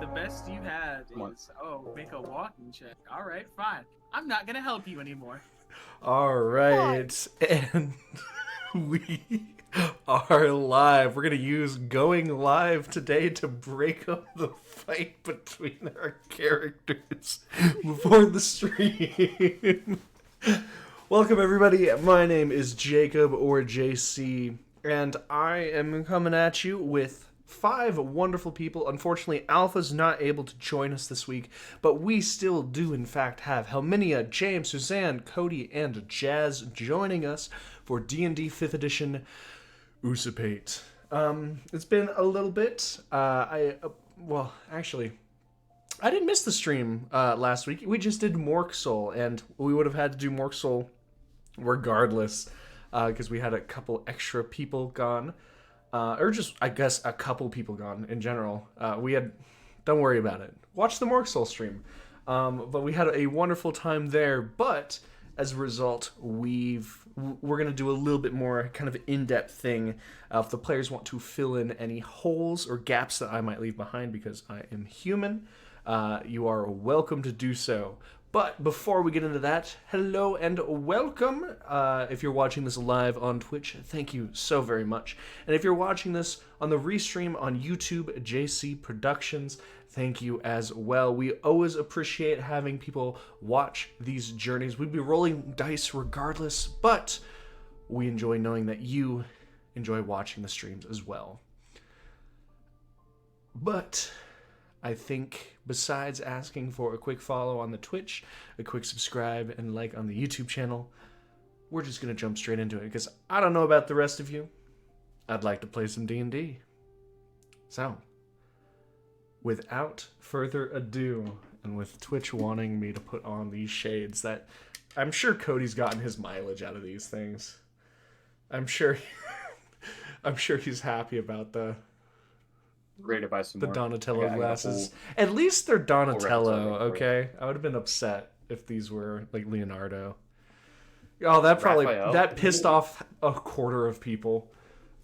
the best you had is, make a walking check. All right, fine. I'm not gonna help you anymore. All right, and we are live. We're gonna use going live today to break up the fight between our characters before the stream. Welcome, everybody. My name is Jacob, or JC, and I am coming at you with 5 wonderful people. Unfortunately, Alpha's not able to join us this week, but we still do, in fact, have Helminia, James, Suzanne, Cody, and Jazz joining us for D&D 5th Edition Usapait. It's been a little bit. Actually, I didn't miss the stream last week. We just did Morksol, and we would have had to do Morksol regardless, because we had a couple extra people gone. Or just, I guess, a couple people gone in general. Don't worry about it. Watch the Morksol stream. But we had a wonderful time there, but as a result, we're going to do a little bit more kind of in-depth thing. If the players want to fill in any holes or gaps that I might leave behind because I am human, you are welcome to do so. But before we get into that, hello and welcome. If you're watching this live on Twitch, thank you so very much. And if you're watching this on the restream on YouTube, JC Productions, thank you as well. We always appreciate having people watch these journeys. We'd be rolling dice regardless, but we enjoy knowing that you enjoy watching the streams as well. But I think besides asking for a quick follow on the Twitch, a quick subscribe and like on the YouTube channel, we're just going to jump straight into it because I don't know about the rest of you. I'd like to play some D&D. So, without further ado, and with Twitch wanting me to put on these shades that I'm sure Cody's gotten his mileage out of these things. I'm sure he's happy about the Ready to buy some more. Donatello glasses. At least they're Donatello, okay? I would have been upset if these were like Leonardo. Oh, that pissed off a quarter of people.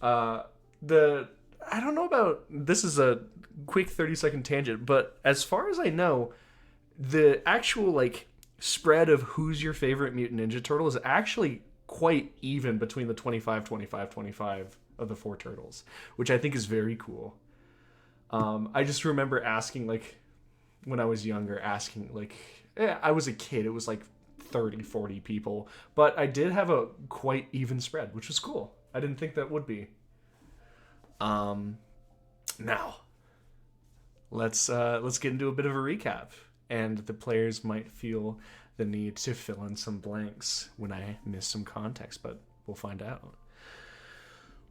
I don't know about, this is a quick 30-second tangent, but as far as I know, the actual like spread of who's your favorite Mutant Ninja Turtle is actually quite even between the 25, 25, 25 of the 4 turtles, which I think is very cool. I just remember asking, like, when I was younger, I was a kid, it was like 30, 40 people, but I did have a quite even spread, which was cool. I didn't think that would be. Now, let's get into a bit of a recap, and the players might feel the need to fill in some blanks when I miss some context, but we'll find out.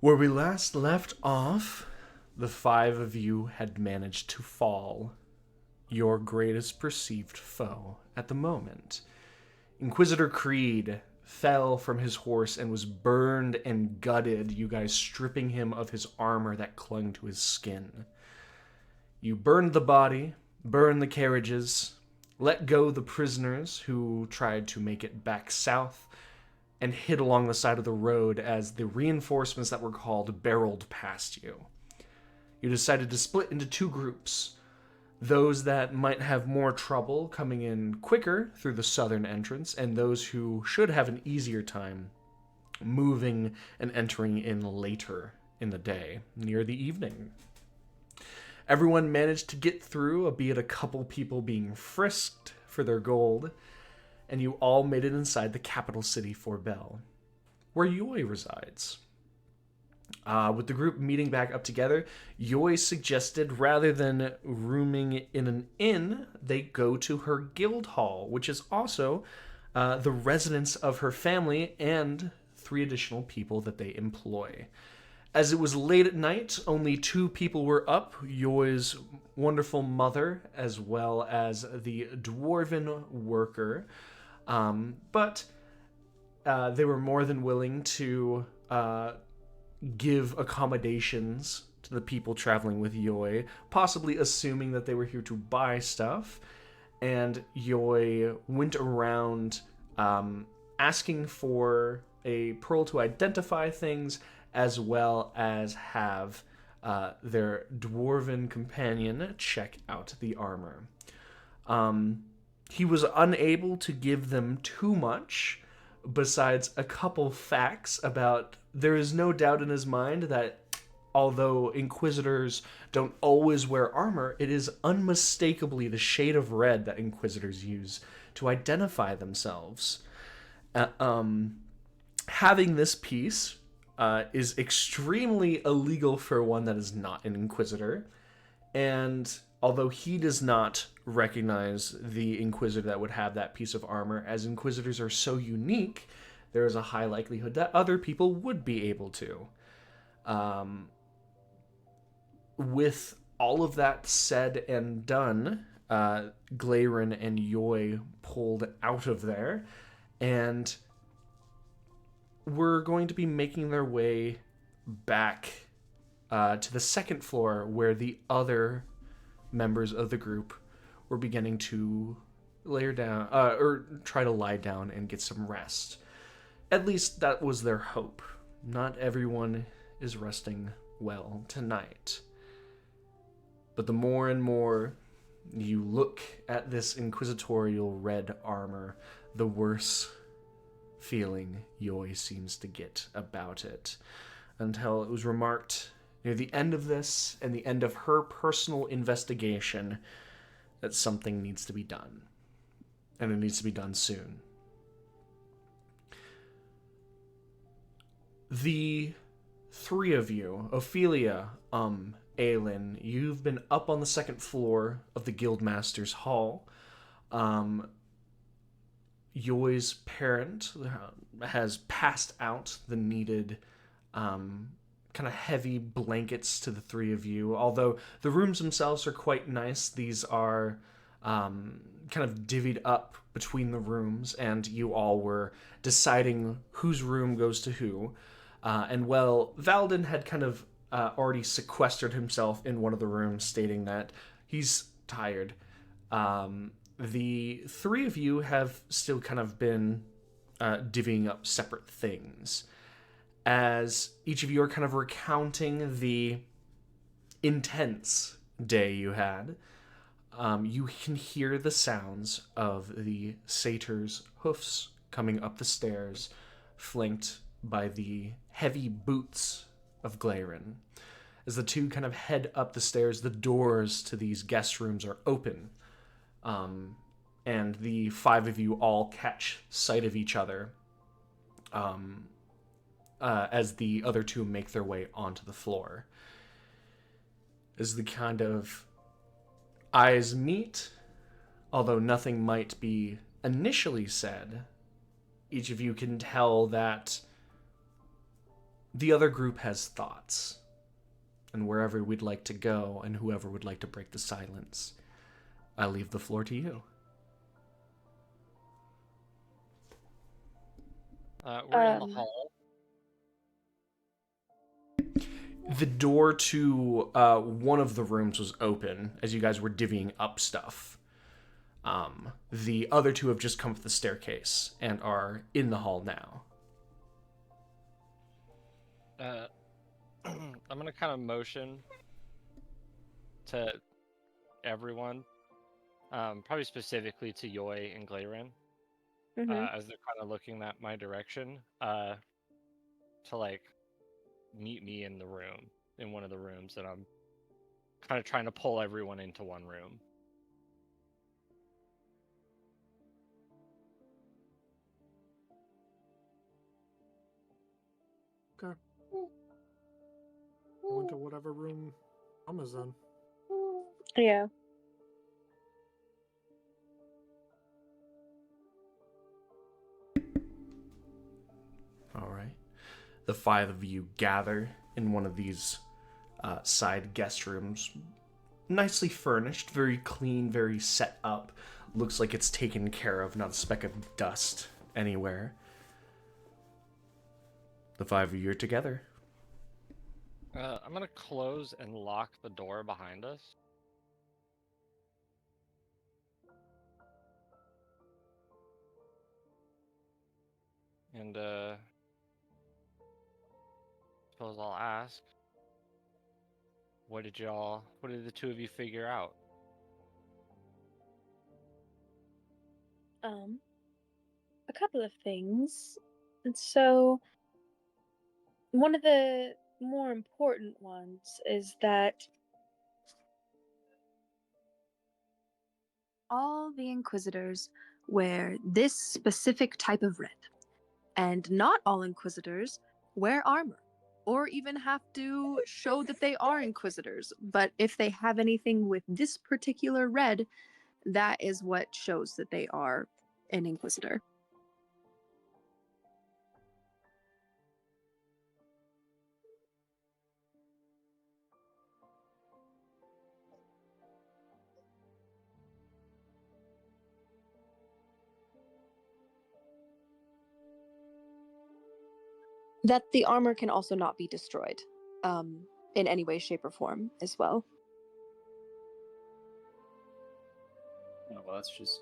Where we last left off, the 5 of you had managed to fall your greatest perceived foe at the moment. Inquisitor Creed fell from his horse and was burned and gutted, you guys stripping him of his armor that clung to his skin. You burned the body, burned the carriages, let go the prisoners who tried to make it back south, and hid along the side of the road as the reinforcements that were called barreled past you. You decided to split into 2 groups. Those that might have more trouble coming in quicker through the southern entrance, and those who should have an easier time moving and entering in later in the day, near the evening. Everyone managed to get through, albeit a couple people being frisked for their gold, and you all made it inside the capital city, Forbelle, where Yoi resides. With the group meeting back up together, Yoi suggested rather than rooming in an inn, they go to her guildhall, which is also the residence of her family and 3 additional people that they employ. As it was late at night, only 2 people were up, Yoi's wonderful mother as well as the dwarven worker, but they were more than willing to give accommodations to the people traveling with Yoi, possibly assuming that they were here to buy stuff. And Yoi went around asking for a pearl to identify things, as well as have their dwarven companion check out the armor. He was unable to give them too much, besides a couple facts about there is no doubt in his mind that although Inquisitors don't always wear armor, it is unmistakably the shade of red that Inquisitors use to identify themselves. Having this piece is extremely illegal for one that is not an Inquisitor, and although he does not recognize the Inquisitor that would have that piece of armor, as Inquisitors are so unique, there is a high likelihood that other people would be able to. With all of that said and done, Glaeren and Yoy pulled out of there, and we're going to be making their way back to the second floor where the other members of the group were beginning to lay down, or try to lie down and get some rest. At least that was their hope. Not everyone is resting well tonight. But the more and more you look at this inquisitorial red armor, the worse feeling Yoy seems to get about it. Until it was remarked near the end of this and the end of her personal investigation that something needs to be done. And it needs to be done soon. The three of you, Ophelia, Aelin, you've been up on the second floor of the Guildmaster's Hall. Yoy's parent has passed out the needed kind of heavy blankets to the three of you. Although the rooms themselves are quite nice, these are kind of divvied up between the rooms, and you all were deciding whose room goes to who. And well, Valden had kind of already sequestered himself in one of the rooms, stating that he's tired. The three of you have still kind of been divvying up separate things. As each of you are kind of recounting the intense day you had, you can hear the sounds of the satyr's hoofs coming up the stairs, flanked by the heavy boots of Glaeren. As the two kind of head up the stairs, the doors to these guest rooms are open, and the five of you all catch sight of each other as the other two make their way onto the floor. As the kind of eyes meet, although nothing might be initially said, each of you can tell that the other group has thoughts, and wherever we'd like to go, and whoever would like to break the silence, I leave the floor to you. We're in the hall. The door to one of the rooms was open as you guys were divvying up stuff. The other two have just come up the staircase and are in the hall now. I'm gonna kind of motion to everyone, probably specifically to Yoy and Glaeren, as they're kind of looking at my direction, to like meet me in the room, in one of the rooms, and I'm kind of trying to pull everyone into one room. Okay. Go into whatever room Emma's in. Yeah. All right. The five of you gather in one of these side guest rooms. Nicely furnished, very clean, very set up. Looks like it's taken care of, not a speck of dust anywhere. The five of you are together. I'm gonna close and lock the door behind us. And suppose I'll ask, What did the two of you figure out? A couple of things. And so, one of the more important ones is that all the Inquisitors wear this specific type of red, and not all Inquisitors wear armor, or even have to show that they are Inquisitors. But if they have anything with this particular red, that is what shows that they are an Inquisitor. That the armor can also not be destroyed in any way, shape, or form as well. Oh, well, that's just.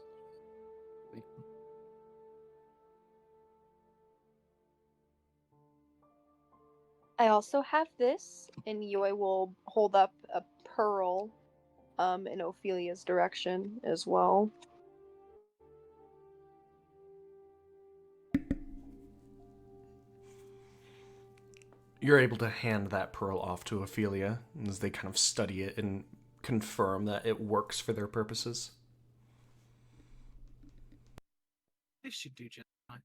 I also have this, and Yoi will hold up a pearl in Ophelia's direction as well. You're able to hand that pearl off to Ophelia as they kind of study it and confirm that it works for their purposes. This should do just fine.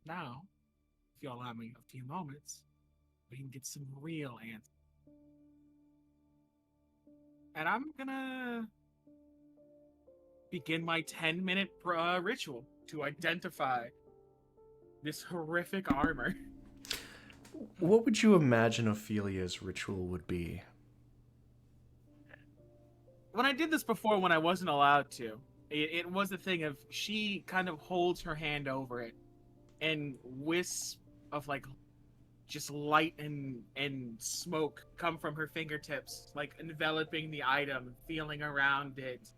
Now, if you allow me a few moments, we can get some real answers. And I'm gonna begin my 10-minute ritual to identify this horrific armor. What would you imagine Ophelia's ritual would be? When I did this before, when I wasn't allowed to, it was a thing of she kind of holds her hand over it, and wisps of like just light and smoke come from her fingertips, like enveloping the item, feeling around it,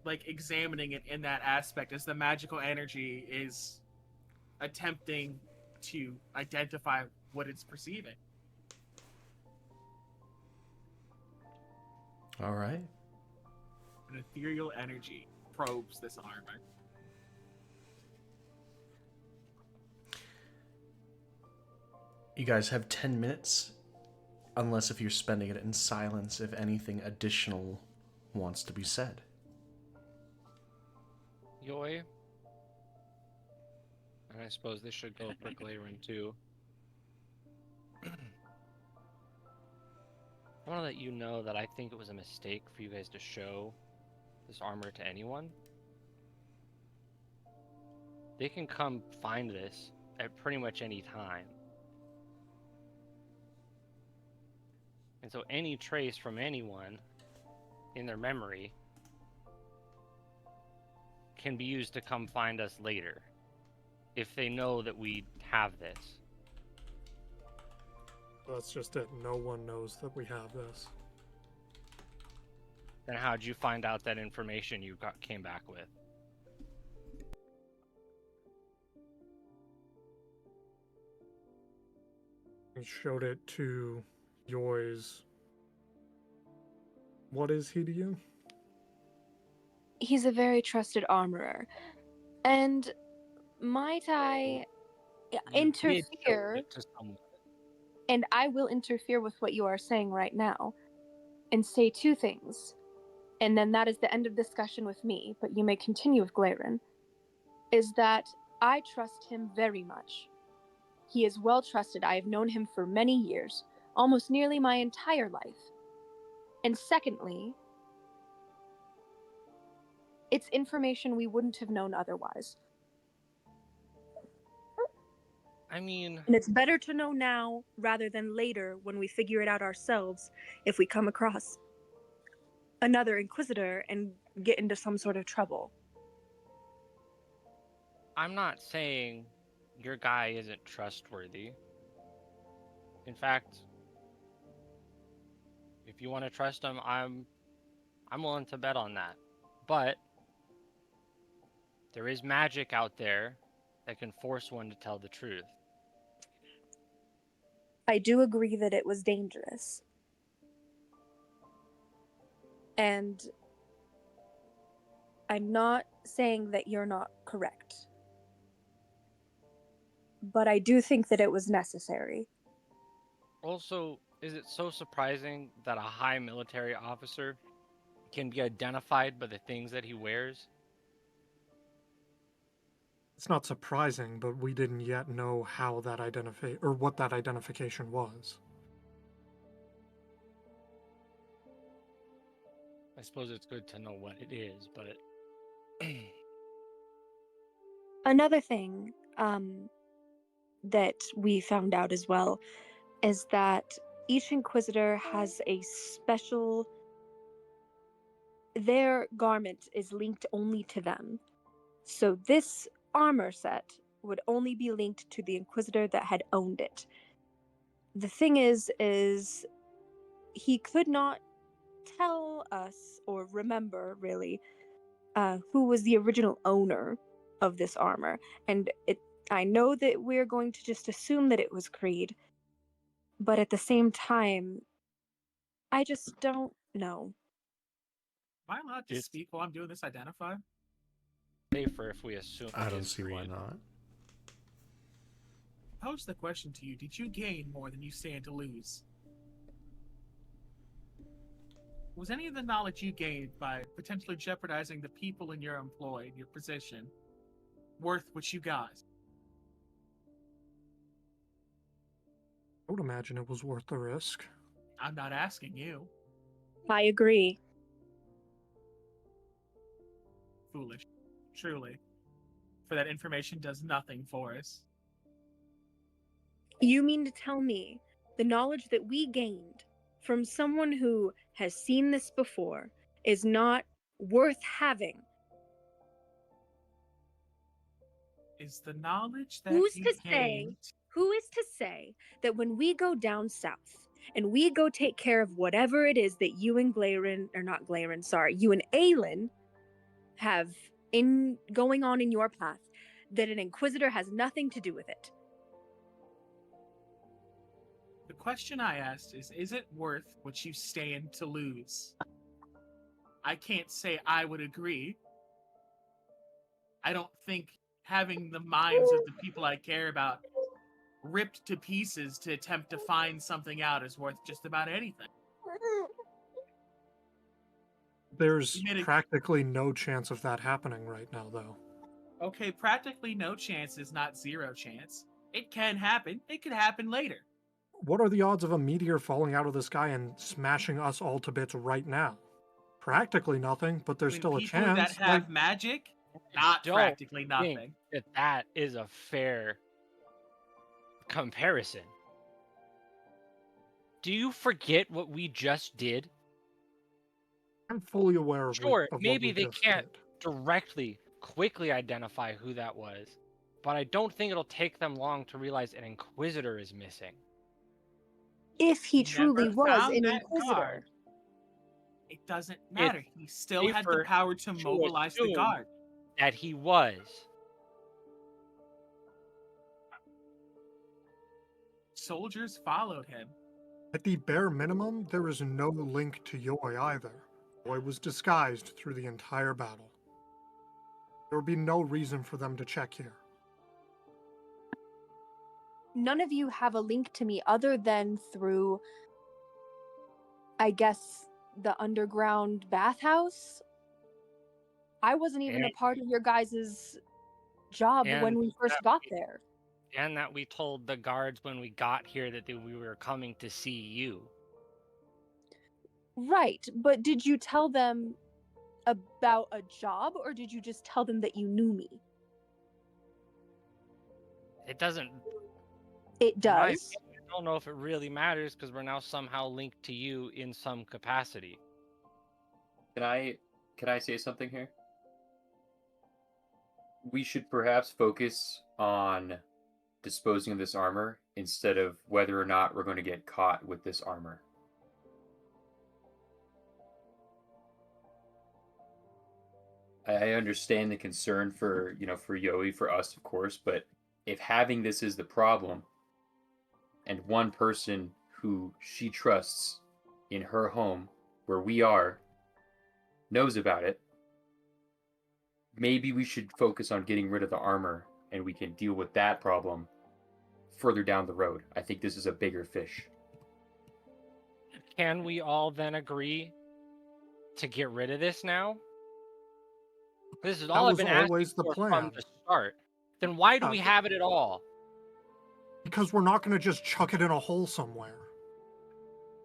like examining it in that aspect as the magical energy is attempting to identify what it's perceiving. All right. An ethereal energy probes this armor. You guys have 10 minutes, unless if you're spending it in silence if anything additional wants to be said. Yoi. And I suppose this should go for Glarin too. I want to let you know that I think it was a mistake for you guys to show this armor to anyone. They can come find this at pretty much any time. And so any trace from anyone in their memory can be used to come find us later if they know that we have this. That's just it. No one knows that we have this. Then how'd you find out that information you came back with? He showed it to Yoi's. What is he to you? He's a very trusted armorer. And might I interfere? To someone. And I will interfere with what you are saying right now and say two things. And then that is the end of discussion with me, but you may continue with Glarin. Is that I trust him very much. He is well trusted. I have known him for many years, almost nearly my entire life. And secondly, it's information we wouldn't have known otherwise. I mean... And it's better to know now rather than later when we figure it out ourselves if we come across another Inquisitor and get into some sort of trouble. I'm not saying your guy isn't trustworthy. In fact, if you want to trust him, I'm willing to bet on that. But there is magic out there that can force one to tell the truth. I do agree that it was dangerous. And I'm not saying that you're not correct. But I do think that it was necessary. Also, is it so surprising that a high military officer can be identified by the things that he wears? It's not surprising, but we didn't yet know how that what that identification was. I suppose it's good to know what it is, but Another thing that we found out as well is that each Inquisitor has a special. Their garment is linked only to them. So this armor set would only be linked to the Inquisitor that had owned it. The thing is he could not tell us or remember really who was the original owner of this armor. And I know that we're going to just assume that it was Creed, but at the same time, I just don't know. Am I allowed to speak while I'm doing this identify? safer if we assume I it don't is see why Creed. not. Pose the question to you: did you gain more than you stand to lose? Was any of the knowledge you gained by potentially jeopardizing the people in your employ, your position, worth what you got? I would imagine it was worth the risk. I'm not asking you. I agree. Foolish. Truly. For that information does nothing for us. You mean to tell me the knowledge that we gained from someone who has seen this before is not worth having? Is the knowledge that Who's you to say? gained... Who is to say that when we go down south and we go take care of whatever it is that you and you and Aelin have going on in your path, that an Inquisitor has nothing to do with it? The question I asked is it worth what you stand to lose? I can't say I would agree. I don't think having the minds of the people I care about ripped to pieces to attempt to find something out is worth just about anything. There's practically no chance of that happening right now, though. Okay, practically no chance is not zero chance. It can happen. It could happen later. What are the odds of a meteor falling out of the sky and smashing us all to bits right now? Practically nothing, but there's still a chance. People that have magic, not practically nothing. That is a fair comparison. Do you forget what we just did? I'm fully aware of Sure, what maybe we they just can't did. quickly identify who that was, but I don't think it'll take them long to realize an Inquisitor is missing. If he truly Never was found an that Inquisitor. guard. It doesn't matter. It's He still had the power to mobilize the guard. That he was. Soldiers followed him. At the bare minimum, there is no link to Yoi either. Yoi was disguised through the entire battle. There would be no reason for them to check here. None of you have a link to me other than through, I guess, the underground bathhouse? I wasn't even a part of your guys' job when we first got there. And that we told the guards when we got here that we were coming to see you. Right, but did you tell them about a job, or did you just tell them that you knew me? It doesn't... It does. I don't know if it really matters because we're now somehow linked to you in some capacity. Can I say something here? We should perhaps focus on disposing of this armor instead of whether or not we're going to get caught with this armor. I understand the concern for Yoi, for us, of course, but if having this is the problem, and one person who she trusts in her home, where we are, knows about it, maybe we should focus on getting rid of the armor and we can deal with that problem further down the road. I think this is a bigger fish. Can we all then agree to get rid of this now? This is all I've was been asking always the for plan. from the start. Then why do Yeah, we have it at all? Because we're not going to just chuck it in a hole somewhere.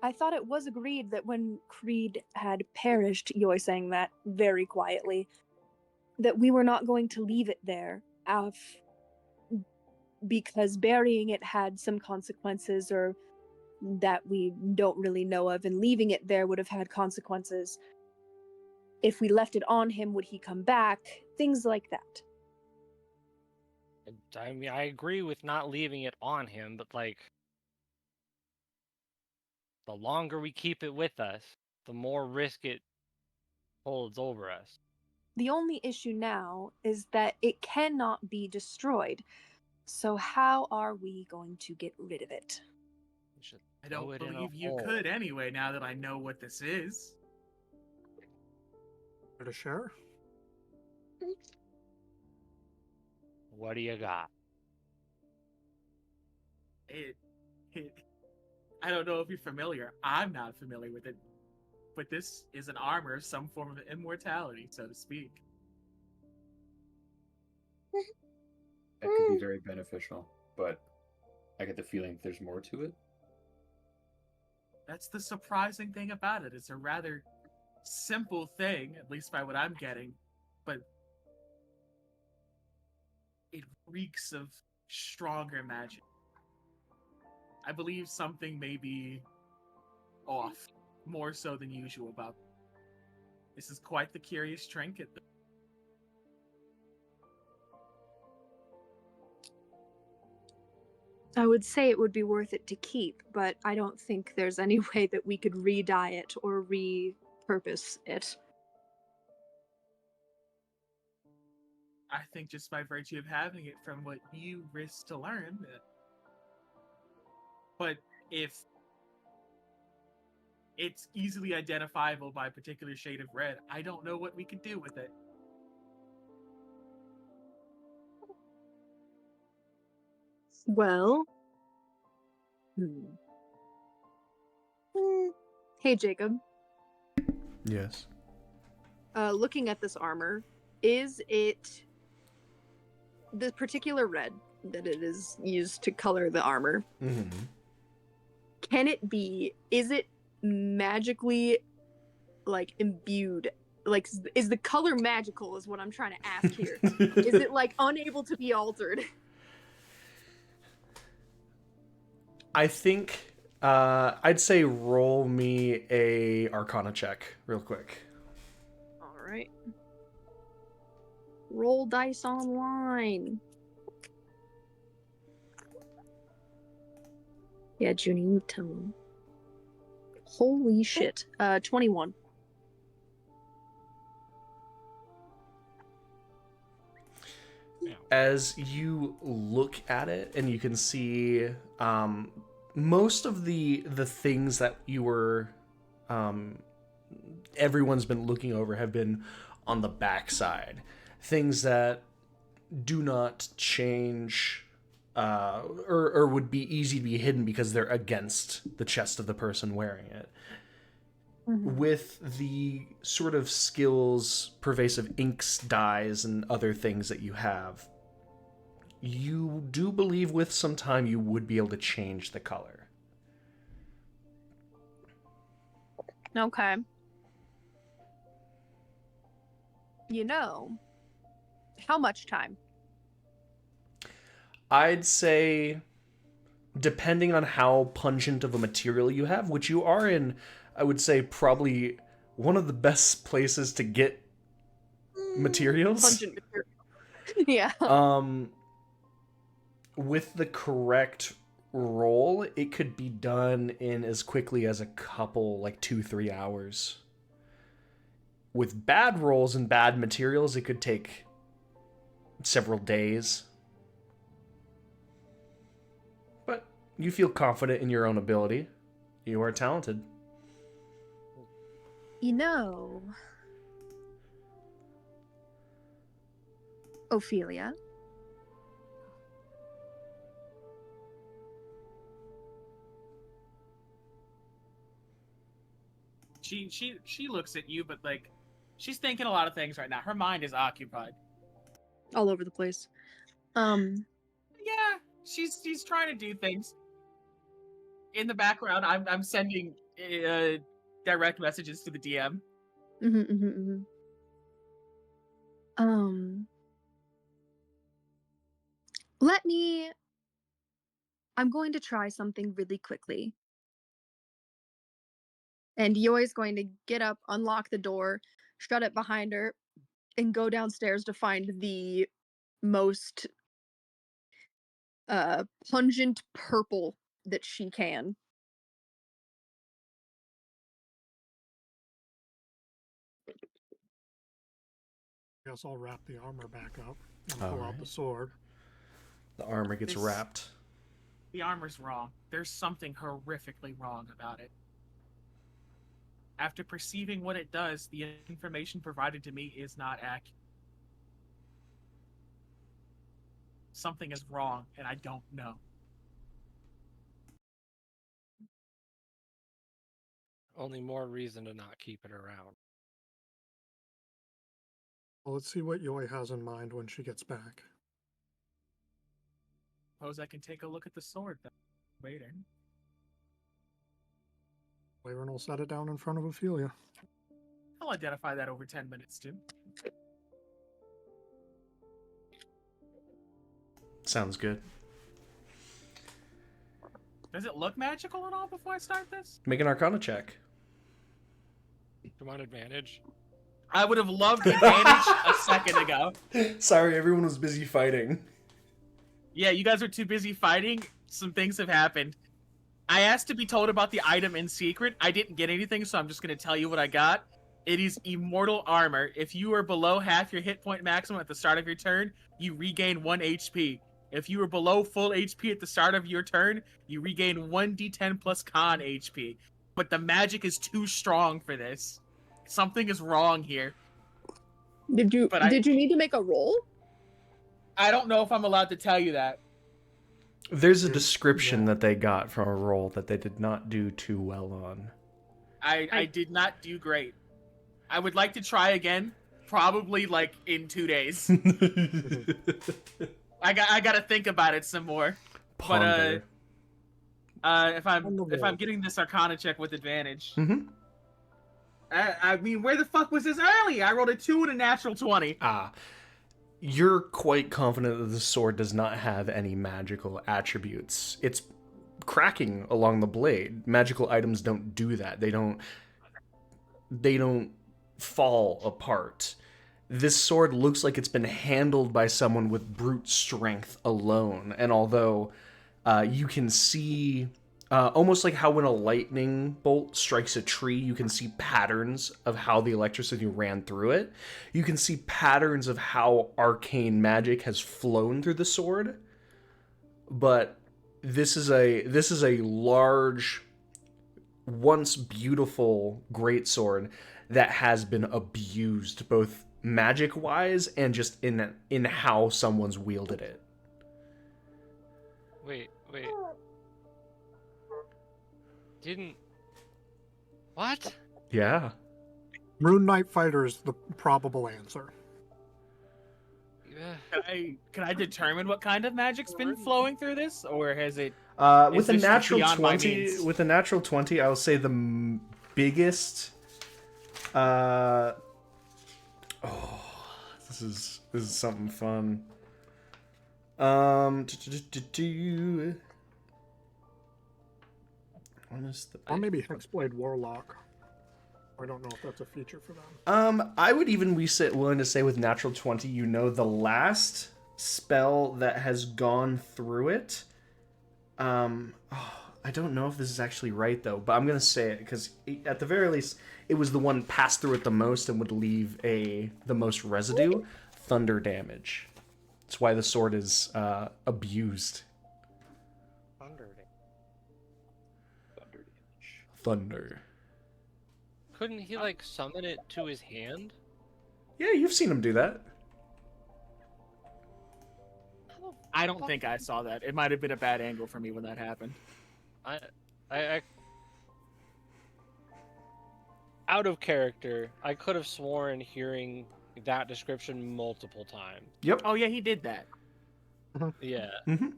I thought it was agreed that when Creed had perished, Yoi saying that very quietly, that we were not going to leave it there because burying it had some consequences or that we don't really know of, and leaving it there would have had consequences. If we left it on him, would he come back? Things like that. I mean, I agree with not leaving it on him, but like, the longer we keep it with us, the more risk it holds over us. The only issue now is that it cannot be destroyed. So how are we going to get rid of it? We should I throw don't it in a believe you hole. could anyway, now that I know what this is. Care to share? What do you got? I don't know if you're familiar. I'm not familiar with it. But this is an armor, some form of immortality, so to speak. That could be very beneficial, but I get the feeling there's more to it. That's the surprising thing about it. It's a rather simple thing, at least by what I'm getting, but it reeks of stronger magic. I believe something may be off, more so than usual about it. This is quite the curious trinket. I would say it would be worth it to keep, but I don't think there's any way that we could re-dye it or repurpose it. I think just by virtue of having it, from what you risk to learn, but if it's easily identifiable by a particular shade of red, I don't know what we could do with it. Well, Hey, Jacob. Yes. Looking at this armor, is it the particular red that it is used to color the armor? Mm-hmm. Can it be? Is it magically, like, imbued? Like, is the color magical? Is what I'm trying to ask here. Is it like unable to be altered? I think I'd say roll me a Arcana check real quick. All right. Roll dice online. Yeah, Junie, you tell him. Holy shit. 21. As you look at it, and you can see most of the things that you were everyone's been looking over have been on the backside, things that do not change or would be easy to be hidden because they're against the chest of the person wearing it. With the sort of skills, pervasive inks, dyes, and other things that you have, you do believe with some time you would be able to change the color. Okay. You know, how much time? I'd say, depending on how pungent of a material you have, which you are in, I would say probably one of the best places to get materials. Pungent material. Yeah. With the correct roll, it could be done in as quickly as a couple, like 2-3 hours. With bad rolls and bad materials, it could take several days. But You feel confident in your own ability. You are talented. You know, Ophelia, She looks at you, but like, she's thinking a lot of things right now. Her mind is occupied. all over the place. Yeah, she's trying to do things. In the background, I'm sending direct messages to the DM. Let me. I'm going to try something really quickly. And Yoi's going to get up, unlock the door, shut it behind her, and go downstairs to find the most pungent purple that she can. Guess I'll wrap the armor back up and pull out Alright. the sword. The armor gets wrapped. The armor's wrong. There's something horrifically wrong about it. After perceiving what it does, the information provided to me is not accurate. Something is wrong, and I don't know. Only more reason to not keep it around. Well, let's see what Yoi has in mind when she gets back. Suppose I can take a look at the sword then. Waiting. Wyvern will set it down in front of Ophelia. I'll identify that over 10 minutes, too. Sounds good. Does it look magical at all before I start this? Make an Arcana check. Come on, advantage. I would have loved advantage a second ago. Sorry, everyone was busy fighting. Yeah, you guys are too busy fighting. Some things have happened. I asked to be told about the item in secret. I didn't get anything, so I'm just going to tell you what I got. It is immortal armor. If you are below half your hit point maximum at the start of your turn, you regain 1 HP. If you are below full HP at the start of your turn, you regain 1d10 plus con HP. But the magic is too strong for this. Something is wrong here. Did you But you need to make a roll? I don't know if I'm allowed to tell you that. There's a description that they got from a roll that they did not do too well on. I did not do great. I would like to try again, probably like in 2 days. I got to think about it some more. Ponder. But if I'm getting this Arcana check with advantage, I mean, where the fuck was this early? I rolled a 2 and a natural 20. You're quite confident that the sword does not have any magical attributes. It's cracking along the blade. Magical items don't do that. They don't fall apart. This sword looks like it's been handled by someone with brute strength alone. And although you can see, almost like how when a lightning bolt strikes a tree, you can see patterns of how the electricity ran through it. You can see patterns of how arcane magic has flown through the sword. But this is a large, once beautiful greatsword that has been abused, both magic-wise and just in how someone's wielded it. Wait. Didn't... What? Yeah. Rune Knight Fighter is the probable answer. Can I determine what kind of magic's been flowing through this, or has it? With a this just natural beyond my 20, means? with a natural 20, I will say the biggest. This is something fun. Or maybe Hexblade Warlock. I don't know if that's a feature for them. I would even be willing to say with natural 20, you know, the last spell that has gone through it. I don't know if this is actually right though, but I'm gonna say it because at the very least, it was the one passed through it the most and would leave the most residue. Thunder damage. That's why the sword is abused. Thunder. thunder. Couldn't he like summon it to his hand? Yeah, you've seen him do that. I don't think I saw that. It might have been a bad angle for me when that happened. I out of character, I could have sworn hearing that description multiple times. Yep. Oh yeah, he did that. Yeah. Mm-hmm.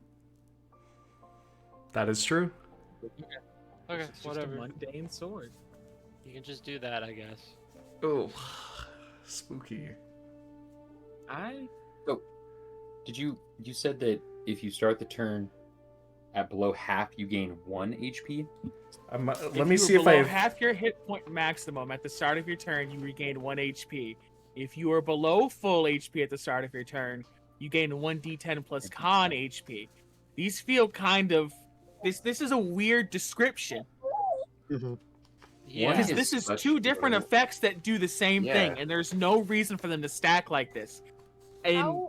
That is true. Okay, It's just whatever. a mundane sword. You can just do that, I guess. Oh, spooky. Did you said that if you start the turn at below half, you gain 1 HP? Let me see if I have... half your hit point maximum at the start of your turn, you regain 1 HP. If you are below full HP at the start of your turn, you gain 1d10 plus con HP. These feel kind of this is a weird description. Mm-hmm. Yeah. Because this is two different effects that do the same thing, and there's no reason for them to stack like this. And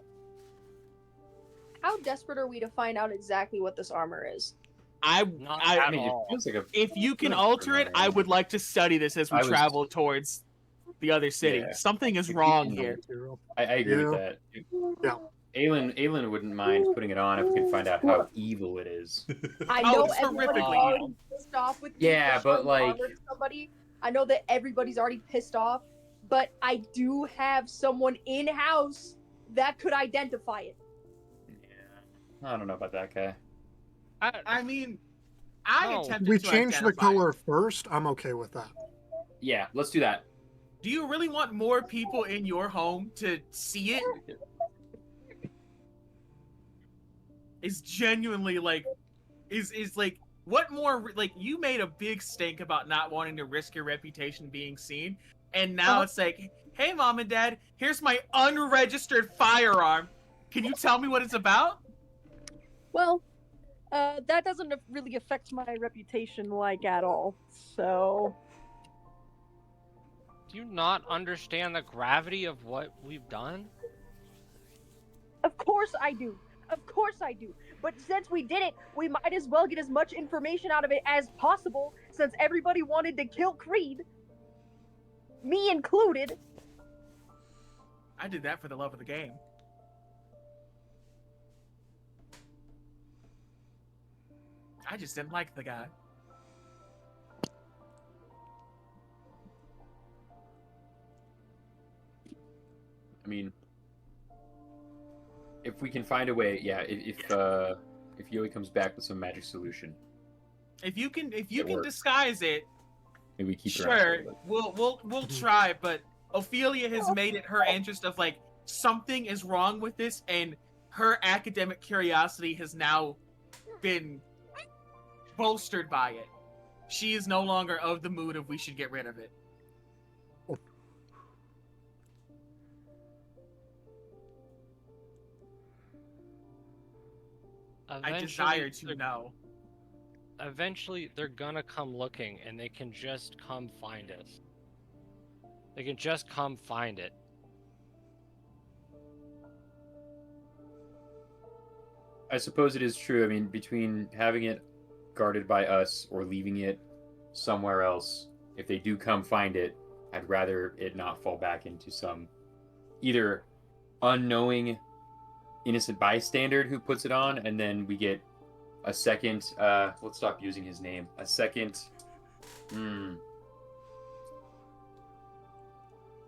How desperate are we to find out exactly what this armor is? I mean, it feels like a... if you can alter it, I would like to study this as we travel towards the other city. Yeah. Something is wrong here. I agree with that. Yeah. Aelin wouldn't mind putting it on if we can find out how evil it is. I know it's everybody's horrifically already evil. pissed off with me Yeah, for but, showing like- armor to somebody. I know that everybody's already pissed off, but I do have someone in house that could identify it. Yeah. I don't know about that guy. I mean, I No. attempted We to changed the identify it. color first. I'm okay with that. Yeah, let's do that. Do you really want more people in your home to see it? Is genuinely like, is like, what more? Like, you made a big stink about not wanting to risk your reputation being seen, and now it's like, hey, mom and dad, here's my unregistered firearm. Can you tell me what it's about? Well, that doesn't really affect my reputation like at all. So Do you not understand the gravity of what we've done? of course I do. Of course I do. But since we did it, we might as well get as much information out of it as possible, since everybody wanted to kill Creed. Me included. I did that for the love of the game. I just didn't like the guy. I mean, if we can find a way, yeah. If Yui comes back with some magic solution, If you can It works. disguise it, maybe we keep her out for a sure, little bit. we'll try. But Ophelia has made it her interest of like, something is wrong with this, and her academic curiosity has now been bolstered by it. She is no longer of the mood of we should get rid of it. I desire to know. Eventually, they're gonna come looking, and they can just come find us. They can just come find it. I suppose it is true. I mean, between having it guarded by us or leaving it somewhere else, if they do come find it, I'd rather it not fall back into some either unknowing innocent bystander who puts it on, and then we get a second, let's stop using his name, a second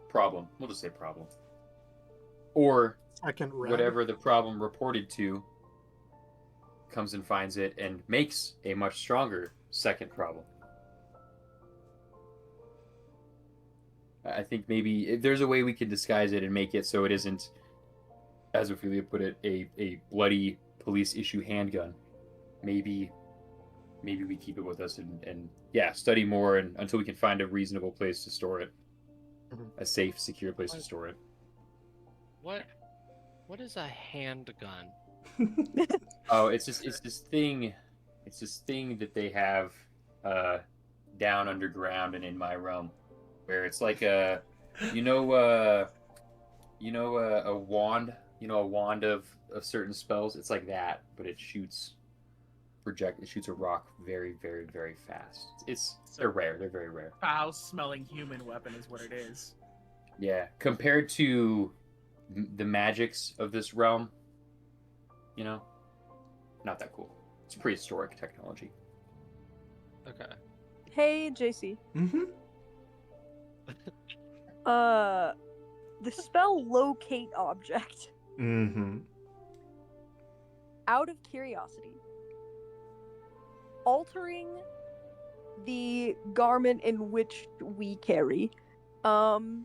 problem. We'll just say problem. Or Second red. whatever the problem reported to comes and finds it and makes a much stronger second problem. I think maybe if there's a way we could disguise it and make it so it isn't, as Ophelia put it, a bloody police issue handgun. Maybe we keep it with us and yeah, study more and until we can find a reasonable place to store it. A safe, secure place to store it. What is a handgun? Oh, it's this thing that they have down underground and in my realm, where it's like a wand, a wand of certain spells. It's like that, but it shoots It shoots a rock very, very, very fast. They're rare. They're very rare. Foul-smelling human weapon is what it is. Yeah, compared to the magics of this realm, not that cool. It's prehistoric technology. Okay. Hey, JC. Mm-hmm. The spell locate object. Mm-hmm. Out of curiosity, altering the garment in which we carry, altering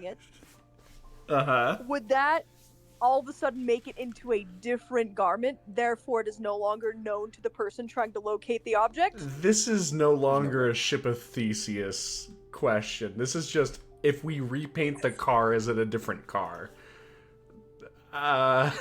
it, Uh-huh. would that all of a sudden make it into a different garment, therefore it is no longer known to the person trying to locate the object? This is no longer a Ship of Theseus question. This is just, if we repaint the car, is it a different car? I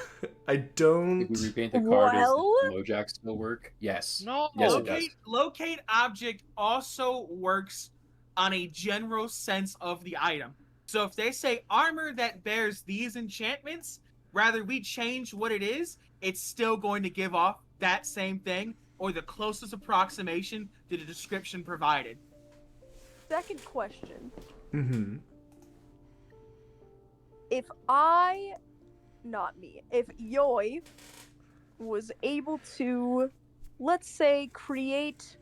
don't... If we repaint the car, Well- does Mojack still work? Yes. No. Yes, it does. Locate object also works on a general sense of the item. So if they say armor that bears these enchantments, rather we change what it is, it's still going to give off that same thing or the closest approximation to the description provided. Second question. Mm-hmm. If Yoi was able to, let's say, create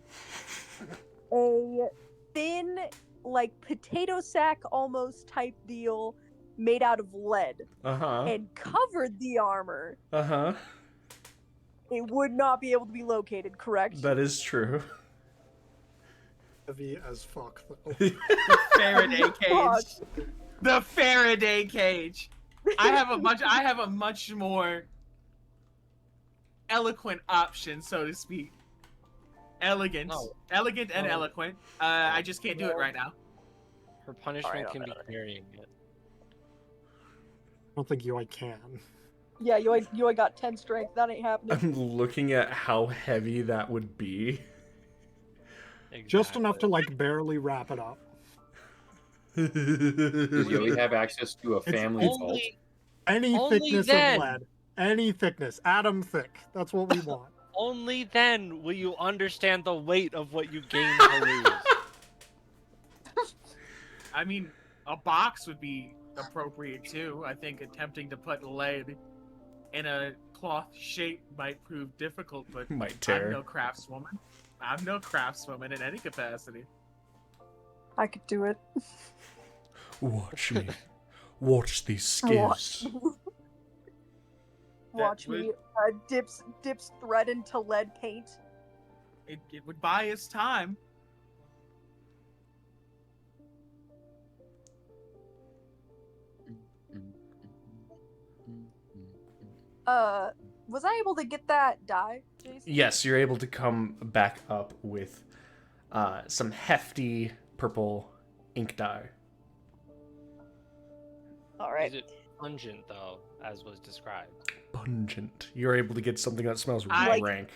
a thin, like, potato sack almost type deal made out of lead Uh-huh. and covered the armor, Uh-huh. it would not be able to be located, correct? That is true. Heavy as fuck, though. Faraday cage. The Faraday cage. I have a much more eloquent option, so to speak. Elegant and eloquent. I just can't do it right now. Her punishment Alright, can be okay. carrying it. I don't think Yoi can. Yeah, Yoi got 10 strength. That ain't happening. I'm looking at how heavy that would be. Just enough to, Exactly. like, barely wrap it up. Does Yoi have access to a family vault? Only, Any Only thickness then. of lead. Any thickness. Atom thick. That's what we want. only then will you understand the weight of what you gain to lose. I mean, a box would be appropriate too. I think attempting to put lead in a cloth shape might prove difficult, but Might I'm tear. no craftswoman. I'm no craftswoman in any capacity. I could do it. Watch me. Watch these skills. Watch would- me dips thread into lead paint. It would buy us time. Was I able to get that die, Jason? Yes, you're able to come back up with some hefty purple ink dye. All right. Is it pungent though, as was described? Pungent. You're able to get something that smells I- rank.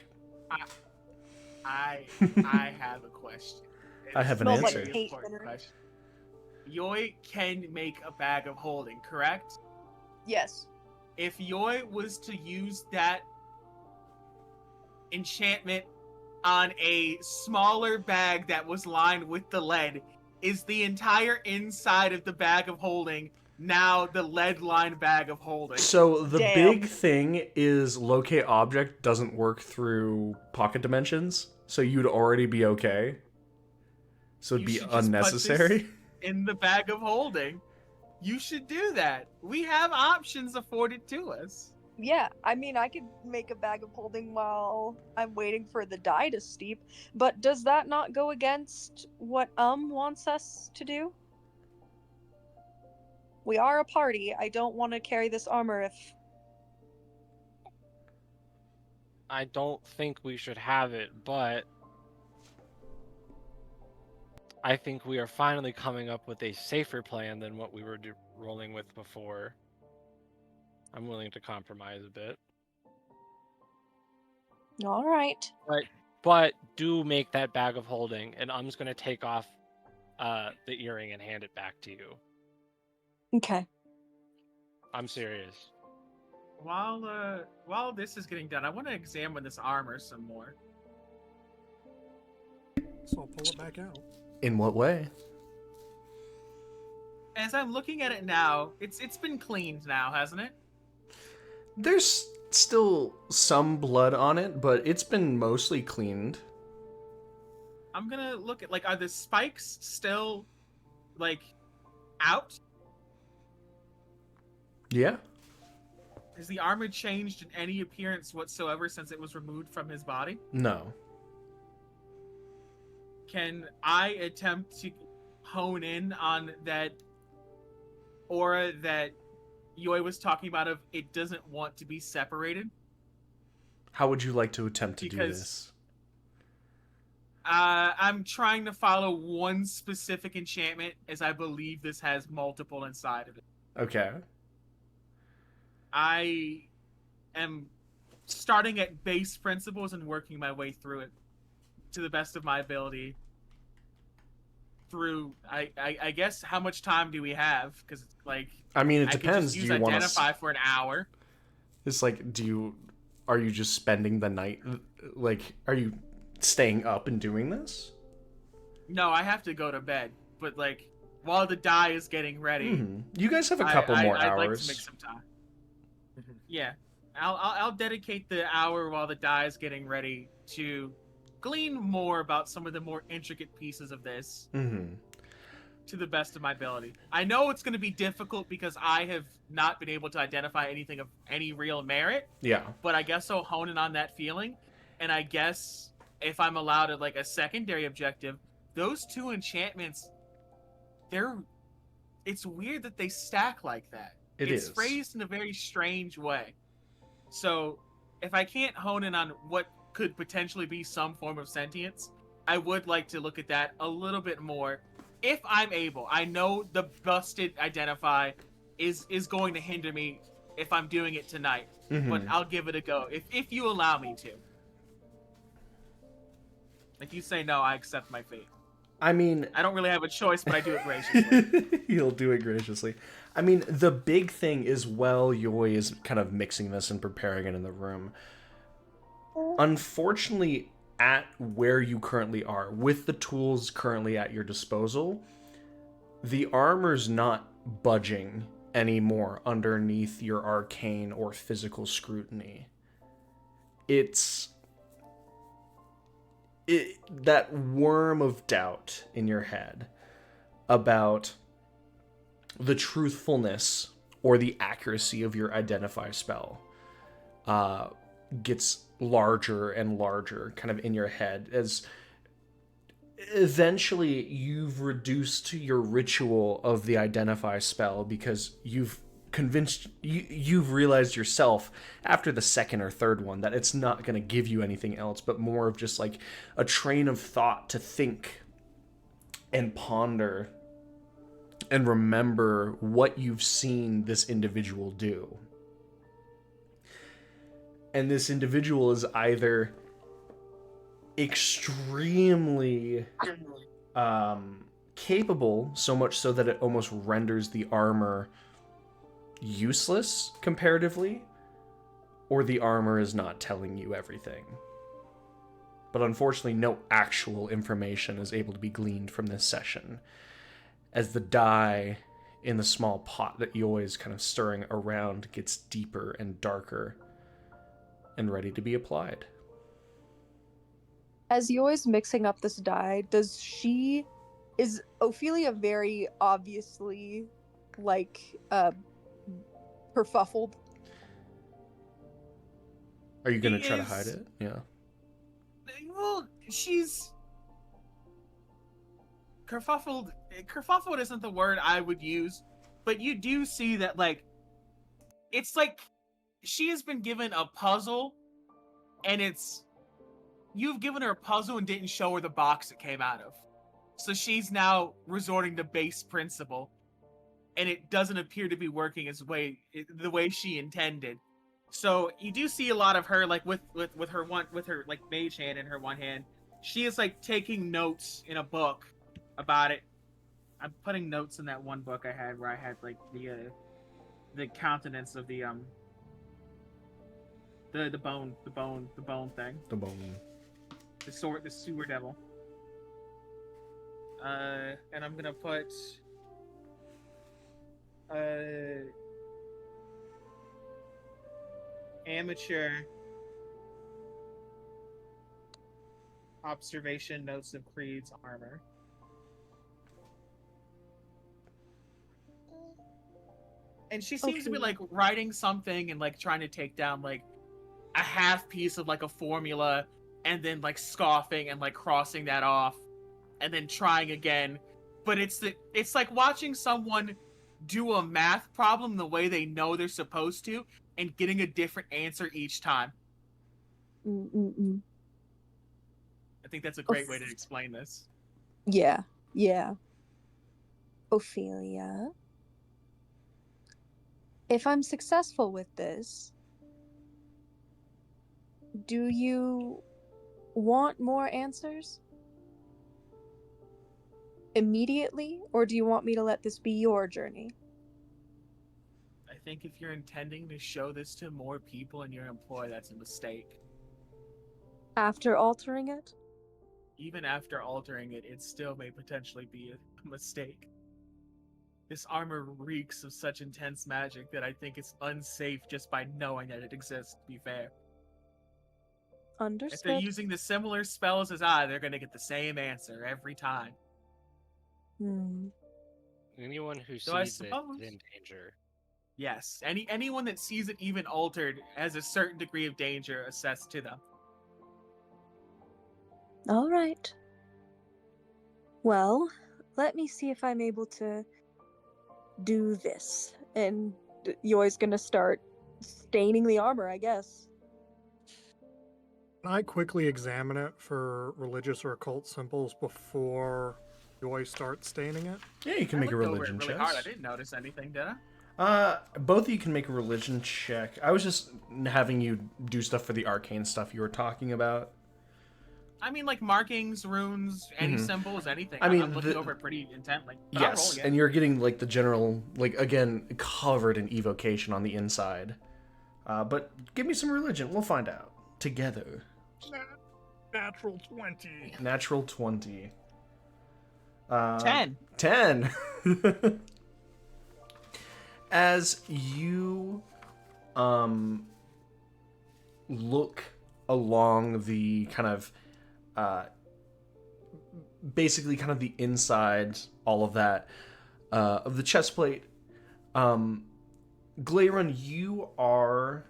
I have a question. I have an Smells like answer. paint Important thinner. question. Yoi can make a bag of holding, correct? Yes. If Yoi was to use that enchantment on a smaller bag that was lined with the lead, is the entire inside of the bag of holding now the lead-lined bag of holding? So the Damn. big thing is locate object doesn't work through pocket dimensions, so you'd already be okay. So it'd You be should just put unnecessary. this in the bag of holding. You should do that. We have options afforded to us. Yeah, I mean, I could make a bag of holding while I'm waiting for the die to steep, but does that not go against what wants us to do? We are a party. I don't want to carry this armor if... I don't think we should have it, but I think we are finally coming up with a safer plan than what we were rolling with before. I'm willing to compromise a bit. All right. But do make that bag of holding, and I'm just going to take off the earring and hand it back to you. Okay. I'm serious. while this is getting done, I want to examine this armor some more. So I'll pull it back out. In what way? As I'm looking at it now, it's been cleaned now, hasn't it? There's still some blood on it, but it's been mostly cleaned. I'm gonna look at, like, are the spikes still, like, out? Yeah. Has the armor changed in any appearance whatsoever since it was removed from his body? No. Can I attempt to hone in on that aura that Yoi was talking about of it doesn't want to be separated? How would you like to attempt to do Because- this? I'm trying to follow one specific enchantment, as I believe this has multiple inside of it. Okay. I am starting at base principles and working my way through it to the best of my ability. Through, I guess, how much time do we have? Because, like, I mean, it I could depends. just Do use you want identify to? for an hour. It's like, are you just spending the night? Like, are you staying up and doing this? No, I have to go to bed. But, like, while the die is getting ready, You guys have a couple more I'd hours. like to make some time. Yeah, I'll dedicate the hour while the die is getting ready to glean more about some of the more intricate pieces of this to the best of my ability. I know it's going to be difficult because I have not been able to identify anything of any real merit, Yeah. but I guess I'll hone in on that feeling. And I guess if I'm allowed like a secondary objective, those two enchantments, it's weird that they stack like that. It's phrased in a very strange way. So if I can't hone in on what could potentially be some form of sentience, I would like to look at that a little bit more if I'm able. I know the busted identify is going to hinder me if I'm doing it tonight, but I'll give it a go if you allow me to. If you say no, I accept my fate. I mean, I don't really have a choice, but I do it graciously. You'll do it graciously. I mean, the big thing is, while Yoi is kind of mixing this and preparing it in the room, unfortunately, at where you currently are, with the tools currently at your disposal, the armor's not budging anymore underneath your arcane or physical scrutiny. That worm of doubt in your head about the truthfulness or the accuracy of your identify spell gets larger and larger kind of in your head, as eventually you've reduced your ritual of the identify spell because you've realized yourself after the second or third one that it's not going to give you anything else but more of just like a train of thought to think and ponder and remember what you've seen this individual do. And this individual is either extremely capable, so much so that it almost renders the armor useless comparatively, or the armor is not telling you everything. But unfortunately, no actual information is able to be gleaned from this session, as the dye in the small pot that Yoi is kind of stirring around gets deeper and darker and ready to be applied. As Yoi's mixing up this dye, is Ophelia very obviously like kerfuffled? Are you gonna He try to is- hide it? Yeah. Well, she's kerfuffled. Kerfuffled isn't the word I would use, but you do see that, like, it's like she has been given a puzzle, and you've given her a puzzle and didn't show her the box it came out of. So she's now resorting to base principle, and it doesn't appear to be working the way she intended. So you do see a lot of her, like, with her like mage hand in her one hand. She is like taking notes in a book about it. I'm putting notes in that one book I had where I had like the countenance of the The bone thing. The bone. The sewer devil. And I'm gonna put amateur observation notes of Creed's armor. And she seems to be like writing something and like trying to take down like a half piece of like a formula and then like scoffing and like crossing that off and then trying again. But it's like watching someone do a math problem the way they know they're supposed to and getting a different answer each time. Mm-mm-mm. I think that's a great way to explain this. Yeah. Ophelia, if I'm successful with this, do you want more answers immediately, or do you want me to let this be your journey? I think if you're intending to show this to more people in your employ, that's a mistake. After altering it? Even after altering it, it still may potentially be a mistake. This armor reeks of such intense magic that I think it's unsafe just by knowing that it exists, to be fair. Understood. If they're using the similar spells as I, they're going to get the same answer every time. Anyone who So I sees it suppose- is in danger. Yes, anyone that sees it even altered has a certain degree of danger assessed to them. All right. Well, let me see if I'm able to do this. And Yoi's gonna start staining the armor, I guess. Can I quickly examine it for religious or occult symbols before Yoi starts staining it? Yeah, you can make a I looked over religion it really check. hard. I didn't notice anything, did I? Both of you can make a religion check. I was just having you do stuff for the arcane stuff you were talking about. I mean, like markings, runes, any symbols, anything. I mean, I'm looking over it pretty intently. But Yes, I'll roll, yeah. and you're getting like the general, like again, covered in evocation on the inside. But give me some religion. We'll find out together. Natural 20. Natural 20. 10. 10. As you look along the kind of basically kind of the inside, all of that of the chest plate, Glaerun, you are,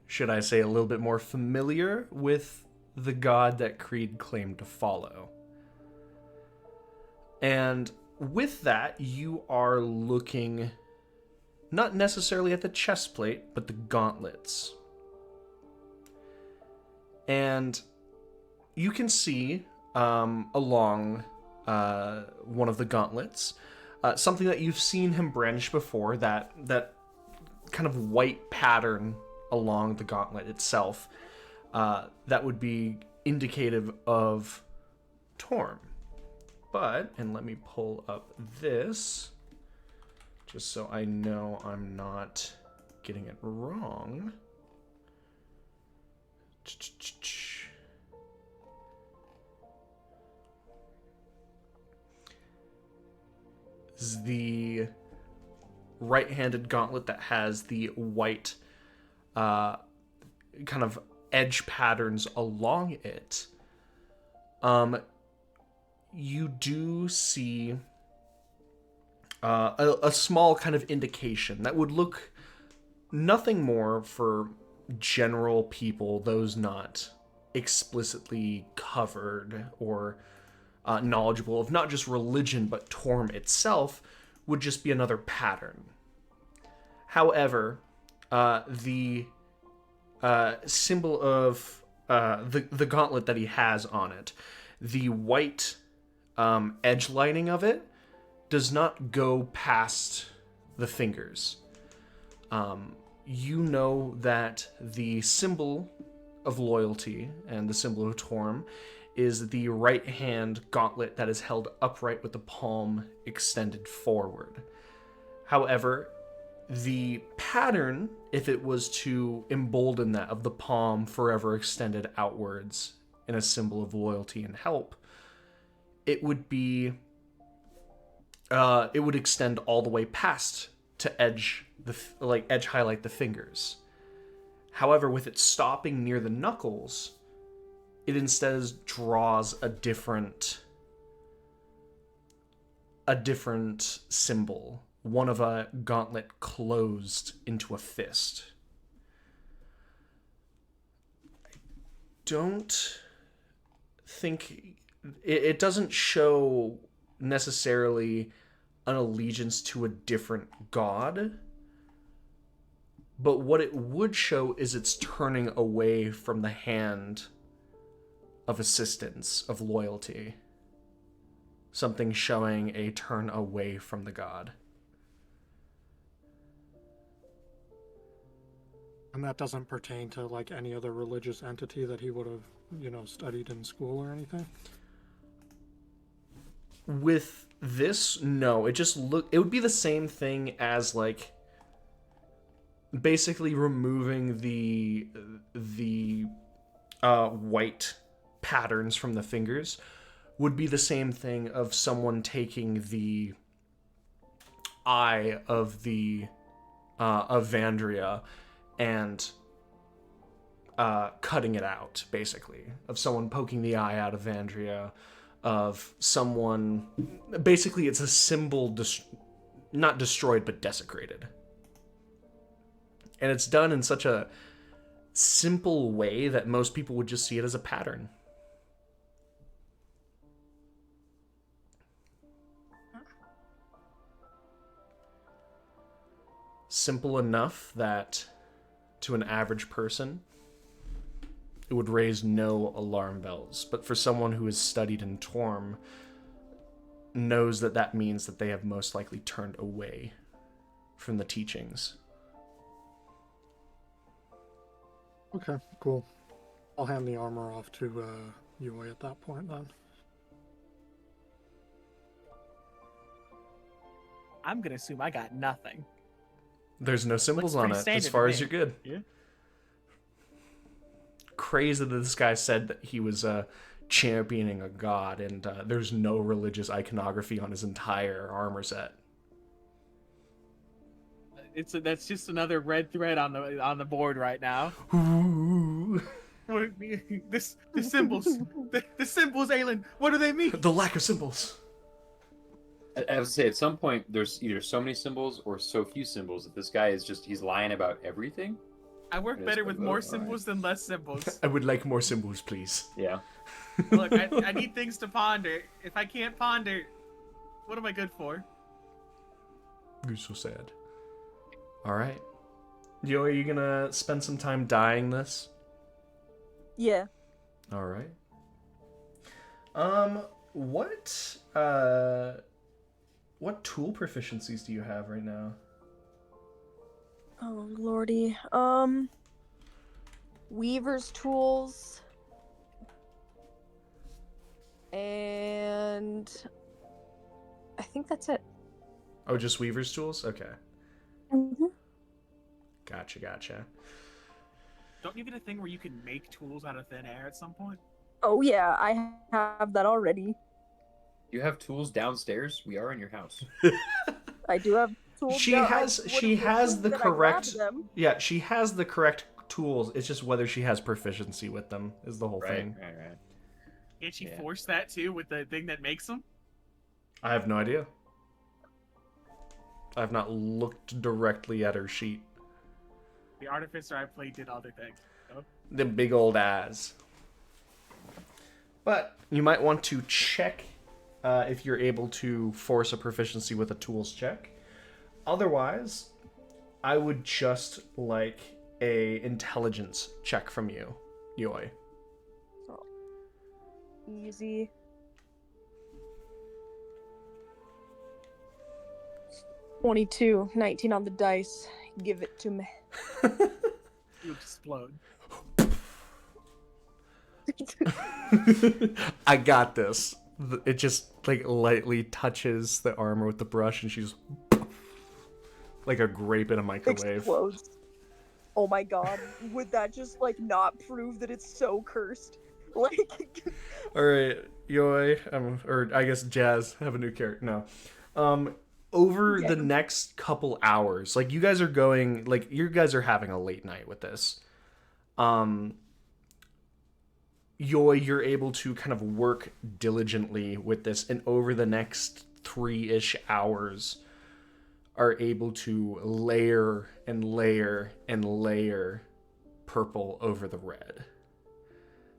should I say, a little bit more familiar with the god that Creed claimed to follow. And with that, you are looking not necessarily at the chest plate, but the gauntlets. And you can see along one of the gauntlets something that you've seen him brandish before, that kind of white pattern along the gauntlet itself that would be indicative of Torm. But, and let me pull up this, just so I know I'm not getting it wrong. This is the right-handed gauntlet that has the white kind of edge patterns along it. You do see a small kind of indication that would look nothing more for general people, those not explicitly covered or knowledgeable of not just religion but Torm itself, would just be another pattern. However, the symbol of the gauntlet that he has on it, the white edge lining of it, does not go past the fingers. You know that the symbol of loyalty and the symbol of Torm is the right hand gauntlet that is held upright with the palm extended forward. However, The pattern, if it was to embolden that of the palm forever extended outwards in a symbol of loyalty and help, it would be, it would extend all the way past to edge highlight the fingers. However, with it stopping near the knuckles, it instead draws a different symbol. One of a gauntlet closed into a fist. I don't think it doesn't show necessarily an allegiance to a different god, but what it would show is it's turning away from the hand of assistance, of loyalty. Something showing a turn away from the god. And that doesn't pertain to like any other religious entity that he would have, studied in school or anything? With this, no. It would be the same thing as like basically removing the white patterns from the fingers would be the same thing of someone taking the eye of the of Vandria and cutting it out, basically, of someone poking the eye out of Vandria, of someone, basically it's a symbol not destroyed but desecrated, and it's done in such a simple way that most people would just see it as a pattern. Simple enough that to an average person it would raise no alarm bells, but for someone who has studied in Torm knows that that means that they have most likely turned away from the teachings. Okay, cool. I'll hand the armor off to Yui at that point then. I'm gonna assume I got nothing. There's no symbols on it, as far as you're good. Yeah. Crazy that this guy said that he was championing a god, and there's no religious iconography on his entire armor set. That's just another red thread on the board right now. Ooh. The symbols, the symbols, Aelin. What do they mean? The lack of symbols. I would say at some point there's either so many symbols or so few symbols that this guy is he's lying about everything. I work better with more symbols than less symbols. I would like more symbols, please. Yeah. Look, I need things to ponder. If I can't ponder, what am I good for? You're so sad. Alright. Yo, are you gonna spend some time dyeing this? Yeah. Alright. What tool proficiencies do you have right now? Oh lordy. Weaver's tools. And I think that's it. Oh, just Weaver's tools? Okay. Mm-hmm. Gotcha. Don't you get a thing where you can make tools out of thin air at some point? Oh yeah, I have that already. You have tools downstairs? We are in your house. I do have tools. She has the correct. Yeah, she has the correct tools. It's just whether she has proficiency with them is the whole thing. Right. Can't she force that too with the thing that makes them? I have no idea. I've not looked directly at her sheet. The artificer I played did other things. So. The big old eyes. But you might want to check if you're able to force a proficiency with a tools check. Otherwise, I would just like a intelligence check from you, Yoi. Oh, easy. 22, 19 on the dice. Give it to me. You explode. I got this. It just like lightly touches the armor with the brush, and she's like a grape in a microwave. Explodes. Oh my god, would that just like not prove that it's so cursed? Like, All right, Yoi, or I guess Jazz have a new character. No, over Yeah. the next couple hours, like you guys are going, like you guys are having a late night with this. Yoi, you're able to kind of work diligently with this, and over the next 3-ish hours, are able to layer and layer and layer purple over the red.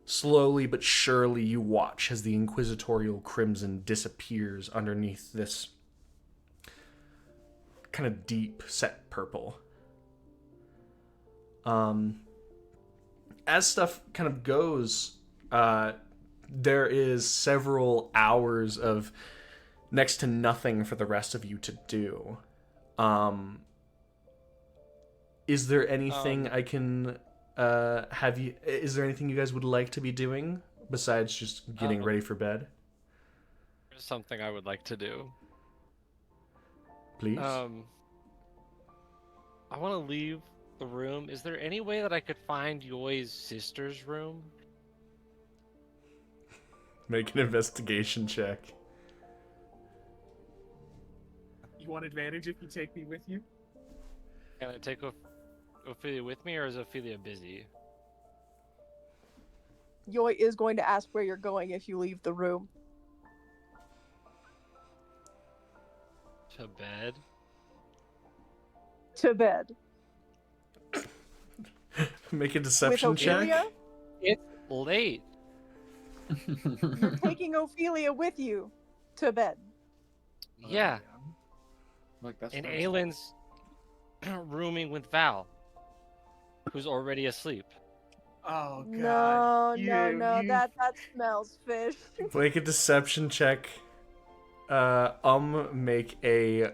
Slowly but surely, you watch as the inquisitorial crimson disappears underneath this kind of deep set purple. As stuff kind of goes, there is several hours of next to nothing for the rest of you to do. Is there anything I can have you? Is there anything you guys would like to be doing besides just getting ready for bed? There's something I would like to do. Please. I want to leave the room. Is there any way that I could find Yoi's sister's room? Make an investigation check. You want advantage if you take me with you? Can I take Ophelia with me, or is Ophelia busy? Yoi is going to ask where you're going if you leave the room. To bed? To bed. Make a deception With Ophelia? check. It's late. You're taking Ophelia with you to bed. Yeah. Like that's And fine. Aylin's rooming with Val, who's already asleep. Oh god. No, You- that smells fish. Make a deception check. Make a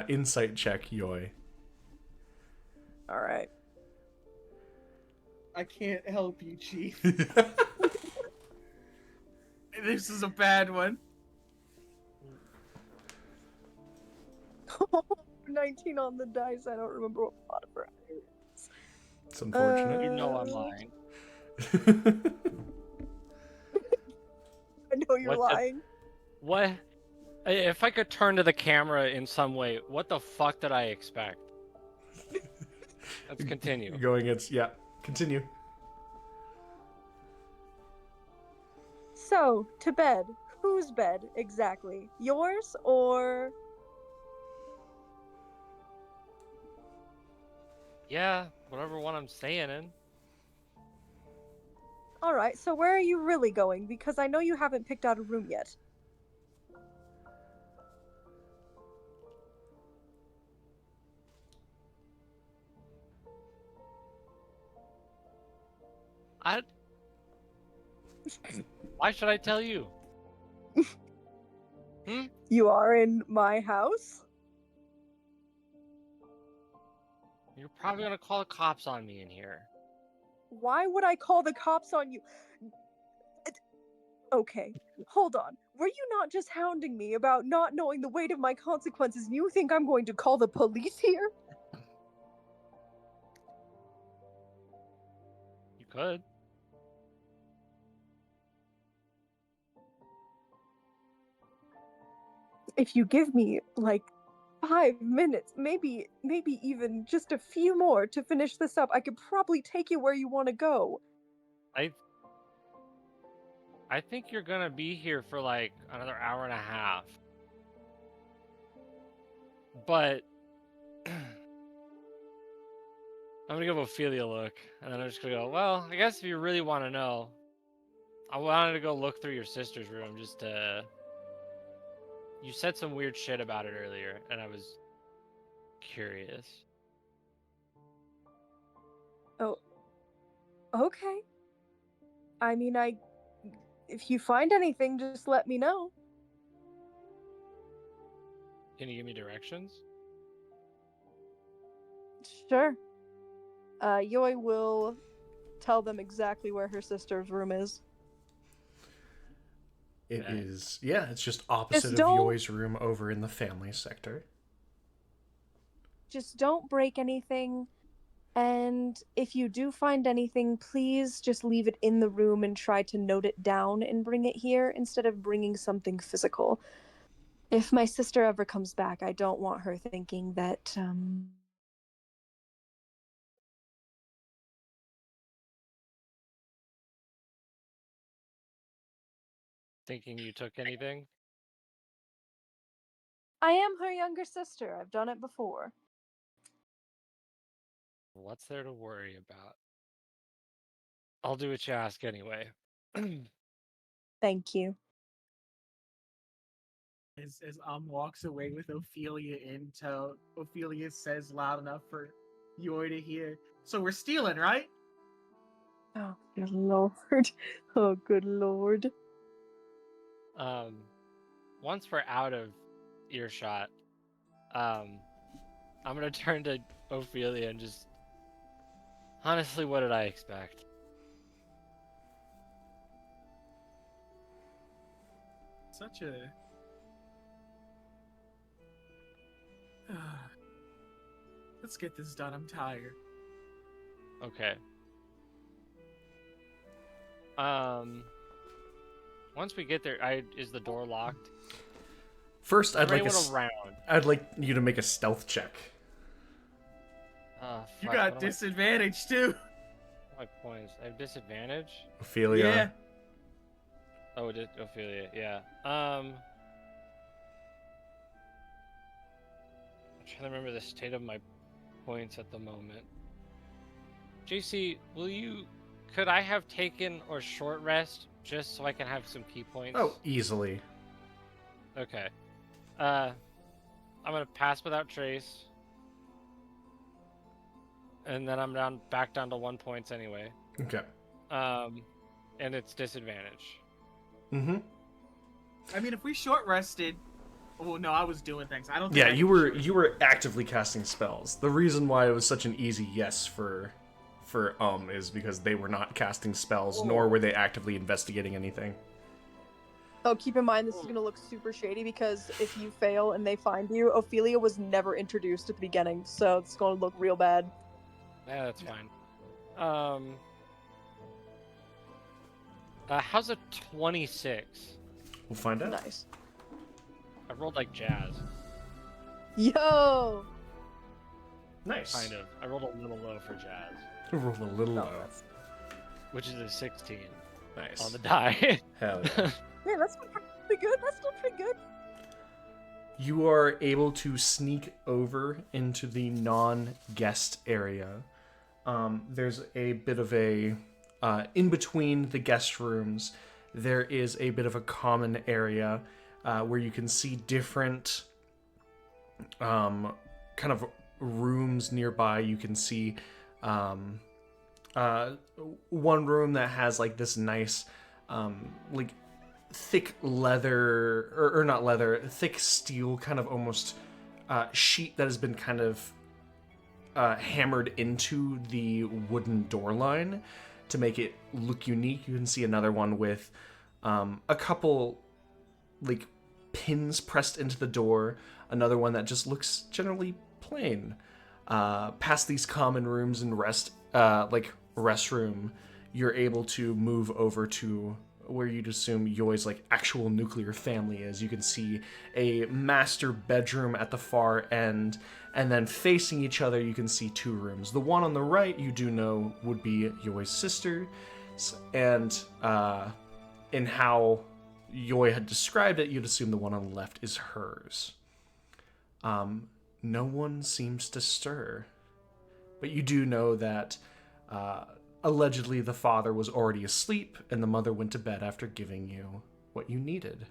insight check, Yoi. All right. I can't help you, Chief. This is a bad one. 19 on the dice. I don't remember what modifier. It's unfortunate. You know I'm lying. I know you're What the- lying. What? If I could turn to the camera in some way, what the fuck did I expect? Let's continue. Going against, yeah. Continue. So, to bed. Whose bed exactly? Yours or? Yeah, whatever one I'm staying in. Alright, so where are you really going? Because I know you haven't picked out a room yet. Why should I tell you? You are in my house? You're probably gonna call the cops on me in here. Why would I call the cops on you? Okay, hold on. Were you not just hounding me about not knowing the weight of my consequences, and you think I'm going to call the police here? You could. If you give me, like, 5 minutes, maybe even just a few more to finish this up, I could probably take you where you want to go. I think you're gonna be here for like another hour and a half. But I'm gonna give Ophelia a look, and then I'm just gonna go, well, I guess if you really want to know, I wanted to go look through your sister's room just to... You said some weird shit about it earlier, and I was curious. Oh, okay. I mean, if you find anything, just let me know. Can you give me directions? Sure. Yoi will tell them exactly where her sister's room is. It Okay. is, yeah, it's just opposite of don't- Yoi's room over in the family sector. just don't break anything. And if you do find anything, please just leave it in the room and try to note it down and bring it here instead of bringing something physical. If my sister ever comes back, I don't want her thinking that, Thinking you took anything? I am her younger sister. I've done it before. What's there to worry about? I'll do what you ask anyway. Thank you. As walks away with Ophelia in tow, Ophelia says loud enough for Yoy to hear. So we're stealing, right? Oh, good lord. Oh, good lord. Once we're out of earshot, I'm gonna turn to Ophelia and just honestly, what did I expect? Such a let's get this done. I'm tired. Okay. Once we get there, is the door locked? First, I'd like around. I'd like you to make a stealth check. You Fuck, got what am disadvantage too. my points? I have disadvantage? Ophelia. Yeah. Oh, it is Ophelia, yeah. I'm trying to remember the state of my points at the moment. JC, could I have taken a short rest just so I can have some key points? Oh, easily. Okay. I'm gonna pass without trace. And then I'm back down to 1 point anyway. Okay. And it's disadvantage. Mm-hmm. I mean, if we short rested, well, no, I was doing things. I don't. Think Yeah, I you can were short- actively casting spells. The reason why it was such an easy yes for is because they were not casting spells, nor were they actively investigating anything. Oh, keep in mind this is gonna look super shady because if you fail and they find you, Ophelia was never introduced at the beginning, so it's gonna look real bad. Yeah, that's fine. How's a 26? We'll find out. Nice. I rolled like jazz. Yo! Nice. Kind of. I rolled a little low for jazz, Roll a little low. which is a 16 Nice. on the die. Hell yeah. Yeah, that's still pretty good. That's still pretty good. You are able to sneak over into the non-guest area. There's a bit of a in between the guest rooms. There is a bit of a common area where you can see different kind of rooms nearby. You can see one room that has like this nice like thick leather or not leather, thick steel kind of almost sheet that has been kind of hammered into the wooden door line to make it look unique. You can see another one with a couple like pins pressed into the door, another one that just looks generally plain. Past these common rooms and restroom, you're able to move over to where you'd assume Yoi's like actual nuclear family is. You can see a master bedroom at the far end, and then facing each other you can see two rooms. The one on the right you do know would be Yoi's sister, and in how Yoi had described it, you'd assume the one on the left is hers. No one seems to stir, but you do know that allegedly the father was already asleep and the mother went to bed after giving you what you needed.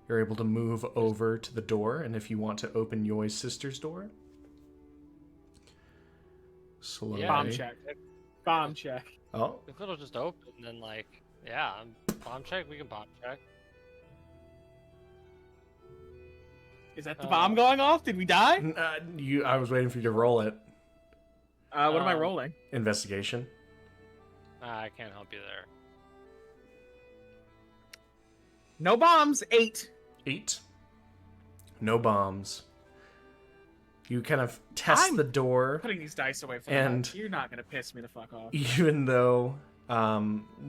You're able to move over to the door, and if you want to open Yoi's sister's door, slowly. Yeah. Bomb check. Bomb check. Oh, If it'll just open, then like, yeah, bomb check. We can bomb check. Is that the bomb going off? Did we die? I was waiting for you to roll it. What am I rolling? Investigation. I can't help you there. No bombs. 8. 8. No bombs. You kind of test I'm the door, Putting these dice away for And- the You're not gonna piss me the fuck off. even though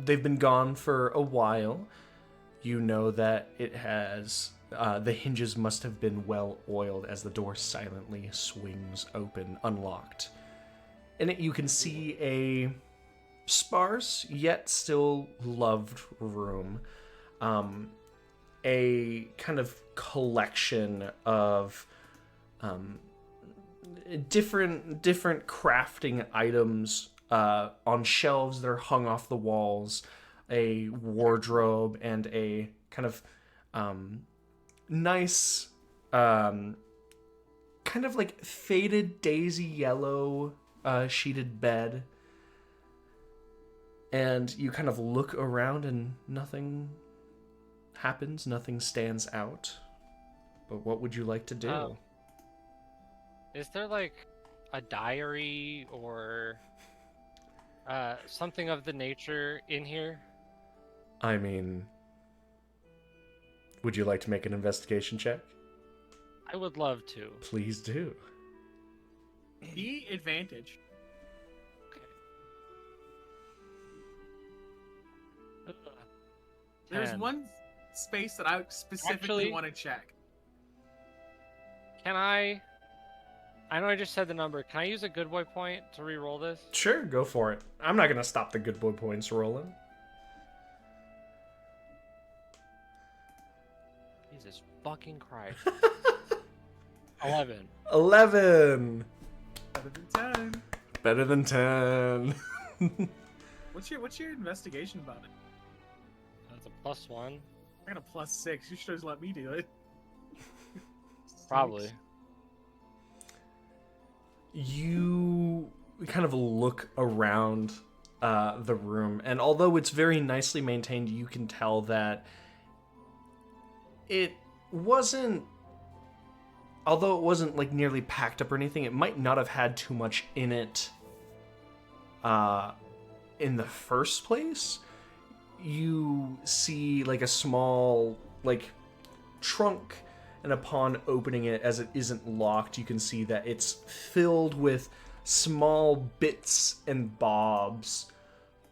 they've been gone for a while. You know that it has the hinges must have been well oiled as the door silently swings open, unlocked. In it, you can see a sparse yet still loved room. A kind of collection of different crafting items on shelves that are hung off the walls, a wardrobe, and a kind of nice kind of like faded daisy yellow sheeted bed. And you kind of look around and nothing happens, nothing stands out. But what would you like to do? Is there like a diary or something of the nature in here? I mean, would you like to make an investigation check? I would love to. Please do. The advantage. Okay. There's 10. one space that I specifically Actually- want to check. Can I know I just said the number. Can I use a good boy point to re-roll this? Sure, go for it. I'm not gonna stop the good boy points rolling. Jesus fucking Christ. 11. 11! Better than 10. Better than 10. What's your investigation about it? That's a +1. I got a +6. You should just let me do it. Probably. You kind of look around the room, and although it's very nicely maintained, you can tell that it wasn't, although it wasn't like nearly packed up or anything, it might not have had too much in it in the first place. You see like a small like trunk, and upon opening it, as it isn't locked, you can see that it's filled with small bits and bobs,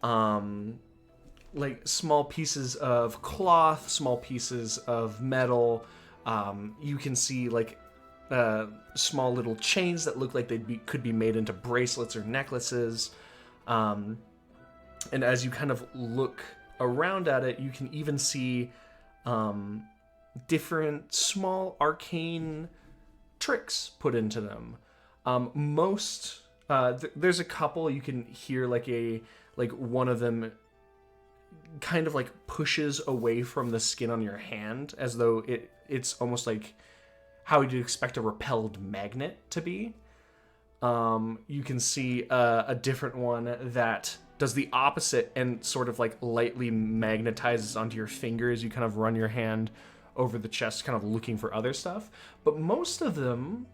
like small pieces of cloth, small pieces of metal. You can see like small little chains that look like could be made into bracelets or necklaces. And as you kind of look around at it, you can even see different small arcane tricks put into them. There's a couple you can hear like one of them kind of like pushes away from the skin on your hand, as though it's almost like how you'd expect a repelled magnet to be. You can see a different one that does the opposite and sort of like lightly magnetizes onto your finger as you kind of run your hand over the chest, kind of looking for other stuff. But most of them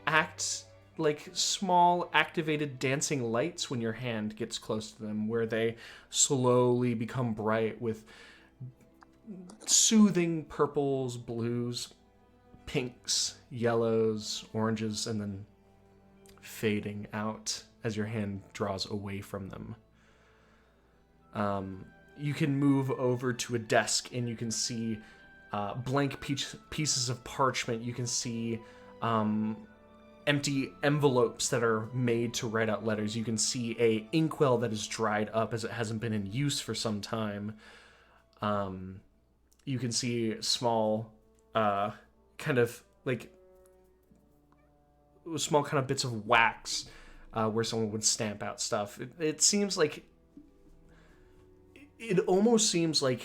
act like small activated dancing lights when your hand gets close to them, where they slowly become bright with soothing purples, blues, pinks, yellows, oranges, and then fading out as your hand draws away from them. You can move over to a desk and you can see blank pieces of parchment. You can see empty envelopes that are made to write out letters. You can see a inkwell that is dried up as it hasn't been in use for some time. You can see small kind of bits of wax where someone would stamp out stuff. It seems like it almost seems like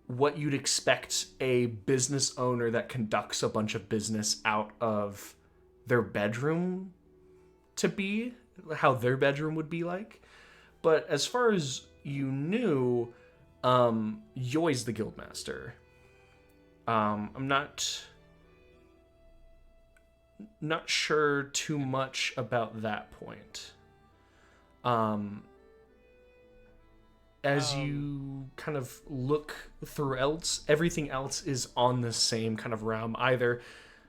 what you'd expect a business owner that conducts a bunch of business out of their bedroom to be, how their bedroom would be like. But as far as you knew, Yoi's the guildmaster. I'm not sure too much about that point. As you kind of look through else, everything else is on the same kind of realm. Either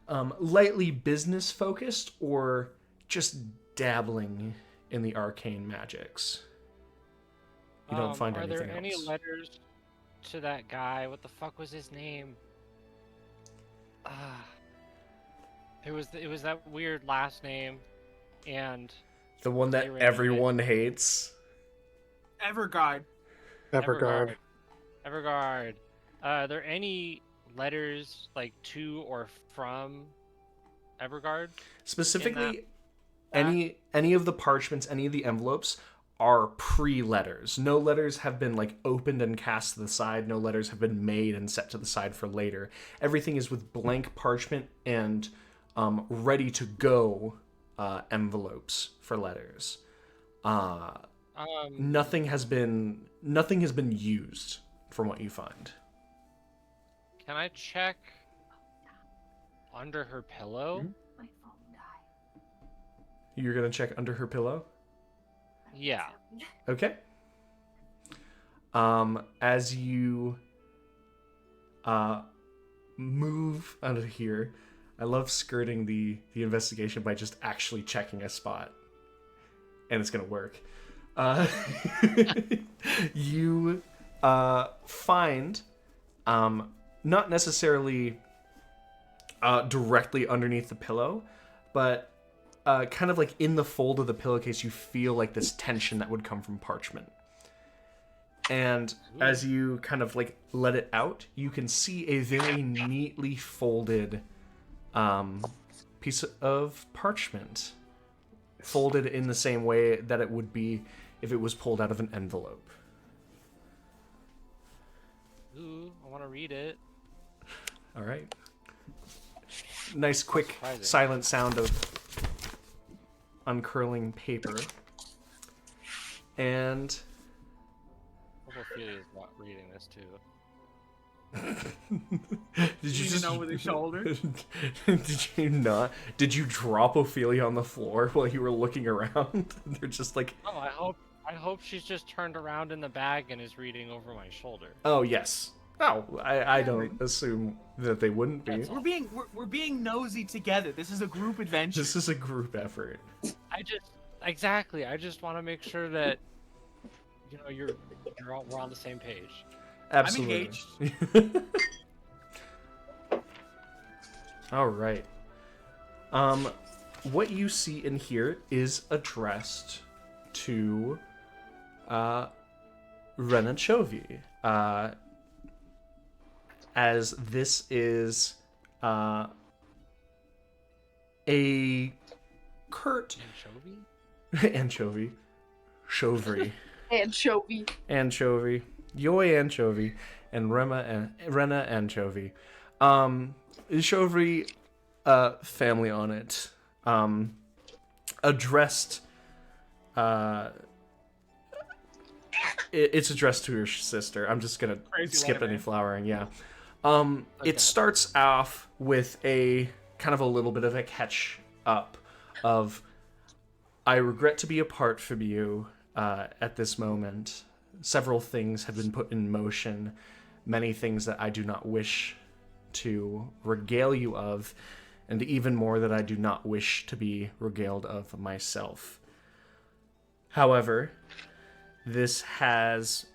lightly business focused or just dabbling in the arcane magics. You don't find anything else. Are there any letters to that guy? What the fuck was his name? It was that weird last name, and the one that everyone hates. Everguard. Everguard. Everguard. Are there any letters like to or from Everguard? Specifically, any of the parchments, any of the envelopes are pre-letters. No letters have been like opened and cast to the side. No letters have been made and set to the side for later. Everything is with blank parchment and ready to go envelopes for letters. Nothing has been used from what you find. Can I check under her pillow? My phone died. You're gonna check under her pillow? Yeah. Okay. As you move out of here, I love skirting the investigation by just actually checking a spot. And it's gonna work. You find, not necessarily directly underneath the pillow, but kind of like in the fold of the pillowcase, you feel like this tension that would come from parchment. And as you kind of like let it out, you can see a very neatly folded piece of parchment, folded in the same way that it would be if it was pulled out of an envelope. Ooh, I want to read it. All right. Nice, quick, Surprising. silent sound of uncurling paper. And Ophelia's not reading this too. did you Leaning just over the shoulder? Did you not? Did you drop Ophelia on the floor while you were looking around? They're just like, Oh, I hope she's just turned around in the bag and is reading over my shoulder. oh yes. Oh, I don't assume that they wouldn't be. That's all. We're being nosy together. This is a group adventure. This is a group effort. I just want to make sure that we're on the same page. Absolutely. I'm engaged. All right. What you see in here is addressed to Renachovi. As this is a curt Anchovy? anchovy, Anchovy. anchovy, Yoy anchovy, and Rena anchovy. Anchovy family on it. Addressed. It's addressed to her sister. I'm just gonna Crazy skip letter, any man. flowering. Yeah. Okay. It starts off with a kind of a little bit of a catch up of, I regret to be apart from you at this moment. Several things have been put in motion, many things that I do not wish to regale you of, and even more that I do not wish to be regaled of myself. However, this has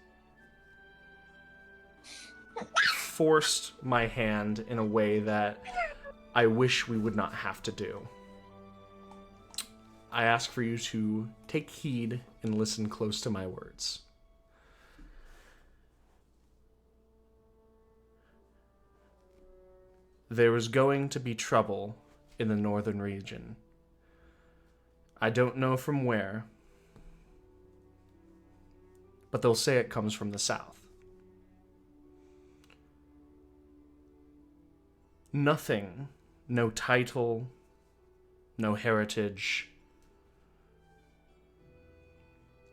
forced my hand in a way that I wish we would not have to do. I ask for you to take heed and listen close to my words. There is going to be trouble in the northern region. I don't know from where, but they'll say it comes from the south. Nothing, no title, no heritage,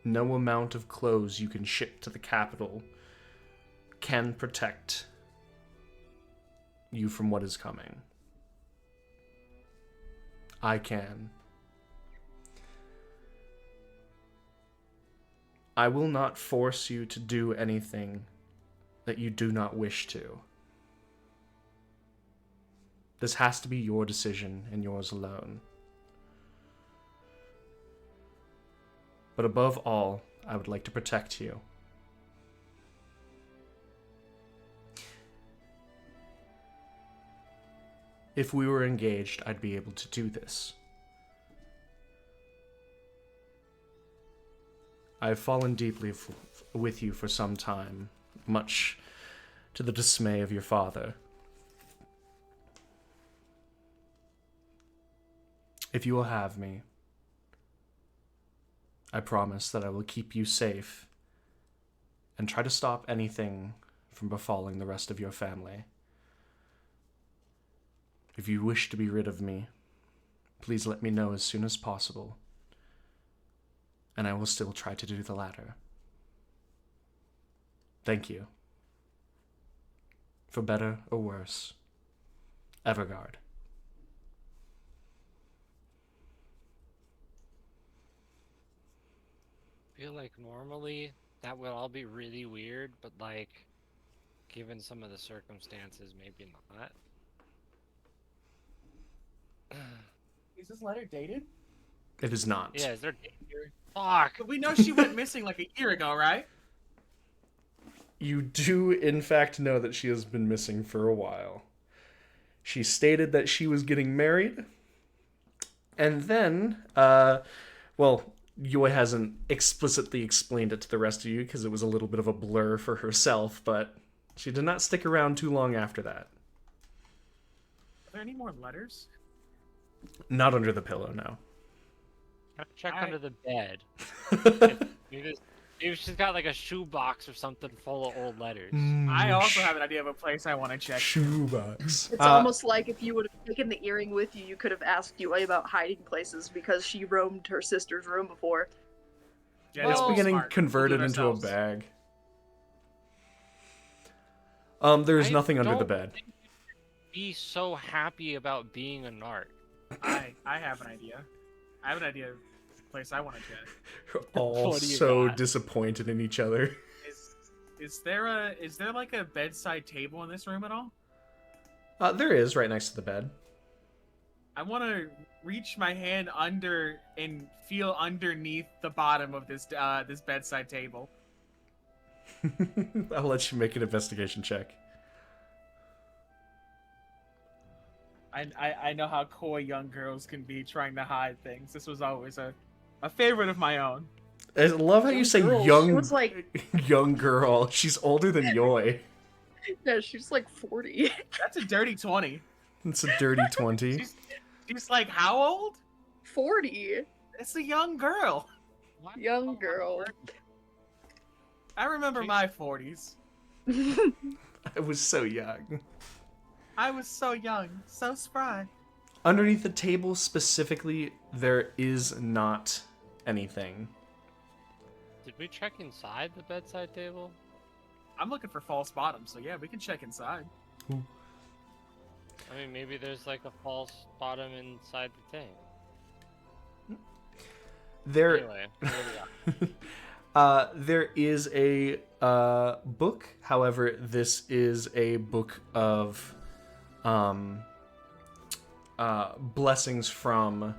no amount of clothes you can ship to the capital can protect you from what is coming. I can. I will not force you to do anything that you do not wish to. This has to be your decision and yours alone. But above all, I would like to protect you. If we were engaged, I'd be able to do this. I've fallen deeply with you for some time, much to the dismay of your father. If you will have me, I promise that I will keep you safe and try to stop anything from befalling the rest of your family. If you wish to be rid of me, please let me know as soon as possible, and I will still try to do the latter. Thank you. For better or worse, Evergard. I feel like normally that would all be really weird, but like, given some of the circumstances, maybe not. Is this letter dated? It is not. Yeah, is there danger? Fuck! But we know she went missing like a year ago, right? You do, in fact, know that she has been missing for a while. She stated that she was getting married, and then, well, Yoi hasn't explicitly explained it to the rest of you because it was a little bit of a blur for herself, but she did not stick around too long after that. Are there any more letters? Not under the pillow, no. Check I- under the bed. maybe she's got like a shoebox or something full of old letters. I also have an idea of a place I want to check. Shoebox. It's almost like if you would have taken the earring with you, you could have asked Yui about hiding places because she roamed her sister's room before. Yeah, It's that's getting smart. converted We'll do it into a ourselves. bag. There's nothing under the bed. think you'd be so happy about being a narc. I have an idea. I have an idea of the place I want to check. All What do you so got? disappointed in each other. Is there like a bedside table in this room at all? There is, right next to the bed. I want to reach my hand under and feel underneath the bottom of this this bedside table. I'll let you make an investigation check. I know how coy young girls can be trying to hide things. This was always a favorite of my own. I love how you say Girl, young, She was like, young girl. She's older than Yoi. yeah, she's like 40. That's a dirty 20. It's a dirty 20. She's like, how old? 40. It's a young girl. What? Young girl. I remember my 40s. I was so young. I was so young, so spry. Underneath the table specifically, there is not anything. Did we check inside the bedside table? I'm looking for false bottoms, so yeah, we can check inside. I mean, maybe there's like a false bottom inside the thing. There, Anyway, what do we got? there is a book. However, this is a book of blessings from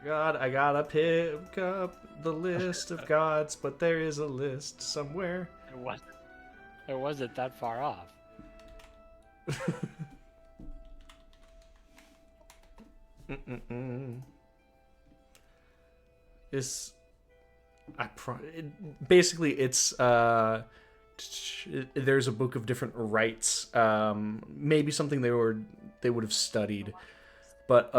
God. I gotta pick up the list of gods, but there is a list somewhere. It wasn't that far off. It's basically it's there's a book of different rites, maybe something they would have studied, but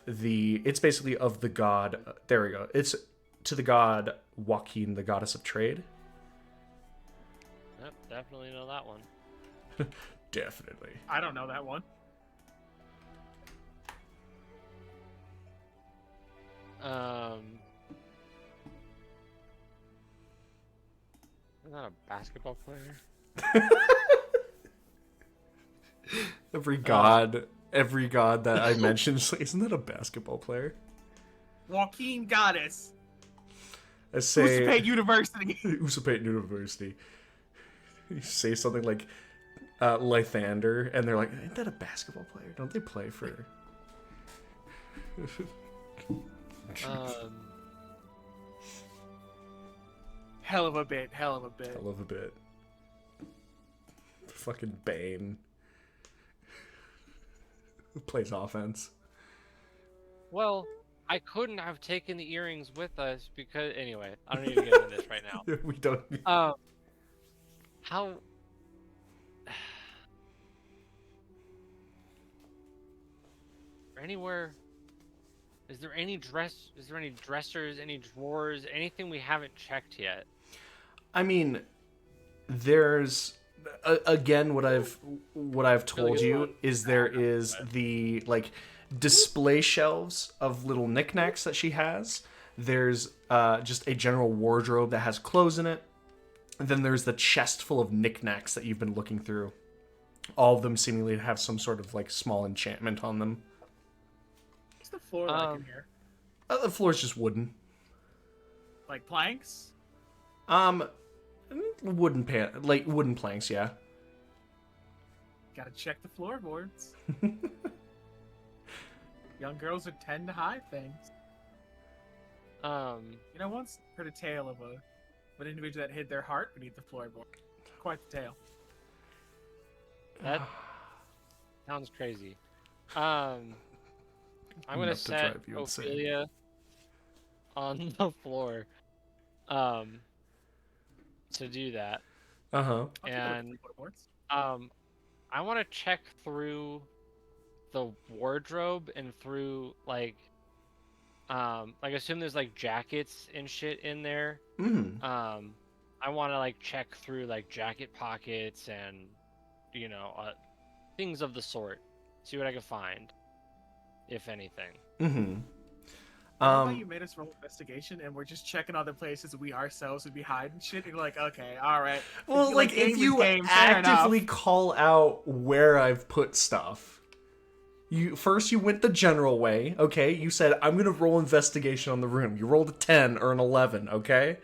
it's basically of the god. There we go. It's to the god Joaquin, the goddess of trade. Yep, definitely know that one. Definitely. I don't know that one. Isn't that a basketball player? Every god that I mentioned, is like, isn't that a basketball player? Joaquin Goddess. I say Usapait University. Usapait University. You say something like Lythander, and they're like, "Ain't that a basketball player? Don't they play for?" Hell of a bit. Hell of a bit. Hell of a bit. Fucking Bane. Who plays offense? Well, I couldn't have taken the earrings with us because anyway, I don't need to get into this right now. We don't. How? Anywhere? Is there any dressers, any drawers, anything we haven't checked yet? I mean, there's again what I've told you is there is the like display shelves of little knickknacks that she has. There's just a general wardrobe that has clothes in it. And then there's the chest full of knickknacks that you've been looking through. All of them seemingly have some sort of like small enchantment on them. What's the floor like in here? The floor's just wooden. Like planks? Wooden planks, yeah. Gotta check the floorboards. Young girls would tend to hide things. You know, once heard a tale of an individual that hid their heart beneath the floorboard. Quite the tale. That sounds crazy. I'm gonna set Ophelia on the floor. To do that. And I want to check through the wardrobe and through like assume there's like jackets and shit in there. I want to like check through like jacket pockets and things of the sort. See what I can find, if anything. How about you made us roll investigation and we're just checking other places we ourselves would be hiding shit and you're like, okay, alright. Well, like if you actively call out where I've put stuff. You went the general way, okay? You said, I'm gonna roll investigation on the room. You rolled a 10 or an 11, okay?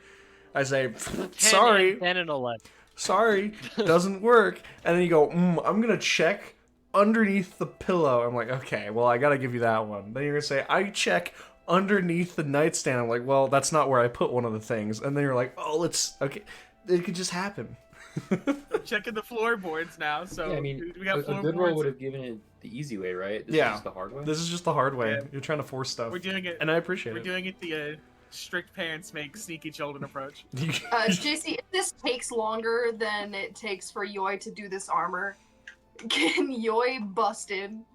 I say, sorry. 10 and 11. Sorry, doesn't work. And then you go, I'm gonna check underneath the pillow. I'm like, okay, well, I gotta give you that one. Then you're gonna say, I check underneath the nightstand. I'm like, well, that's not where I put one of the things. And then you're like, oh, okay. It could just happen. I'm checking the floorboards now, so yeah, I mean, we got a good roll would have given it the easy way, right? This is just the hard way? This is just the hard way. Yeah. You're trying to force stuff. We're doing it. And I appreciate it. We're doing it the strict parents make sneaky children approach. JC, if this takes longer than it takes for Yoi to do this armor, can Yoi bust in?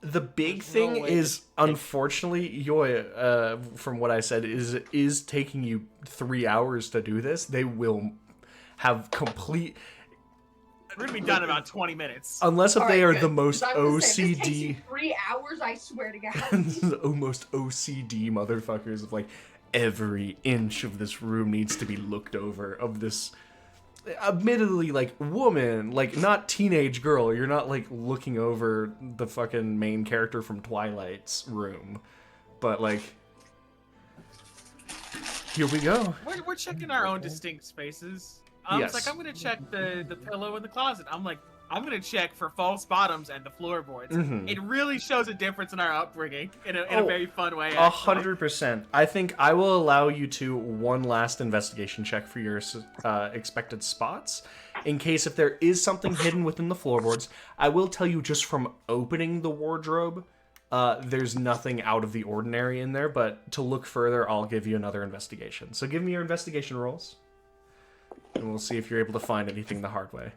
The big thing is, unfortunately, Yoi, from what I said, is taking you 3 hours to do this. They will have complete... We're gonna be done in about 20 minutes. Unless if they are the most OCD... Say, this takes you 3 hours, I swear to God. The most OCD motherfuckers of like, every inch of this room needs to be looked over, of this... admittedly, like, woman, like, not teenage girl. You're not, like, looking over the fucking main character from Twilight's room. But, like, here we go. We're checking our own distinct spaces. Yes. It's like, I'm gonna check the pillow in the closet. I'm like, I'm gonna check for false bottoms and the floorboards. It really shows a difference in our upbringing in a very fun way. 100%. I think I will allow you to one last investigation check for your expected spots. In case if there is something hidden within the floorboards, I will tell you just from opening the wardrobe, there's nothing out of the ordinary in there, but to look further, I'll give you another investigation. So give me your investigation rolls, and we'll see if you're able to find anything the hard way.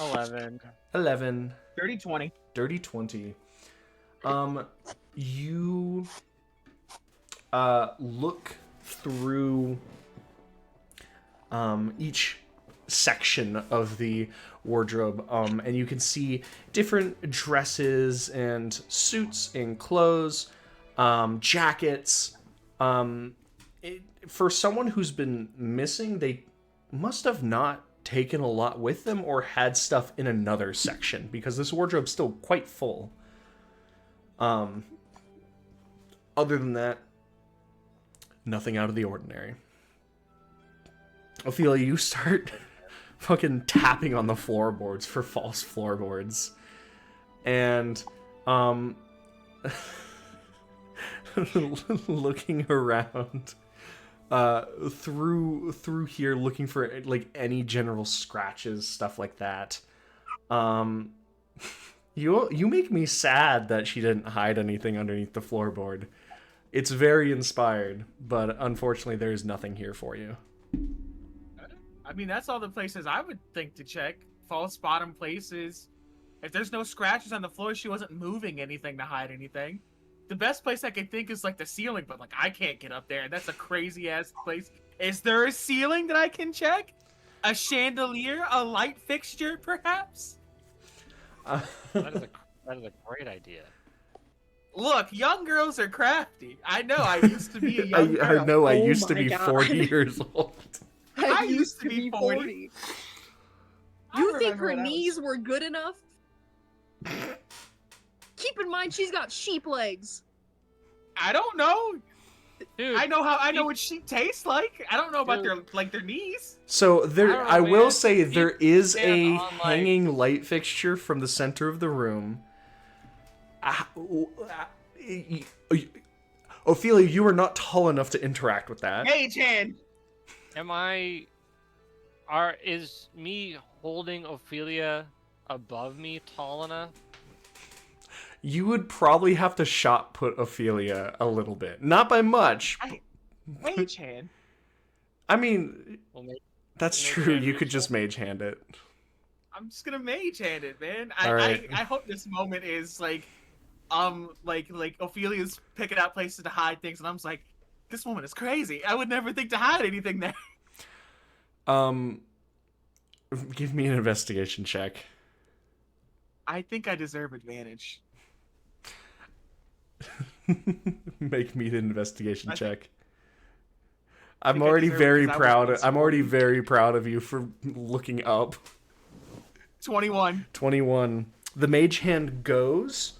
11. Dirty 20. Dirty 20. You look through each section of the wardrobe, and you can see different dresses and suits and clothes, jackets. For someone who's been missing, they must have not taken a lot with them or had stuff in another section, because this wardrobe's still quite full. Other than that, nothing out of the ordinary. Ophelia, you start fucking tapping on the floorboards for false floorboards. And looking around through here, looking for like any general scratches, stuff like that. You make me sad that she didn't hide anything underneath the floorboard. It's very inspired, but unfortunately there is nothing here for you. I mean, that's all the places I would think to check. False bottom places. If there's no scratches on the floor, she wasn't moving anything to hide anything. The best place I can think is like the ceiling, but like I can't get up there. That's a crazy ass place. Is there a ceiling that I can check? A chandelier? A light fixture, perhaps? That is a great idea. Look, young girls are crafty. I know. I used to be a young girl. I know. I Oh used to my be God. 40 years old. I used to be 40. You think her knees were good enough? Keep in mind she's got sheep legs. I don't know. Dude, I know what sheep tastes like. I don't know about their knees. So there, I will man. say there is a stand on, like- hanging light fixture from the center of the room. Ophelia, you are not tall enough to interact with that. Mage hand. Is me holding Ophelia above me tall enough? You would probably have to shot put Ophelia a little bit. Not by much. Mage hand. I mean, Well, that's mage true. hand You is could just mage hand it. I'm just gonna mage hand it, man. All right. I hope this moment is like Ophelia's picking out places to hide things, and I'm just like, this woman is crazy. I would never think to hide anything there. Give me an investigation check. I think I deserve advantage. Make me an investigation I check. I'm think I already deserve it very 'cause I was proud. once I'm already 40. very proud of you for looking up. 21. 21. The mage hand goes,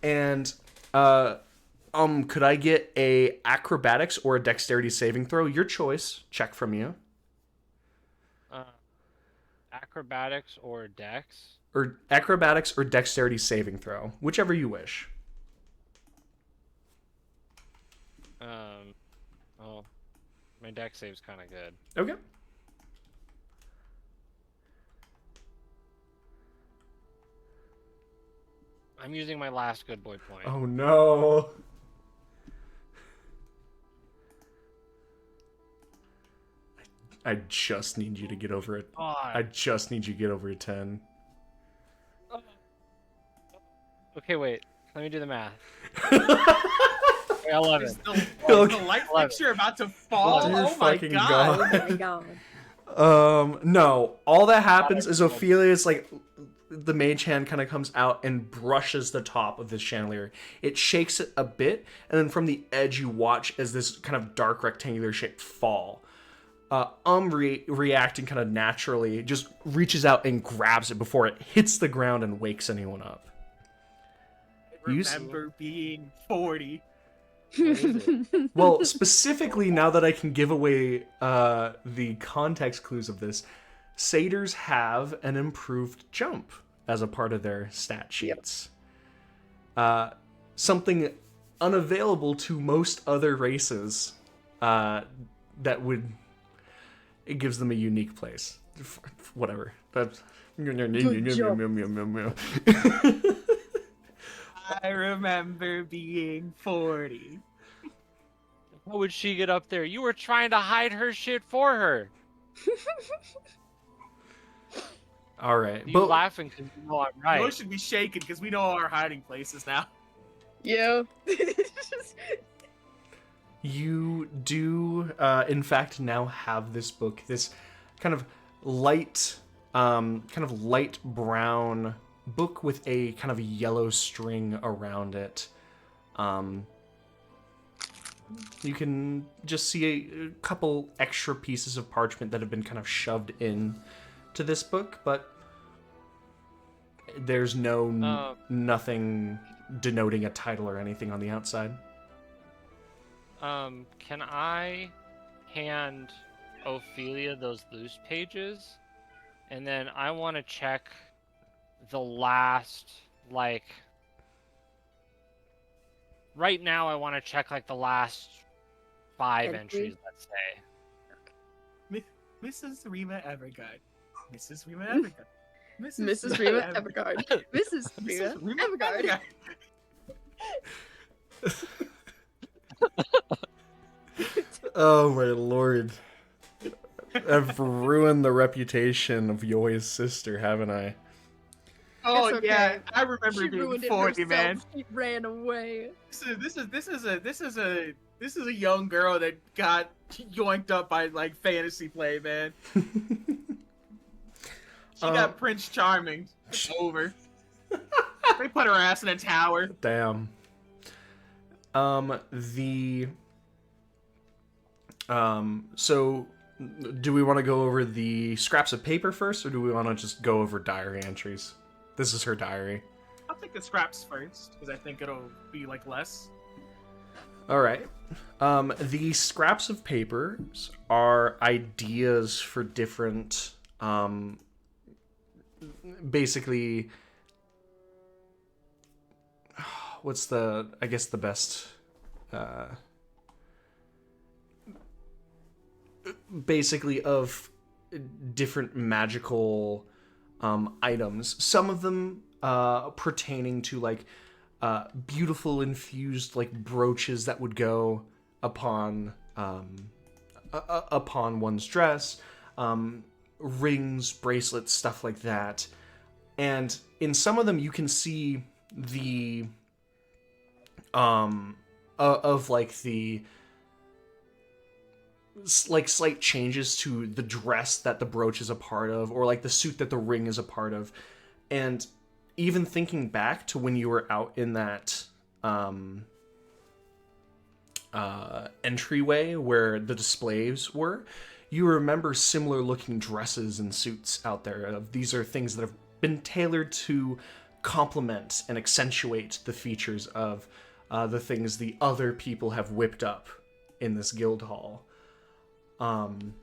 and could I get a acrobatics or a dexterity saving throw? Your choice. Check from you. Acrobatics or dex? Or acrobatics or dexterity saving throw, whichever you wish. Well, my dex save's kind of good. Okay. I'm using my last good boy point. Oh no. I just need you to get over it. I just need you to get over a 10. Okay, wait. Let me do the math. Okay, 11. Is the light fixture about to fall? Dear Oh my fucking god. Oh my god. No. All that happens is Ophelia's like, the mage hand kind of comes out and brushes the top of this chandelier. It shakes it a bit, and then from the edge you watch as this kind of dark rectangular shape fall. Reacting kind of naturally, just reaches out and grabs it before it hits the ground and wakes anyone up. Remember being 40. Well, specifically, now that I can give away the context clues of this, satyrs have an improved jump as a part of their stat sheets. Something unavailable to most other races that would... It gives them a unique place. Whatever. That's... I remember being 40. How would she get up there? You were trying to hide her shit for her. All right. You laughing because you know I'm right. Those should be shaken because we know our hiding places now. Yeah. You do, in fact, now have this book, this kind of light brown book with a kind of yellow string around it. You can just see a couple extra pieces of parchment that have been kind of shoved in to this book, but there's nothing denoting a title or anything on the outside. Can I hand Ophelia those loose pages? And then I want to check the last, like... Right now, I want to check, like, the last 5 entries, let's say. Mrs. Rima Everguard. Mrs. Rima Everguard. Mrs. Rima Everguard. Mrs. Rima Everguard. Oh my lord. I've ruined the reputation of Yoi's sister, haven't I? Oh It's okay. yeah, I remember She being ruined it 40, herself. man. She ran away. This is a young girl that got yoinked up by like fantasy play, man. She got Prince Charming. It's over. They put her ass in a tower. Damn. So do we want to go over the scraps of paper first, or do we want to just go over diary entries? This is her diary. I'll take the scraps first, because I think it'll be like less. All right. The scraps of papers are ideas for different, basically, what's the, I guess the best, basically of different magical items. Some of them pertaining to like beautiful infused like brooches that would go upon one's dress, rings, bracelets, stuff like that. And in some of them you can see the of like the like slight changes to the dress that the brooch is a part of, or like the suit that the ring is a part of. And even thinking back to when you were out in that entryway where the displays were, you remember similar looking dresses and suits out there. These are things that have been tailored to complement and accentuate the features of the things the other people have whipped up in this guild hall. And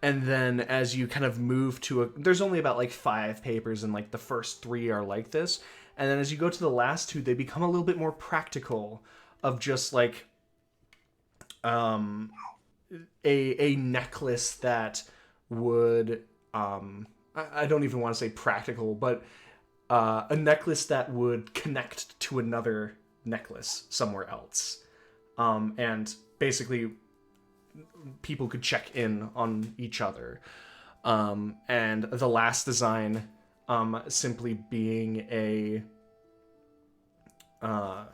then as you kind of move to there's only about like 5 papers, and like the first 3 are like this. And then as you go to the last 2, they become a little bit more practical, of just like a necklace that would I don't even want to say practical, but a necklace that would connect to another necklace somewhere else. And basically people could check in on each other. And the last design simply being a how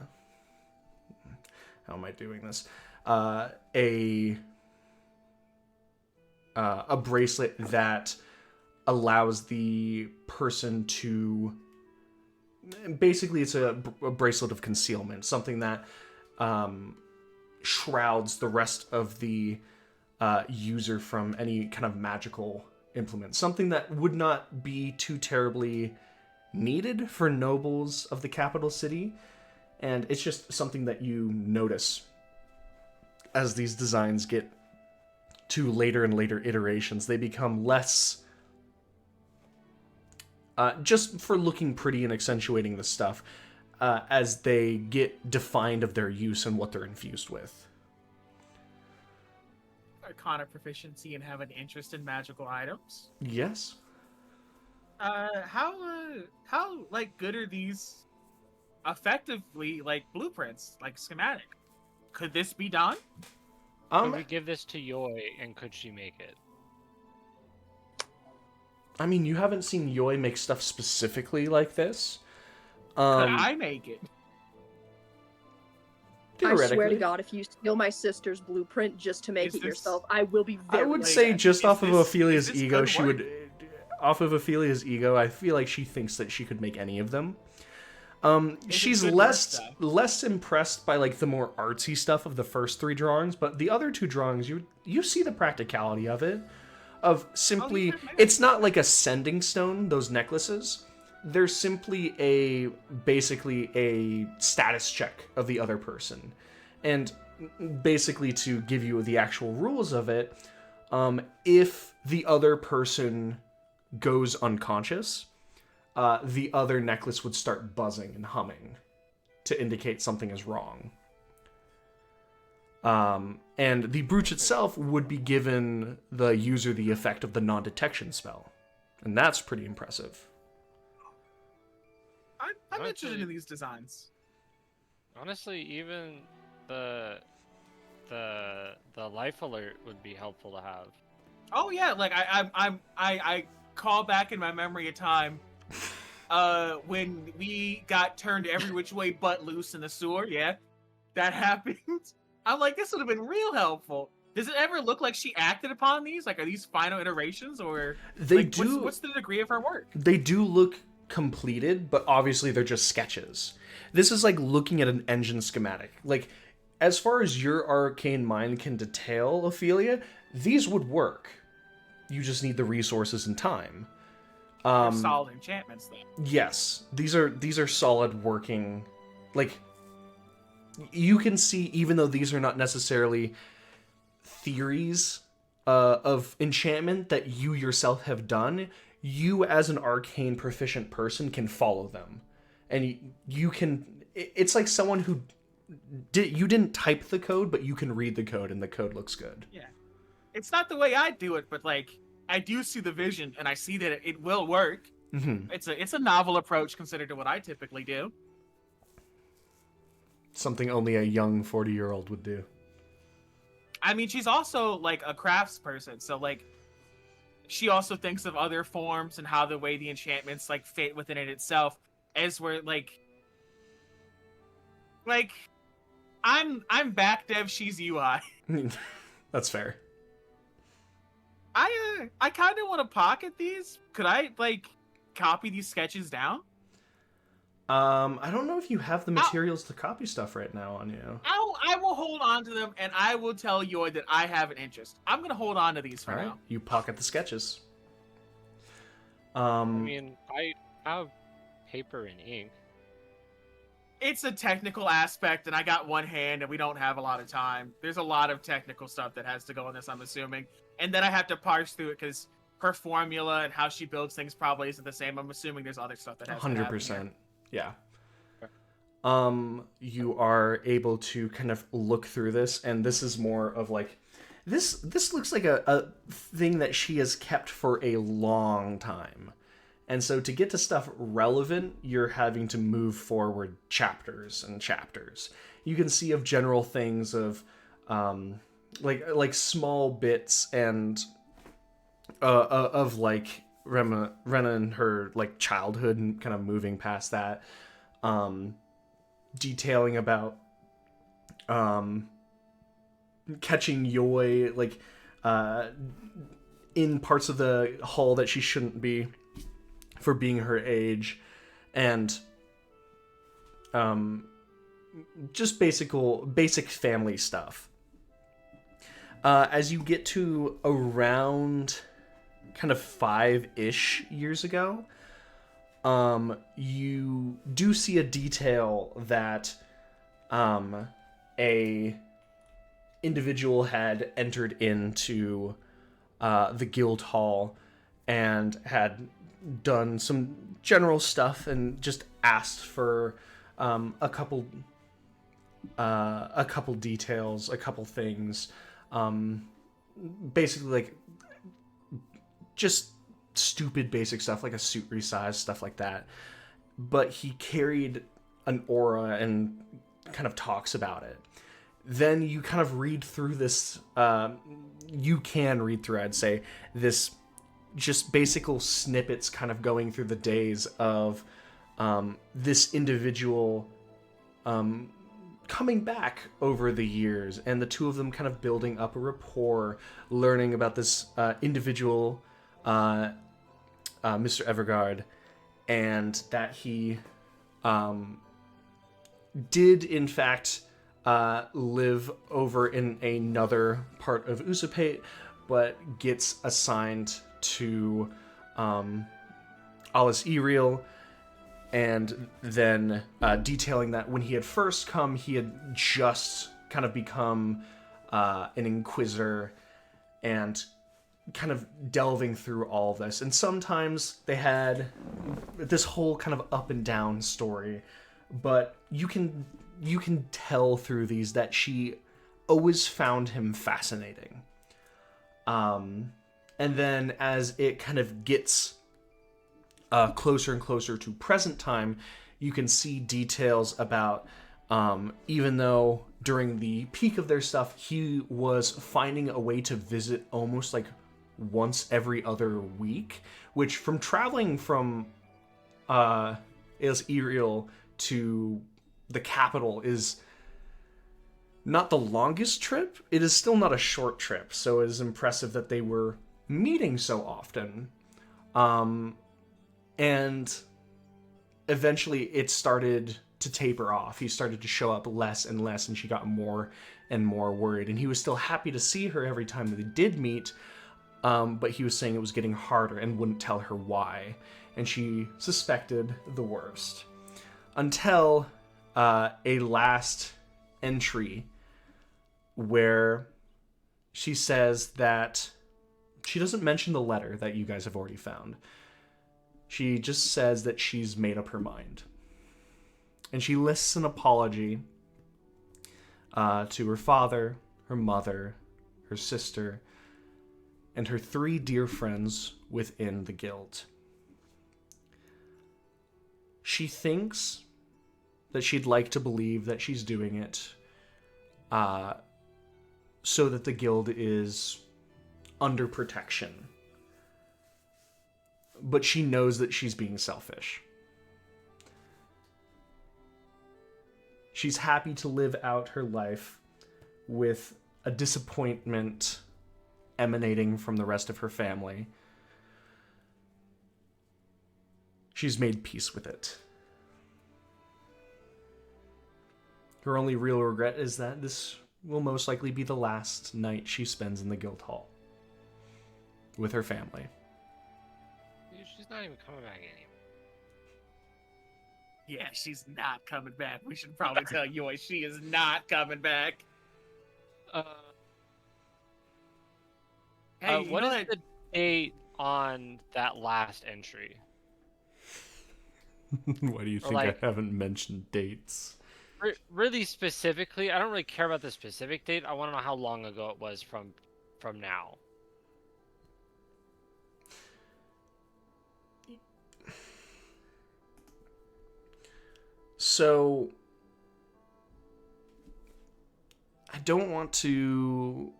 am I doing this? A bracelet that allows the person to basically, it's a bracelet of concealment, something that shrouds the rest of the user from any kind of magical implement. Something that would not be too terribly needed for nobles of the capital city. And it's just something that you notice as these designs get to later and later iterations. They become less just for looking pretty and accentuating the stuff, as they get defined of their use and what they're infused with. Arcana proficiency and have an interest in magical items. Yes. How like good are these effectively like blueprints, like schematic? Could this be done? Could we give this to Yoi, and could she make it? I mean, you haven't seen Yoi make stuff specifically like this. Could I make it? I swear to God, if you steal my sister's blueprint just to make it yourself, I will be very... I would say just off of Ophelia's ego, she would... Off of Ophelia's ego, I feel like she thinks that she could make any of them. She's less impressed by like the more artsy stuff of the first 3 drawings, but the other 2 drawings, you see the practicality of it. Of simply, it's not like a sending stone, those necklaces. They're simply basically a status check of the other person. And basically to give you the actual rules of it, if the other person goes unconscious, the other necklace would start buzzing and humming to indicate something is wrong. And the brooch itself would be given the user the effect of the non-detection spell. And that's pretty impressive. I'm interested in these designs. Honestly, even the life alert would be helpful to have. Oh yeah, like I call back in my memory a time when we got turned every which way but loose in the sewer. Yeah, that happened. I'm like, this would have been real helpful. Does it ever look like she acted upon these? Like, are these final iterations, or they like, do? What's the degree of her work? They do look completed, but obviously they're just sketches. This is like looking at an engine schematic. Like, as far as your arcane mind can detail, Ophelia, these would work. You just need the resources and time. They're solid enchantments, though. Yes, these are solid working. Like, you can see, even though these are not necessarily theories of enchantment that you yourself have done, you as an arcane proficient person can follow them, and you can. It's like someone who you didn't type the code, but you can read the code, and the code looks good. Yeah, it's not the way I do it, but like I do see the vision, and I see that it will work. Mm-hmm. It's a novel approach considered to what I typically do. Something only a young 40-year-old would do. I mean, she's also like a crafts person, so like she also thinks of other forms and how the way the enchantments like fit within it itself, as where like I'm back dev, she's UI. That's fair. I kind of want to pocket these. Could I like copy these sketches down? I don't know if you have the materials to copy stuff right now on you. I will hold on to them, and I will tell Yoy that I have an interest. I'm gonna hold on to these for now. You pocket the sketches. I mean, I have paper and ink. It's a technical aspect, and I got one hand, and we don't have a lot of time. There's a lot of technical stuff that has to go in this, I'm assuming. And then I have to parse through it, because her formula and how she builds things probably isn't the same. I'm assuming there's other stuff that has 100%. To happen here. Yeah. You are able to kind of look through this, and this is more of like... This looks like a thing that she has kept for a long time. And so to get to stuff relevant, you're having to move forward chapters and chapters. You can see of general things of like small bits and of like Rena and her like childhood and kind of moving past that. Detailing about catching Yoy like in parts of the hall that she shouldn't be for being her age, and just basic family stuff. As you get to around kind of 5-ish years ago, you do see a detail that a individual had entered into the guildhall and had done some general stuff and just asked for a couple details, a couple things, basically like just stupid basic stuff like a suit resize, stuff like that. But he carried an aura and kind of talks about it. Then you kind of read through this, you can read through, I'd say, this just basic snippets kind of going through the days of this individual coming back over the years, and the two of them kind of building up a rapport, learning about this individual, Mr. Evergard, and that he did in fact live over in another part of Usapait, but gets assigned to Alice Eriel, and then detailing that when he had first come, he had just kind of become an inquisitor, and kind of delving through all of this. And sometimes they had this whole kind of up and down story, but you can tell through these that she always found him fascinating. And then as it kind of gets closer and closer to present time, you can see details about even though during the peak of their stuff, he was finding a way to visit almost like once every other week, which from traveling from Iriel to the capital is not the longest trip. It is still not a short trip, so it is impressive that they were meeting so often. And eventually it started to taper off. He started to show up less and less, and she got more and more worried. And he was still happy to see her every time that they did meet, but he was saying it was getting harder and wouldn't tell her why. And she suspected the worst. Until a last entry where she says that she doesn't mention the letter that you guys have already found. She just says that she's made up her mind. And she lists an apology to her father, her mother, her sister, and her 3 dear friends within the guild. She thinks that she'd like to believe that she's doing it so that the guild is under protection. But she knows that she's being selfish. She's happy to live out her life with a disappointment emanating from the rest of her family. She's made peace with it. Her only real regret is that this will most likely be the last night she spends in the guildhall with her family. She's not even coming back anymore. Yeah, she's not coming back. We should probably tell Yoi she is not coming back. Hey, what is the date on that last entry? Why do you think I haven't mentioned dates? Really specifically, I don't really care about the specific date. I want to know how long ago it was from now. So, I don't want to...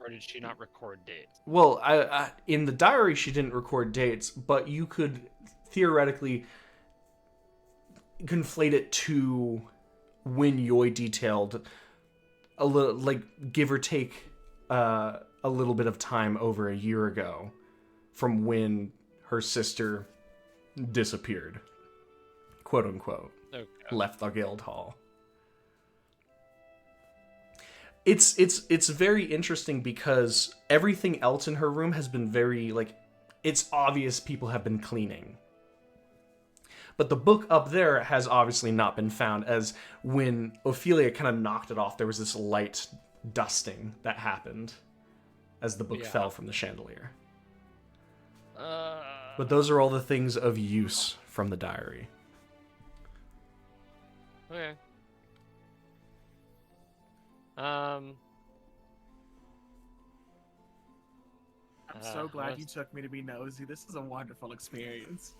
Or did she not record dates? Well, I in the diary she didn't record dates, but you could theoretically conflate it to when Yoi detailed a little, like, give or take a little bit of time over a year ago from when her sister disappeared, quote unquote. Okay. Left the guildhall. It's very interesting because everything else in her room has been very, like, it's obvious people have been cleaning. But the book up there has obviously not been found, as when Ophelia kind of knocked it off, there was this light dusting that happened as the book fell from the chandelier. But those are all the things of use from the diary. Okay. I'm so glad you took me to be nosy. This is a wonderful experience.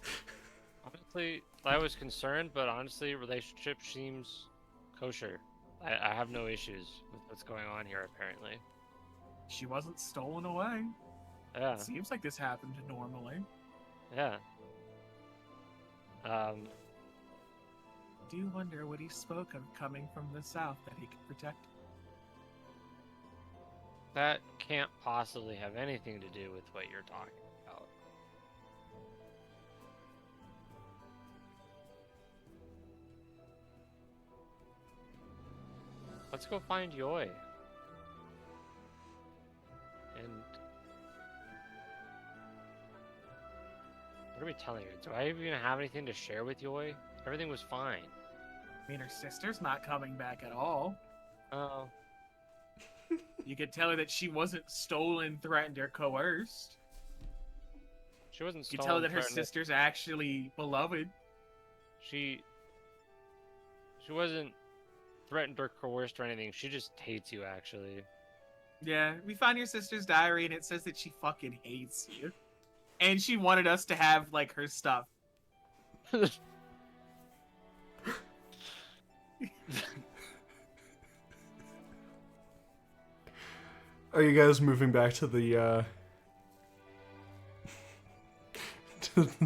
Honestly, I was concerned, but honestly, relationship seems kosher. I have no issues with what's going on here, apparently. She wasn't stolen away. Yeah. It seems like this happened normally. Yeah. Do wonder what he spoke of coming from the south that he could protect. That can't possibly have anything to do with what you're talking about. Let's go find Yoi. And what are we telling her? Do I even have anything to share with Yoi? Everything was fine. I mean, her sister's not coming back at all. Oh. You could tell her that she wasn't stolen, threatened, or coerced. She wasn't You stolen. could tell her that her threatened. sister's actually beloved. She wasn't threatened or coerced or anything. She just hates you, actually. Yeah, we found your sister's diary, and it says that she fucking hates you. And she wanted us to have, like, her stuff. Are you guys moving back to the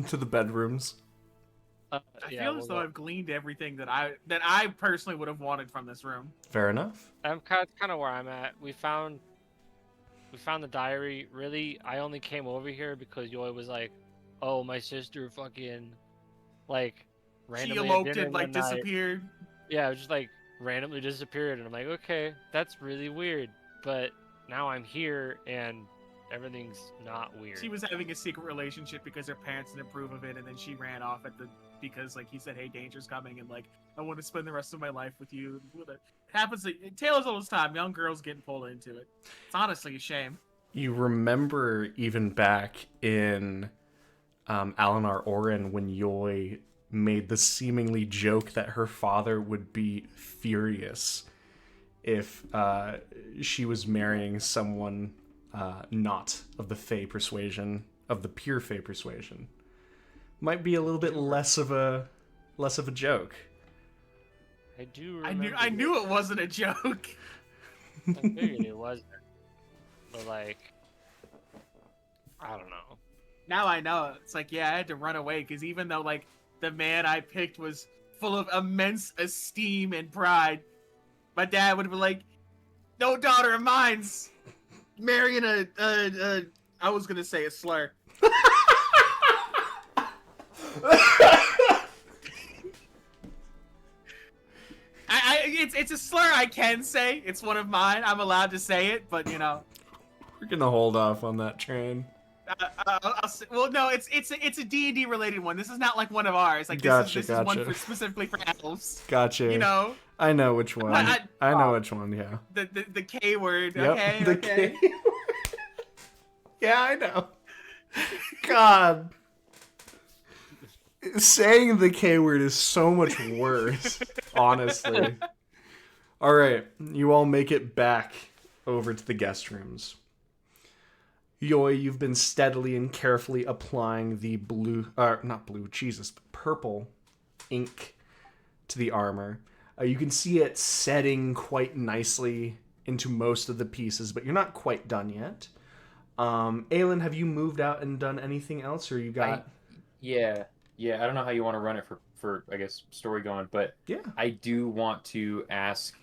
to the bedrooms? I feel as though I've gleaned everything that I personally would have wanted from this room. Fair enough. I'm kind of where I'm at. We found the diary. Really, I only came over here because Yoi was like, "Oh, my sister fucking like randomly She eloped at dinner and like one night." disappeared. Yeah, just like randomly disappeared, and I'm like, okay, that's really weird. But now I'm here, and everything's not weird. She was having a secret relationship because her parents didn't approve of it, and then she ran off because like he said, "Hey, danger's coming," and like I want to spend the rest of my life with you. It happens. Taylor's all this time. Young girls getting pulled into it. It's honestly a shame. You remember even back in Alinar Oren when Yoi made the seemingly joke that her father would be furious if she was marrying someone not of the Fey persuasion, of the pure Fey persuasion. Might be a little bit less of a joke. I do remember. I knew it wasn't a joke. I figured it wasn't. But like, I don't know. Now I know. It's like, yeah, I had to run away because even though like the man I picked was full of immense esteem and pride, my dad would have been like, "No daughter of mine's marrying I was gonna say a slur." It's a slur I can say. It's one of mine. I'm allowed to say it, but you know. We're gonna hold off on that train. Well, no, it's a D&D related one. This is not like one of ours. Like this is one specifically for elves. Gotcha. You know. I know which one. I know which one. Yeah. The K word. Yep, Okay. the okay. K word. Yeah, I know. God. Saying the K word is so much worse, honestly. All right, you all make it back over to the guest rooms. Yoi, you've been steadily and carefully applying the purple ink to the armor. You can see it setting quite nicely into most of the pieces, but you're not quite done yet. Aelin, have you moved out and done anything else, or you got... Yeah, I don't know how you want to run it for I guess, story going, but yeah. I do want to ask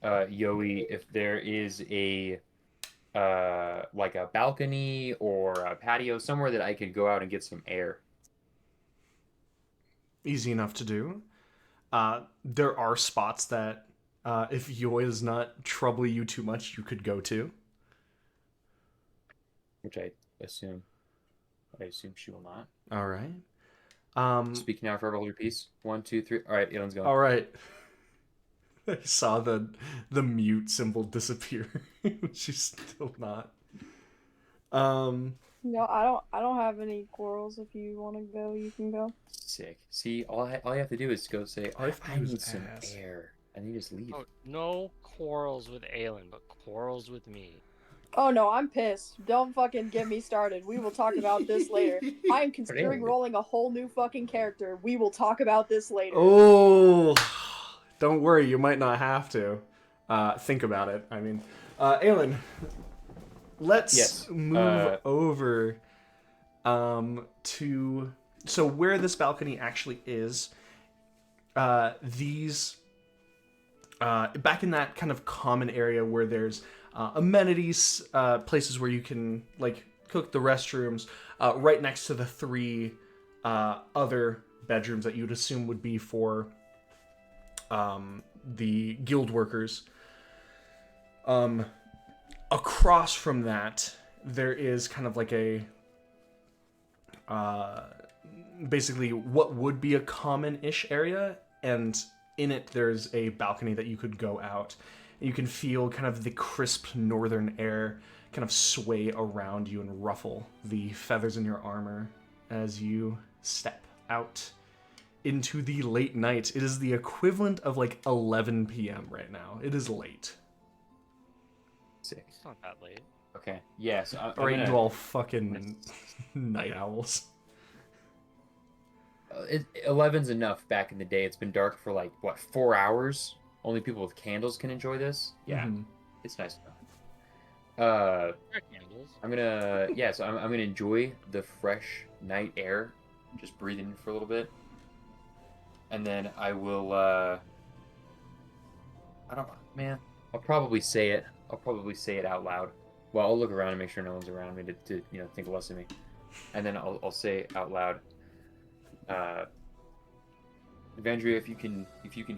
Yoi if there is like a balcony or a patio, somewhere that I could go out and get some air. Easy enough to do. There are spots that, if Yoi does not trouble you too much, you could go to. Which I assume she will not. All right. Speak now, forever hold your peace. 1, 2, 3. All right, Aelin's going. All right. I saw the mute symbol disappear. She's still not. No, I don't have any quarrels. If you want to go, you can go. Sick. See, all you have to do is go say, I need some air. And you just leave. Oh, no quarrels with Aelin, but quarrels with me. Oh no, I'm pissed. Don't fucking get me started. We will talk about this later. I am considering rolling a whole new fucking character. We will talk about this later. Oh, don't worry. You might not have to. Think about it. I mean, Aelin, let's move over to... So where this balcony actually is, these... back in that kind of common area where there's amenities, places where you can like cook the restrooms, right next to the 3 other bedrooms that you'd assume would be for the guild workers. Across from that, there is kind of like a basically what would be a common-ish area, and in it there's a balcony that you could go out You can feel kind of the crisp northern air kind of sway around you and ruffle the feathers in your armor as you step out into the late night. It is the equivalent of like 11 p.m. right now. It is late. Sick. It's not that late. Okay. Yeah. So I'm Right, you gonna. all fucking night owls. 11's enough. Back in the day, it's been dark for like what 4 hours. Only people with candles can enjoy this. Yeah, it's nice enough. I'm gonna So I'm gonna enjoy the fresh night air, just breathe in for a little bit, and then I will. I don't know, man. I'll probably say it. I'll probably say it out loud. Well, I'll look around and make sure no one's around me to think less of me, and then I'll say it out loud. Evandria, if you can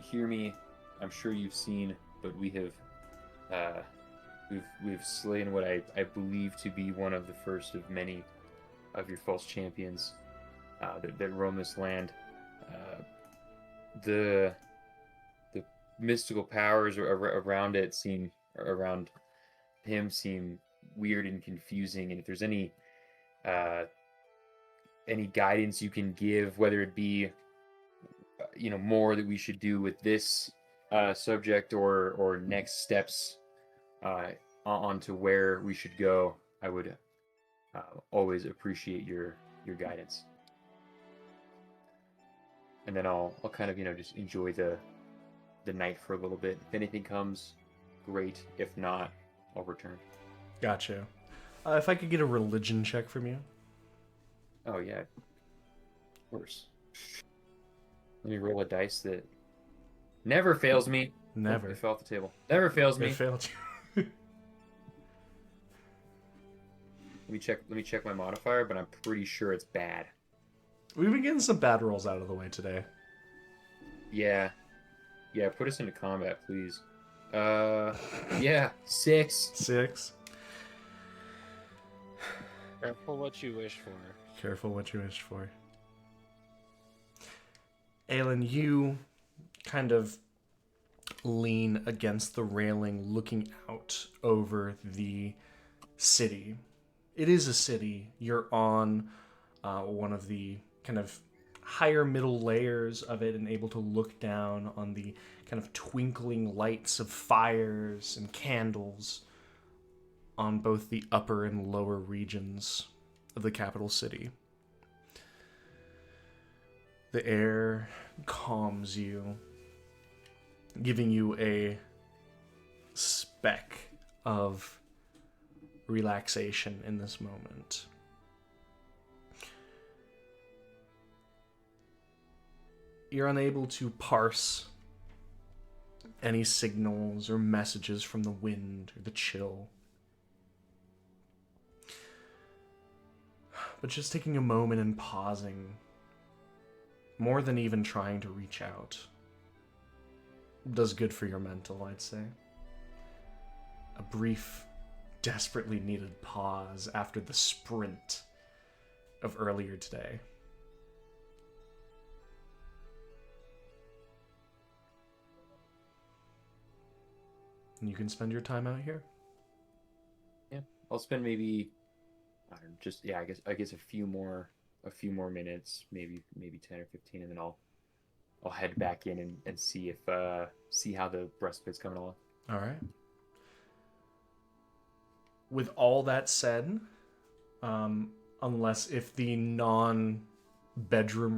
hear me, I'm sure you've seen, but we have we've slain what I believe to be one of the first of many of your false champions that roam this land. The mystical powers around him seem weird and confusing, and if there's any guidance you can give, whether it be more that we should do with this subject or next steps onto where we should go, I would always appreciate your guidance. And then I'll kind of just enjoy the night for a little bit. If anything comes, great. If not, I'll return. Gotcha. If I could get a religion check from you. Oh yeah, of course. Let me roll a dice that never fails me. Never. Oh, it fell off the table. Never fails me. It failed you. Let me check my modifier, but I'm pretty sure it's bad. We've been getting some bad rolls out of the way today. Yeah. Yeah, put us into combat, please. Yeah, 6. 6. Careful what you wish for. Careful what you wish for. Aelin, you kind of lean against the railing looking out over the city. It is a city. You're on one of the kind of higher middle layers of it and able to look down on the kind of twinkling lights of fires and candles on both the upper and lower regions of the capital city. The air calms you, giving you a speck of relaxation in this moment. You're unable to parse any signals or messages from the wind or the chill. But just taking a moment and pausing, more than even trying to reach out, does good for your mental, I'd say. A brief, desperately needed pause after the sprint of earlier today. And you can spend your time out here. Yeah, I'll spend maybe, I don't know, I guess a few more minutes, maybe 10 or 15, and then I'll head back in and see how the breastplate's coming along. All right. With all that said, unless if the non-bedroom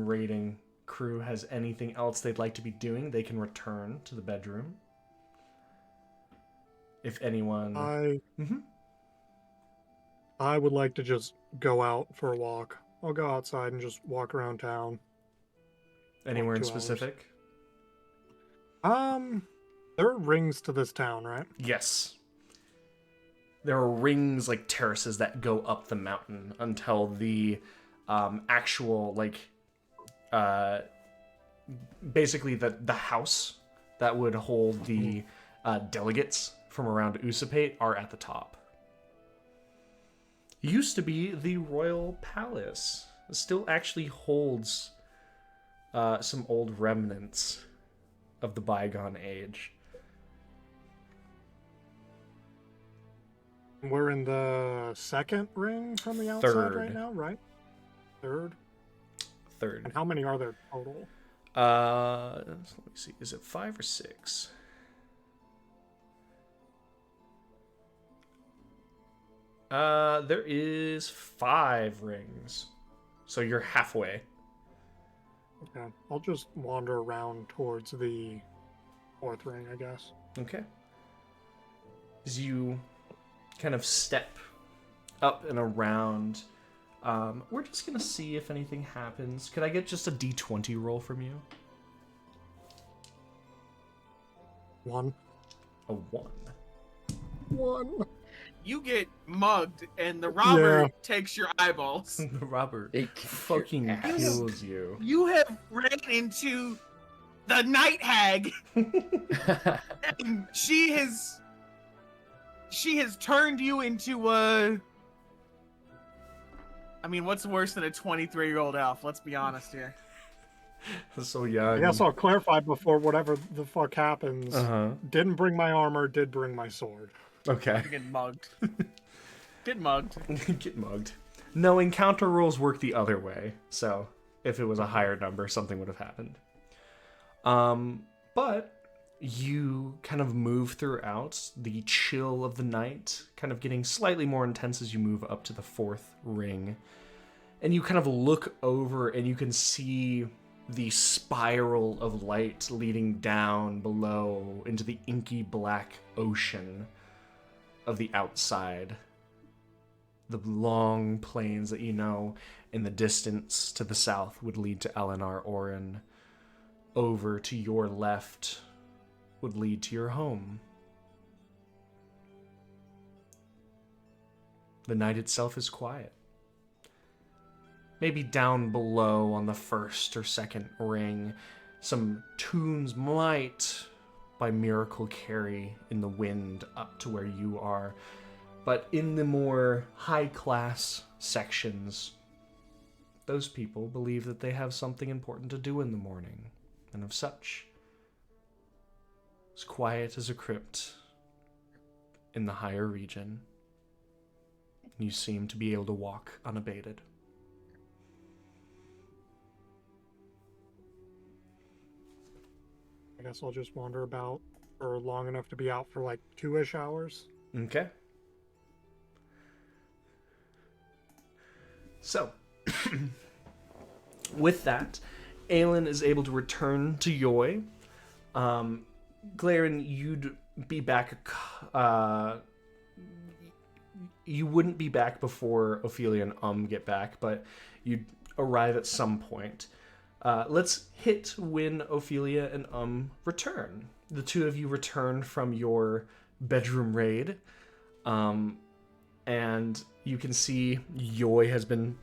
rating crew has anything else they'd like to be doing, they can return to the bedroom. If anyone... I would like to just go out for a walk. I'll go outside and just walk around town. Anywhere in specific? There are rings to this town, right? Yes. There are rings, like terraces that go up the mountain until the actual, basically the house that would hold the delegates from around Usapait are at the top. Used to be the royal palace. It still actually holds some old remnants of the bygone age. We're in the second ring from the outside Third. right now, right? Third. Third. And how many are there total? Let me see. Is it 5 or 6? There is 5 rings. So you're halfway. Okay. I'll just wander around towards the 4th ring, I guess. Okay. As you kind of step up and around, we're just going to see if anything happens. Could I get just a d20 roll from you? 1. A 1. 1. You get mugged, and the robber Yeah. takes your eyeballs. The robber It fucking ass. kills you. You have ran into the night hag, and she has turned you into a. I mean, what's worse than a 23-year-old elf? Let's be honest here. So I young. guess I'll clarify before whatever the fuck happens. Uh-huh. Didn't bring my armor, did bring my sword. Okay. You get mugged. Get mugged. Get mugged. No, encounter rules work the other way. So if it was a higher number, something would have happened. But you kind of move throughout the chill of the night, kind of getting slightly more intense as you move up to the 4th ring. And you kind of look over and you can see the spiral of light leading down below into the inky black ocean of the outside. The long plains that you know in the distance to the south would lead to Elenar Orin. Over to your left would lead to your home. The night itself is quiet. Maybe down below on the 1st or 2nd ring, some tunes might by miracle carry in the wind up to where you are. But in the more high-class sections, those people believe that they have something important to do in the morning, and of such, as quiet as a crypt in the higher region, you seem to be able to walk unabated. I guess I'll just wander about for long enough to be out for like 2-ish hours. Okay. So, with that, Aelin is able to return to Yoy. Glaren, you'd be back. You wouldn't be back before Ophelia and get back, but you'd arrive at some point. Let's hit when Ophelia and return. The two of you return from your bedroom raid, and you can see Yoy has been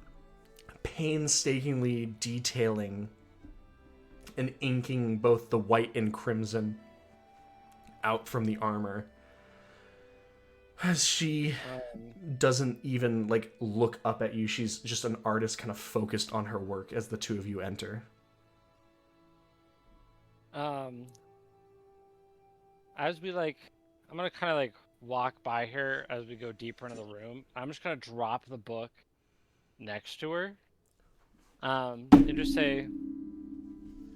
painstakingly detailing and inking both the white and crimson out from the armor. As she doesn't even look up at you, she's just an artist kind of focused on her work as the two of you enter. As we I'm gonna kind of walk by her as we go deeper into the room. I'm just gonna drop the book next to her, and just say,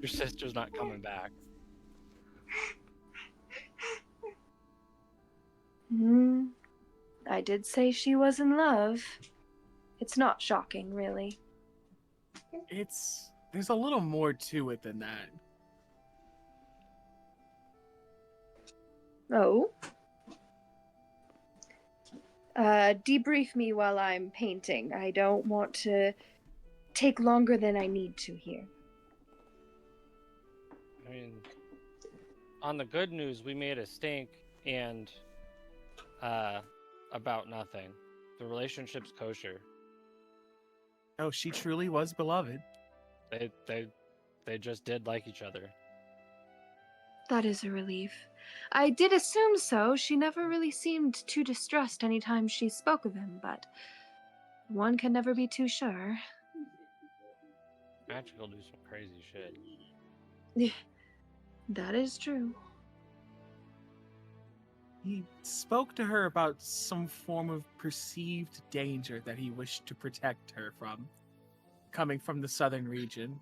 "Your sister's not coming back." I did say she was in love. It's not shocking, really. There's a little more to it than that. Oh? Debrief me while I'm painting. I don't want to take longer than I need to here. I mean, on the good news, we made a stink, and about nothing. The relationship's kosher. Oh, she truly was beloved. They just did like each other. That is a relief. I did assume so. She never really seemed too distressed anytime she spoke of him, but one can never be too sure. Magical do some crazy shit. That is true. He spoke to her about some form of perceived danger that he wished to protect her from, coming from the southern region.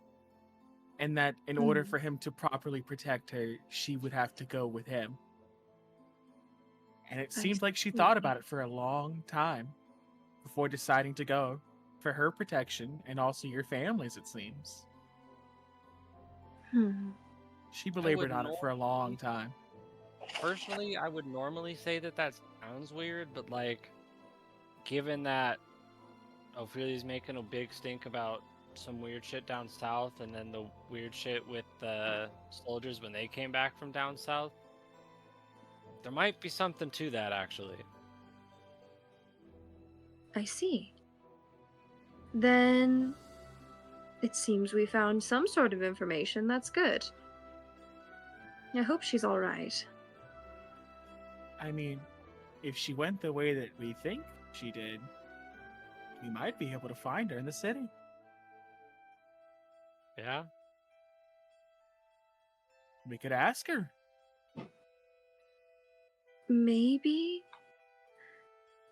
And that in order for him to properly protect her, she would have to go with him. And it seemed like she thought about it for a long time before deciding to go for her protection and also your family's, it seems. She belabored on it for a long time. Personally, I would normally say that sounds weird, but like, given that Ophelia's making a big stink about some weird shit down south, and then the weird shit with the soldiers when they came back from down south, there might be something to that, actually. I see. Then it seems we found some sort of information that's good. I hope she's all right. I mean, if she went the way that we think she did, we might be able to find her in the city. Yeah? We could ask her. Maybe?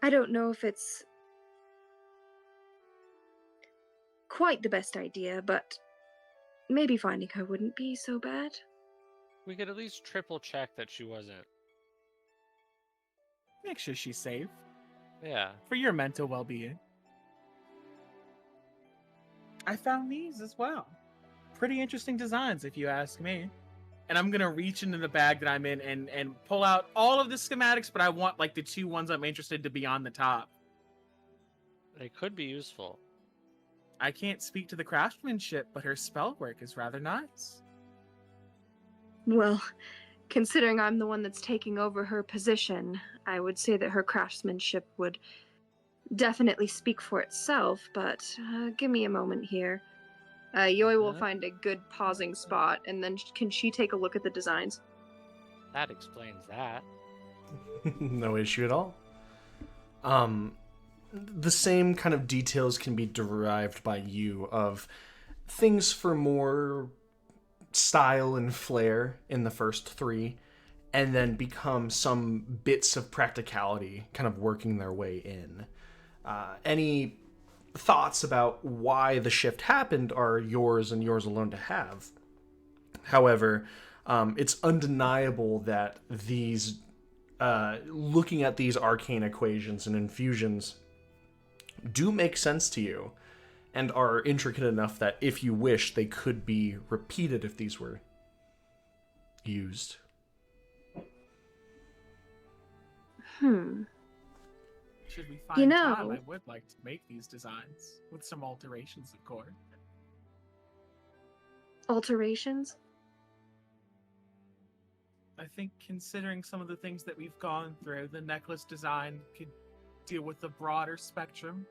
I don't know if it's quite the best idea, but maybe finding her wouldn't be so bad. We could at least triple check that she wasn't. Make sure she's safe. Yeah. For your mental well-being. I found these as well. Pretty interesting designs, if you ask me. And I'm gonna reach into the bag that I'm in and pull out all of the schematics, but I want like the 2 ones I'm interested to be on the top. They could be useful. I can't speak to the craftsmanship, but her spell work is rather nice. Well, considering I'm the one that's taking over her position, I would say that her craftsmanship would definitely speak for itself, but give me a moment here. Yoi will find a good pausing spot, and then can she take a look at the designs? That explains that. No issue at all. The same kind of details can be derived by you of things for more style and flair in the first 3, and then become some bits of practicality kind of working their way in. Any thoughts about why the shift happened are yours and yours alone to have. However, it's undeniable that these looking at these arcane equations and infusions do make sense to you and are intricate enough that if you wish, they could be repeated if these were used. Should we find time, I would like to make these designs with some alterations, of course. Alterations? I think considering some of the things that we've gone through, the necklace design could deal with the broader spectrum.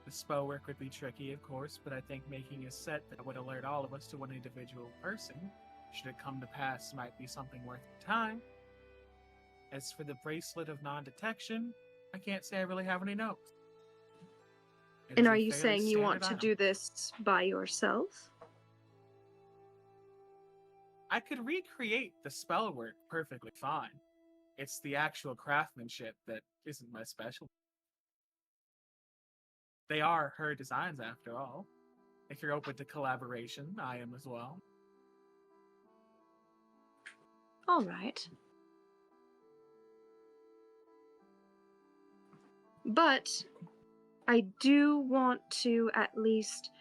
The spell work would be tricky, of course, but I think making a set that would alert all of us to one individual person, should it come to pass, might be something worth the time. As for the bracelet of non-detection, I can't say I really have any notes. And are you saying you want to do this by yourself? I could recreate the spell work perfectly fine. It's the actual craftsmanship that isn't my specialty. They are her designs, after all. If you're open to collaboration, I am as well. All right. But I do want to at least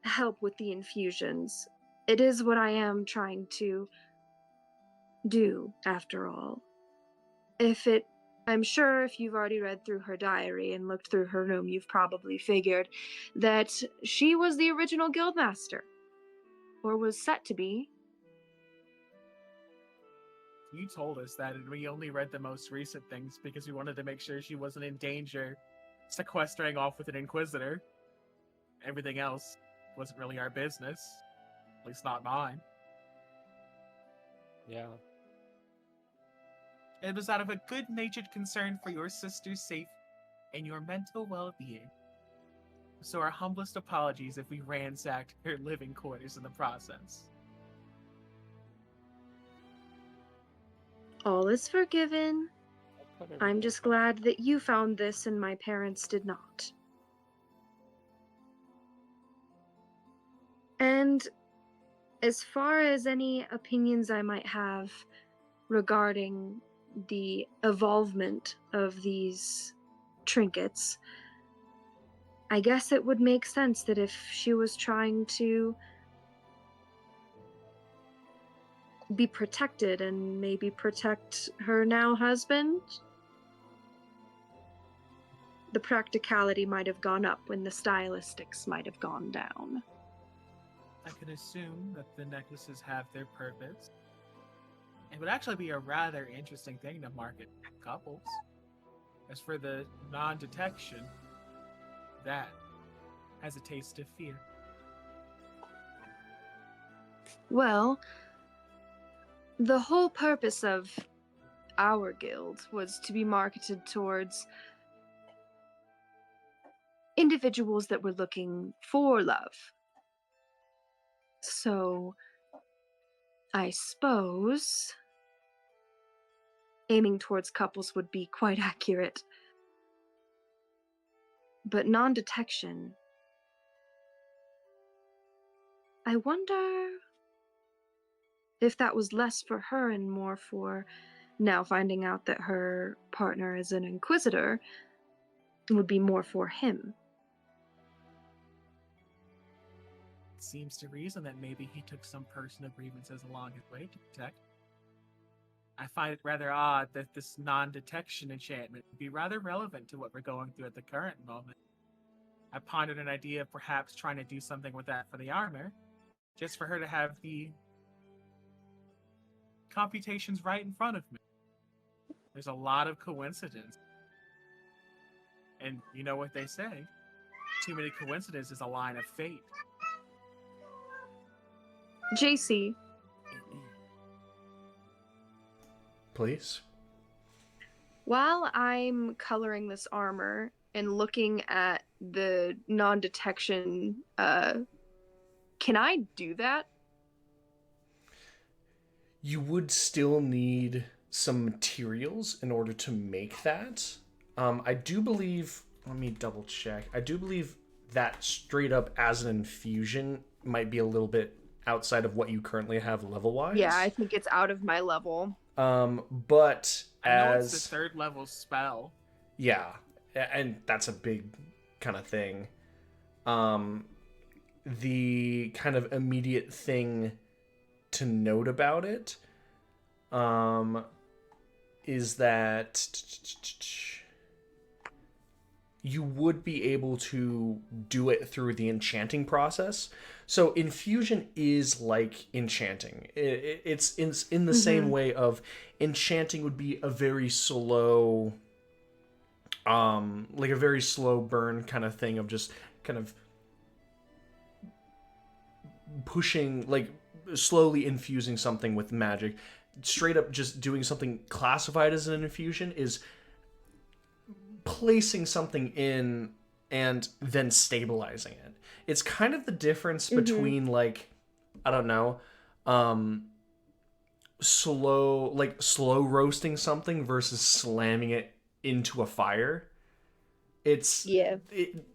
help with the infusions. It is what I am trying to do, after all. I'm sure if you've already read through her diary and looked through her room, you've probably figured that she was the original guildmaster. Or was set to be. You told us that, and we only read the most recent things because we wanted to make sure she wasn't in danger sequestering off with an inquisitor. Everything else wasn't really our business. At least not mine. Yeah. It was out of a good-natured concern for your sister's safety and your mental well-being. So our humblest apologies if we ransacked her living quarters in the process. All is forgiven. Put I'm everything just back. glad that you found this and my parents did not. And as far as any opinions I might have regarding the evolvement of these trinkets, I guess it would make sense that if she was trying to be protected and maybe protect her now husband, the practicality might have gone up when the stylistics might have gone down. I can assume that the necklaces have their purpose. It would actually be a rather interesting thing to market couples. As for the non-detection, that has a taste of fear. Well, the whole purpose of our guild was to be marketed towards individuals that were looking for love. So, I suppose aiming towards couples would be quite accurate. But non-detection, I wonder if that was less for her and more for now finding out that her partner is an inquisitor, would be more for him. It seems to reason that maybe he took some personal grievances along his way to protect. I find it rather odd that this non-detection enchantment would be rather relevant to what we're going through at the current moment. I pondered an idea of perhaps trying to do something with that for the armor, just for her to have the computations right in front of me. There's a lot of coincidence. And you know what they say? Too many coincidences is a line of fate. JC, Please. while I'm coloring this armor and looking at the non-detection, can I do that? You would still need some materials in order to make that. I do believe, let me double check. I do believe that straight up as an infusion might be a little bit outside of what you currently have level-wise. Yeah, I think it's out of my level. But I know as... it's the 3rd level spell. Yeah, and that's a big kind of thing. The kind of immediate thing to note about it is that you would be able to do it through the enchanting process. So infusion is like enchanting. It's in the same way of enchanting would be a very slow, like a very slow burn kind of thing of just kind of pushing, like slowly infusing something with magic. Straight up just doing something classified as an infusion is placing something in and then stabilizing it. It's kind of the difference between like, I don't know, slow roasting something versus slamming it into a fire.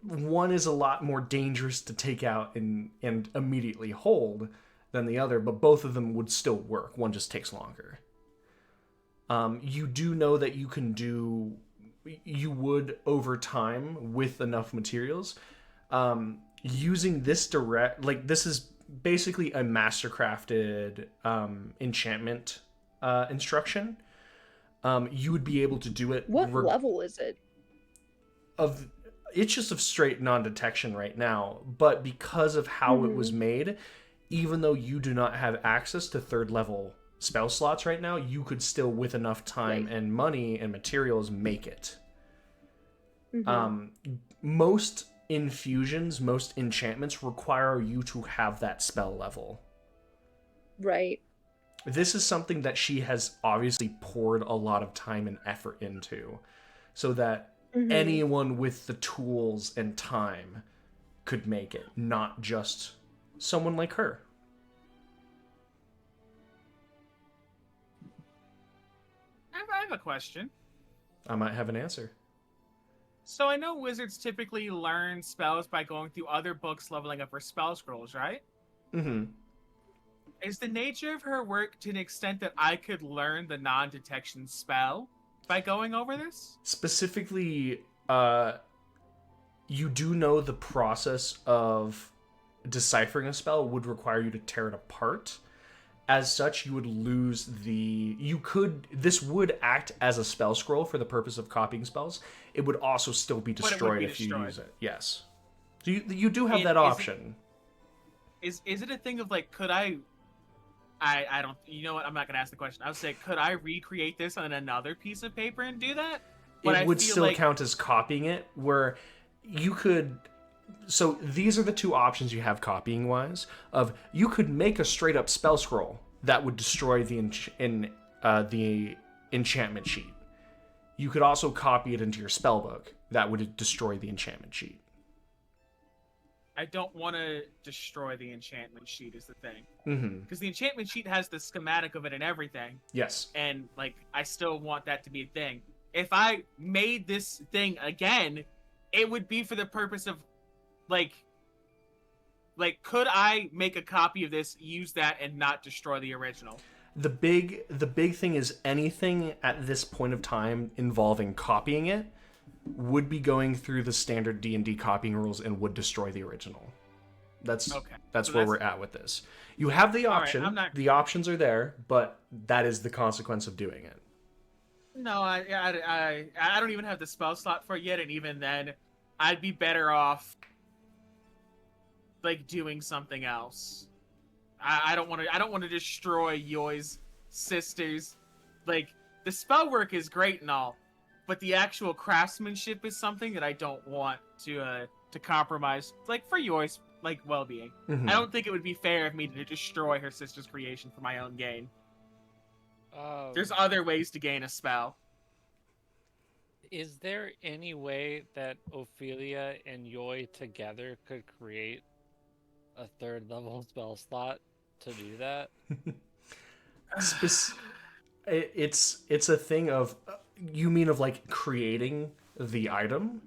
One is a lot more dangerous to take out and immediately hold than the other, but both of them would still work. One just takes longer. You do know that you would over time with enough materials, using this this is basically a mastercrafted enchantment instruction. You would be able to do it. What level is it? It's just of straight non-detection right now, but because of how it was made, even though you do not have access to 3rd level spell slots right now, you could still, with enough time and money and materials, make it. Most infusions, most enchantments require you to have that spell level. Right. This is something that she has obviously poured a lot of time and effort into, so that anyone with the tools and time could make it, not just someone like her. have a question. I might have an answer. So I know wizards typically learn spells by going through other books leveling up her spell scrolls, right? Mm-hmm. Is the nature of her work to an extent that I could learn the non-detection spell by going over this? Specifically, you do know the process of deciphering a spell would require you to tear it apart. As such, you would lose the... This would act as a spell scroll for the purpose of copying spells. It would also still be destroyed if you use it. Yes. So you do have that option. Is it a thing of, like, could I don't... You know what? I'm not going to ask the question. I would say, could I recreate this on another piece of paper and do that? But it would still count as copying it, where you could... So these are the two options you have copying-wise. Of you could make a straight-up spell scroll that would destroy the enchantment sheet. You could also copy it into your spell book that would destroy the enchantment sheet. I don't want to destroy the enchantment sheet is the thing. Mm-hmm. Because the enchantment sheet has the schematic of it and everything. Yes. And, like, I still want that to be a thing. If I made this thing again, it would be for the purpose of, like, could I make a copy of this, use that, and not destroy the original? The big thing is anything at this point of time involving copying it would be going through the standard D&D copying rules and would destroy the original. That's where we're at with this. You have the option. Right, the options are there, but that is the consequence of doing it. No, I don't even have the spell slot for it yet, and even then, I'd be better off, like, doing something else. I don't want to destroy Yoi's sisters. Like, the spell work is great and all, but the actual craftsmanship is something that I don't want to compromise, like, for Yoi's, like, well-being. Mm-hmm. I don't think it would be fair of me to destroy her sister's creation for my own gain. There's other ways to gain a spell. Is there any way that Ophelia and Yoi together could create a third level spell slot to do that? It's a thing of... You mean of, like, creating the item?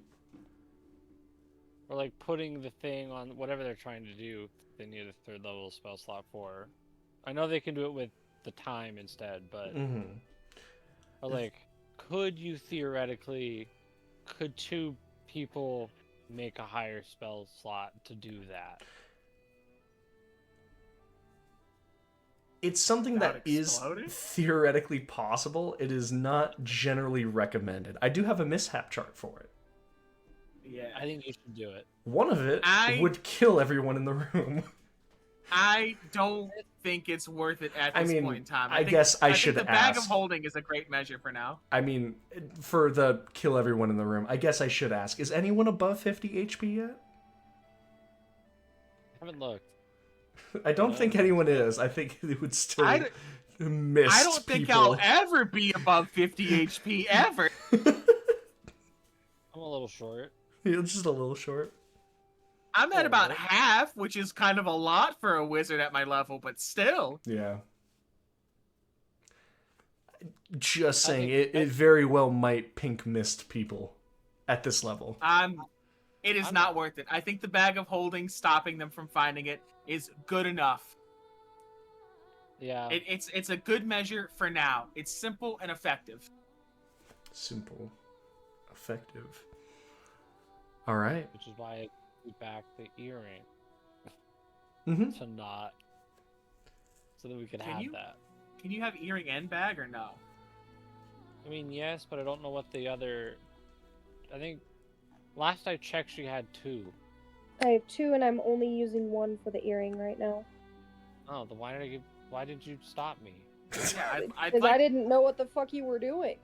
Or, like, putting the thing on whatever they're trying to do, they need a third level spell slot for. I know they can do it with the time instead, but... Mm-hmm. Or, like, could two people make a higher spell slot to do that? It's something that is theoretically possible. It is not generally recommended. I do have a mishap chart for it. Yeah, I think you should do it. One of it would kill everyone in the room. I don't think it's worth it at this point in time. I guess I should ask. The bag of holding is a great measure for now. I mean, for the kill everyone in the room, I guess I should ask, is anyone above 50 HP yet? I haven't looked. I don't think anyone is. I think it would still miss I don't think I'll ever be above 50 HP, ever. I'm a little short. You're just a little short. I'm at about half, which is kind of a lot for a wizard at my level, but still. Yeah. Just saying, it very well might pink mist people at this level. It is not worth it. I think the bag of holding, stopping them from finding it, is good enough. Yeah. It's a good measure for now. It's simple and effective. Simple. Effective. All right. Which is why I put back the earring. Mm-hmm. To not. So that we could have that. Can you have earring and bag or no? I mean, yes, but I don't know what the other... I think last I checked she had 2. I have 2 and I'm only using 1 for the earring right now. Oh, then why did you stop me? Yeah, Because I didn't know what the fuck you were doing.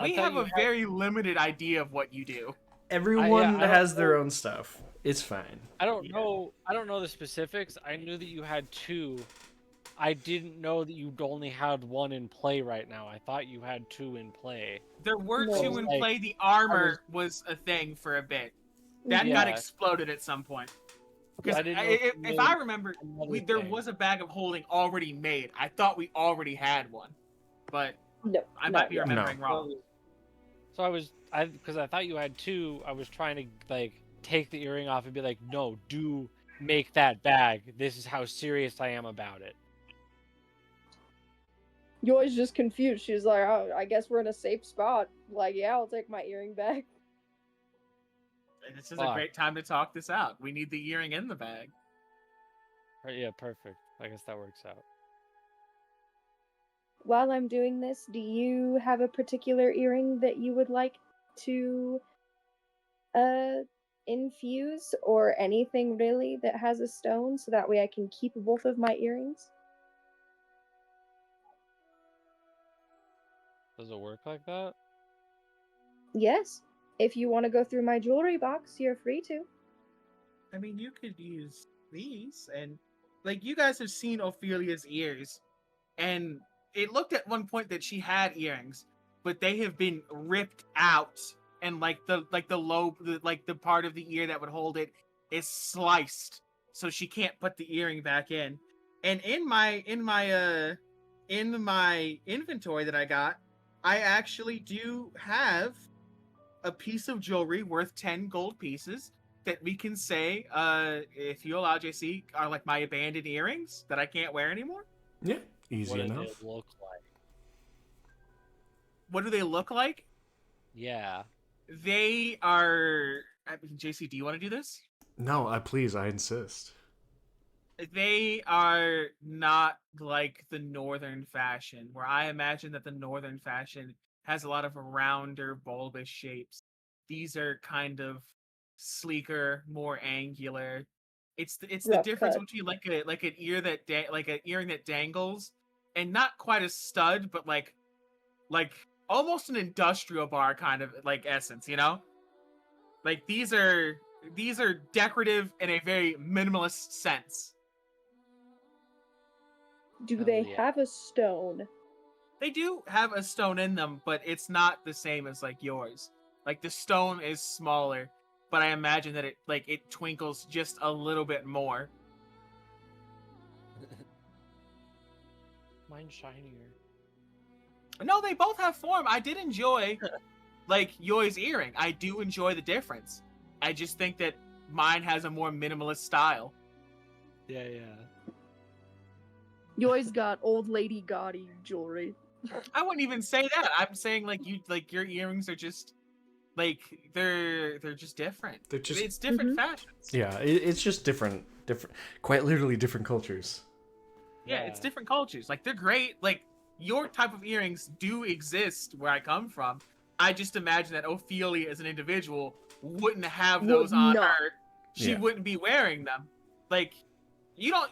We have a very limited idea of what you do. Everyone has their own stuff. It's fine. I don't know the specifics. I knew that you had 2. I didn't know that you only had 1 in play right now. I thought you had 2 in play. There were 2 in play. The armor was a thing for a bit. That got exploded at some point. Because if I remember, there was a bag of holding already made. I thought we already had one. But No, I not might be yet. remembering wrong. So because I thought you had two, I was trying to like take the earring off and be like, no, do make that bag. This is how serious I am about it. Yoi's just confused. She's like, oh, I guess we're in a safe spot. Like, yeah, I'll take my earring back. This is a great time to talk this out. We need the earring in the bag. Yeah, perfect. I guess that works out. While I'm doing this, do you have a particular earring that you would like to infuse, or anything really that has a stone, so that way I can keep both of my earrings? Does it work like that? Yes. If you want to go through my jewelry box, you're free to. I mean, you could use these, and like you guys have seen Ophelia's ears, and it looked at one point that she had earrings, but they have been ripped out, and like the lobe, the part of the ear that would hold it is sliced, so she can't put the earring back in. And in my inventory that I got, I actually do have a piece of jewelry worth 10 gold pieces that we can say, if you allow, JC, are like my abandoned earrings that I can't wear anymore. Yeah, easy What enough. does it look like? What do they look like? Yeah. They are... JC, do you want to do this? No, please, I insist. They are not like the northern fashion, where I imagine that the northern fashion has a lot of rounder, bulbous shapes. These are kind of sleeker, more angular. It's the Rough difference cut. between like an ear that like an earring that dangles, and not quite a stud, but like almost an industrial bar kind of like essence, you know? Like these are decorative in a very minimalist sense. Do Hell they yeah. have a stone? They do have a stone in them, but it's not the same as like yours. Like the stone is smaller, but I imagine that it twinkles just a little bit more. Mine's shinier. No, they both have form. I did enjoy like Yoi's earring. I do enjoy the difference. I just think that mine has a more minimalist style. Yeah. Yoi's got old lady gaudy jewelry. I wouldn't even say that. I'm saying like your earrings are just like they're just different. They're just- It's different fashions. Yeah, it's just different, quite literally different cultures. Yeah, it's different cultures. Like they're great. Like your type of earrings do exist where I come from. I just imagine that Ophelia as an individual wouldn't have those Would on not. her. She Yeah. wouldn't be wearing them. Like you don't.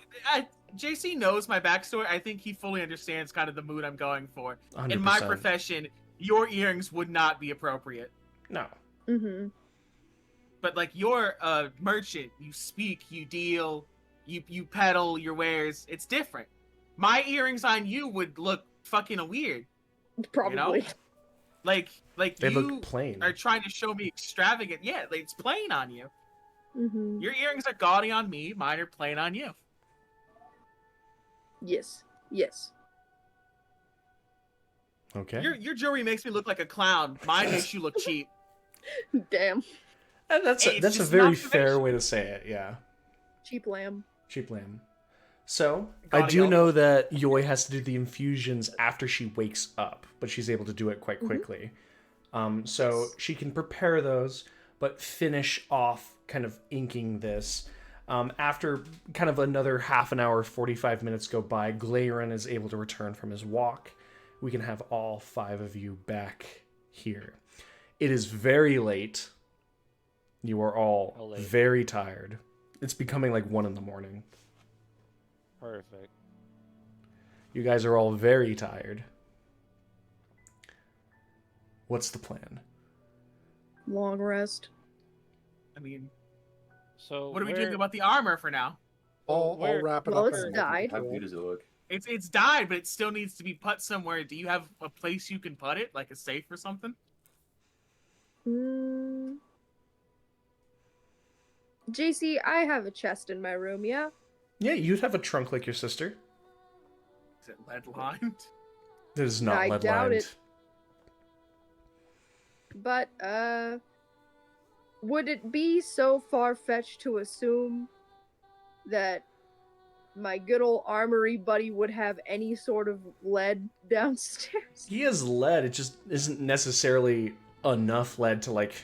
JC knows my backstory. I think he fully understands kind of the mood I'm going for. 100%. In my profession, your earrings would not be appropriate. No. Mm-hmm. But like you're a merchant, you speak, you deal, you peddle your wares. It's different. My earrings on you would look fucking weird. Probably. Like They you look plain. are trying to show me extravagant. Yeah, like, it's plain on you. Mm-hmm. Your earrings are gaudy on me. Mine are plain on you. Yes. Yes. Okay. Your jewelry makes me look like a clown. Mine makes you look cheap. Damn. And that's Hey, it's a just very an fair observation. way to say it. Yeah. Cheap lamb. Cheap lamb. So, Gotta I do go. know that Yoi has to do the infusions after she wakes up, but she's able to do it quite quickly. So she can prepare those, but finish off kind of inking this. After kind of another half an hour, 45 minutes go by, Glaeren is able to return from his walk. We can have all 5 of you back here. It is very late. You are all late. very tired. It's becoming like 1 a.m. Perfect. You guys are all very tired. What's the plan? Long rest. I mean, So what are we doing about the armor for now? I'll Where- wrap it Well, up. it's and died. How good does it look? It's dyed, but it still needs to be put somewhere. Do you have a place you can put it, like a safe or something? JC, I have a chest in my room, yeah? Yeah, you'd have a trunk like your sister. Is it lead lined? It is not I lead doubt lined. it. But, would it be so far-fetched to assume that my good old armory buddy would have any sort of lead downstairs? He has lead. It just isn't necessarily enough lead to like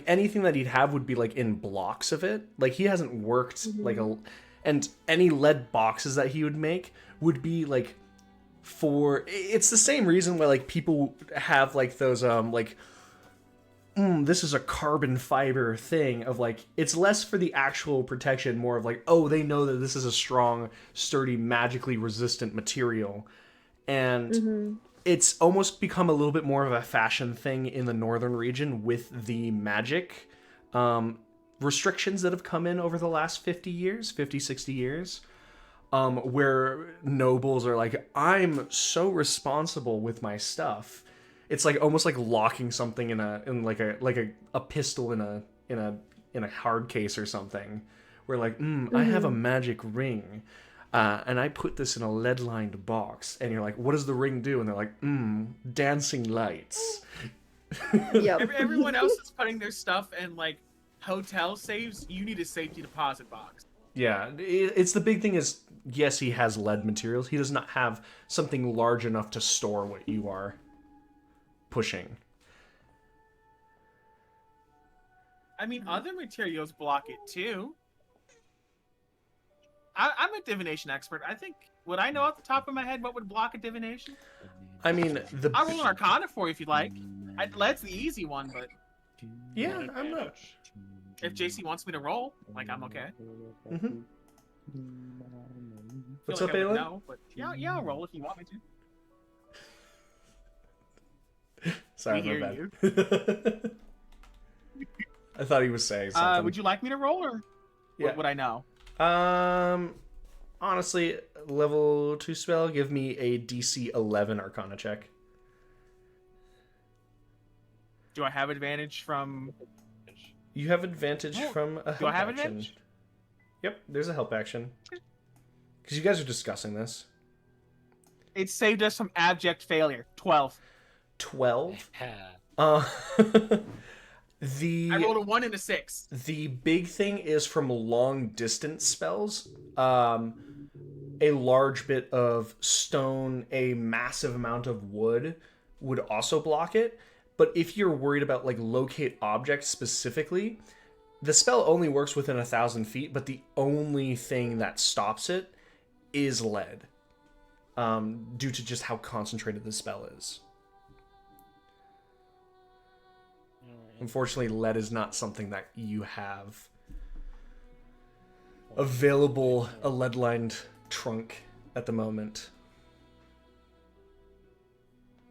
anything that he'd have would be like in blocks of it. Like he hasn't worked like a, and any lead boxes that he would make would be like for. It's the same reason why like people have like those this is a carbon fiber thing of like it's less for the actual protection, more of like, oh, they know that this is a strong, sturdy, magically resistant material, and it's almost become a little bit more of a fashion thing in the northern region with the magic restrictions that have come in over the last 60 years, where nobles are like, I'm so responsible with my stuff. It's like almost like locking something in a pistol in a hard case or something. Where like, I have a magic ring, and I put this in a lead-lined box, and you're like, what does the ring do? And they're like, dancing lights. Yep. Everyone else is putting their stuff in like hotel safes. You need a safety deposit box. Yeah, it's the big thing is, yes, he has lead materials. He does not have something large enough to store what you are pushing. I mean, other materials block it too. I'm a divination expert. I think, would I know off the top of my head what would block a divination? I mean, I'll roll an Arcana for you if you'd like. Lead's the easy one, but yeah, I'm not. if JC wants me to roll, like, I'm okay. What's Feel up, like I would Aelin? know, but yeah, I'll roll if you want me to. Sorry, We my hear bad. I thought he was saying something. Would you like me to roll, or Yeah. would I know? Honestly, level 2 spell, give me a DC 11 Arcana check. Do I have advantage from? You have advantage from a help Do I have action. advantage? Yep, there's a help action. Because you guys are discussing this. It saved us from abject failure. 12. 12? Yeah. I rolled a 1 and a 6. The big thing is from long distance spells. A large bit of stone, a massive amount of wood would also block it. But if you're worried about like locate objects specifically, the spell only works within 1,000 feet, but the only thing that stops it is lead. Due to just how concentrated the spell is. Unfortunately, lead is not something that you have available, a lead-lined trunk at the moment.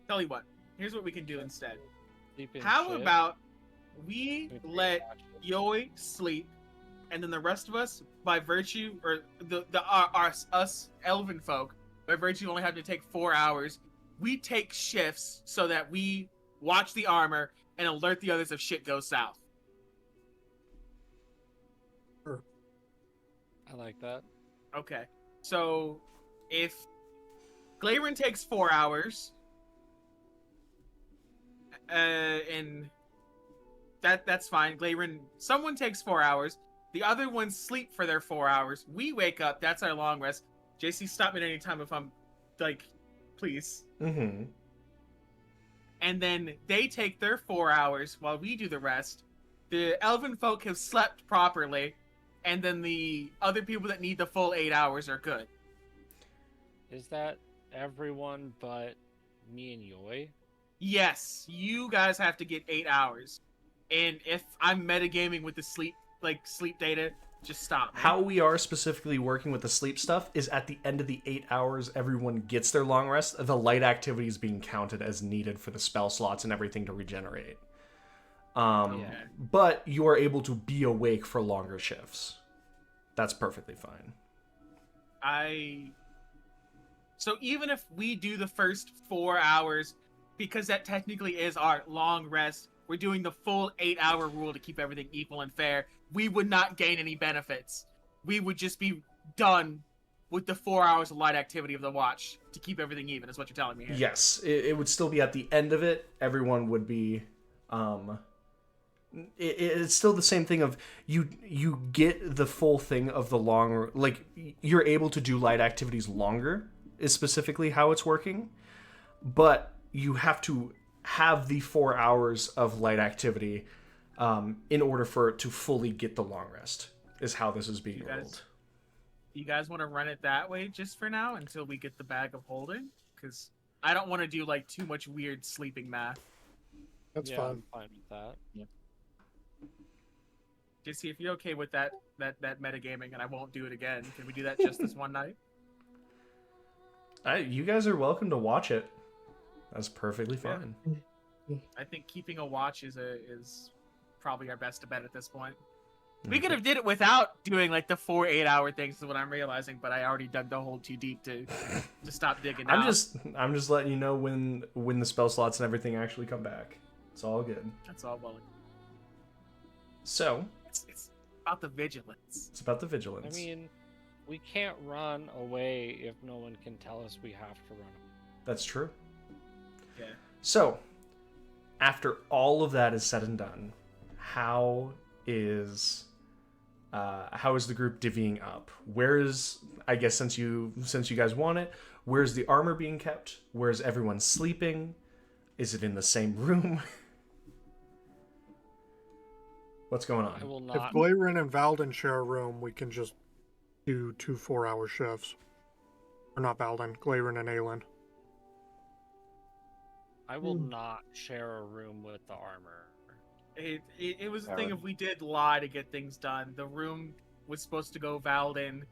Tell you what, here's what we can do instead. Deep in How shit. about we let Yoi sleep, and then the rest of us, by virtue, or us elven folk, by virtue only having to take 4 hours, we take shifts so that we watch the armor and alert the others if shit goes south. I like that. Okay, so if Glarin takes 4 hours, and that's fine. Glarin, someone takes 4 hours. The other ones sleep for their 4 hours. We wake up. That's our long rest. JC, stop me at any time if I'm, like, please. Mm-hmm. And then they take their 4 hours while we do the rest. The elven folk have slept properly, and then the other people that need the full 8 hours are good. Is that everyone but me and Yoi? Yes, you guys have to get 8 hours. And if I'm metagaming with the sleep data, just stop me. How we are specifically working with the sleep stuff is at the end of the 8 hours, everyone gets their long rest. The light activity is being counted as needed for the spell slots and everything to regenerate. But you are able to be awake for longer shifts. That's perfectly fine. So even if we do the first 4 hours, because that technically is our long rest, we're doing the full 8-hour rule to keep everything equal and fair, we would not gain any benefits. We would just be done with the 4 hours of light activity of the watch to keep everything even, is what you're telling me here. Yes, it would still be at the end of it. Everyone would be... it's still the same thing of you get the full thing of the long... Like, you're able to do light activities longer, is specifically how it's working. But you have to have the 4 hours of light activity in order for it to fully get the long rest, is how this is being rolled. You guys want to run it that way just for now until we get the bag of holding? Because I don't want to do like too much weird sleeping math. That's Yeah, fine. I'm fine with that. Yeah. Just see if you're okay with that metagaming, and I won't do it again. Can we do that just this one night? You guys are welcome to watch it. That's perfectly fine. I think keeping a watch is probably our best bet at this point. We could have did it without doing like the 4 8-hour things, is what I'm realizing, but I already dug the hole too deep to stop digging. I'm just letting you know when the spell slots and everything actually come back. It's all good. That's all well. So it's about the vigilance. It's about the vigilance. I mean, we can't run away if no one can tell us we have to run. That's true. Yeah. So, after all of that is said and done, how is the group divvying up? Where is, I guess since you guys want it, where's the armor being kept? Where's everyone sleeping? Is it in the same room? What's going on? I will If not. Glarin and Valden share a room, we can just do 2 4-hour shifts. Or not Valden, Glarin and Aelin. I will not share a room with the armor. It was a thing if we did lie to get things done. The room was supposed to go Valden,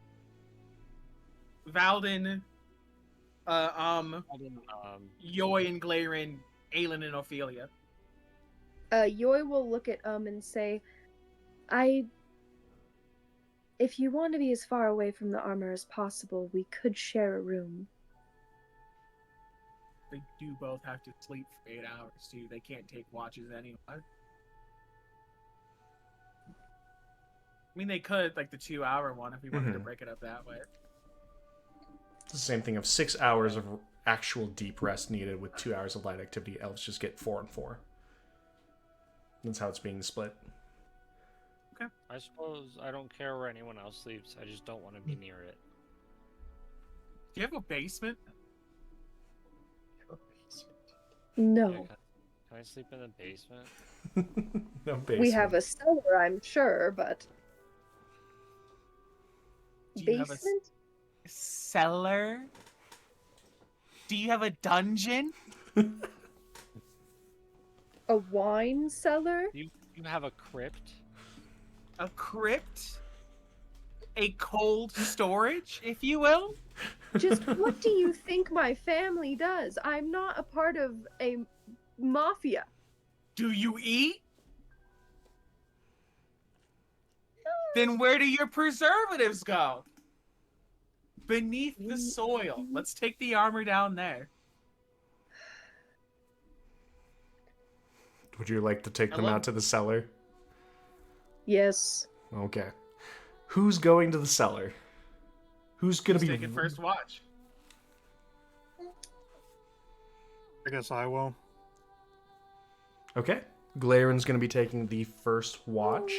Yoy and Glarin, Aelin and Ophelia. Yoy will look at and say, if you want to be as far away from the armor as possible, we could share a room. They do both have to sleep for 8 hours too. They can't take watches anyway. I mean, they could, like the 2-hour one, if we wanted to break it up that way. It's the same thing of 6 hours of actual deep rest needed with 2 hours of light activity. Elves just get 4 and 4. That's how it's being split. Okay. I suppose I don't care where anyone else sleeps. I just don't want to be near it. Do you have a basement? No. Yeah, can I sleep in the basement? No basement. We have a cellar, I'm sure, but... Do you have Basement? a cellar? Do you have a dungeon? A wine cellar? You have a crypt? A crypt? A cold storage, if you will? Just what do you think my family does? I'm not a part of a mafia. Do you eat? Then where do your preservatives go? Beneath the soil. Let's take the armor down there. Would you like to take them out to the cellar? Yes. Okay. Who's going to the cellar? Who's gonna be taking first watch? I guess I will. Okay. Glaren's gonna be taking the first watch.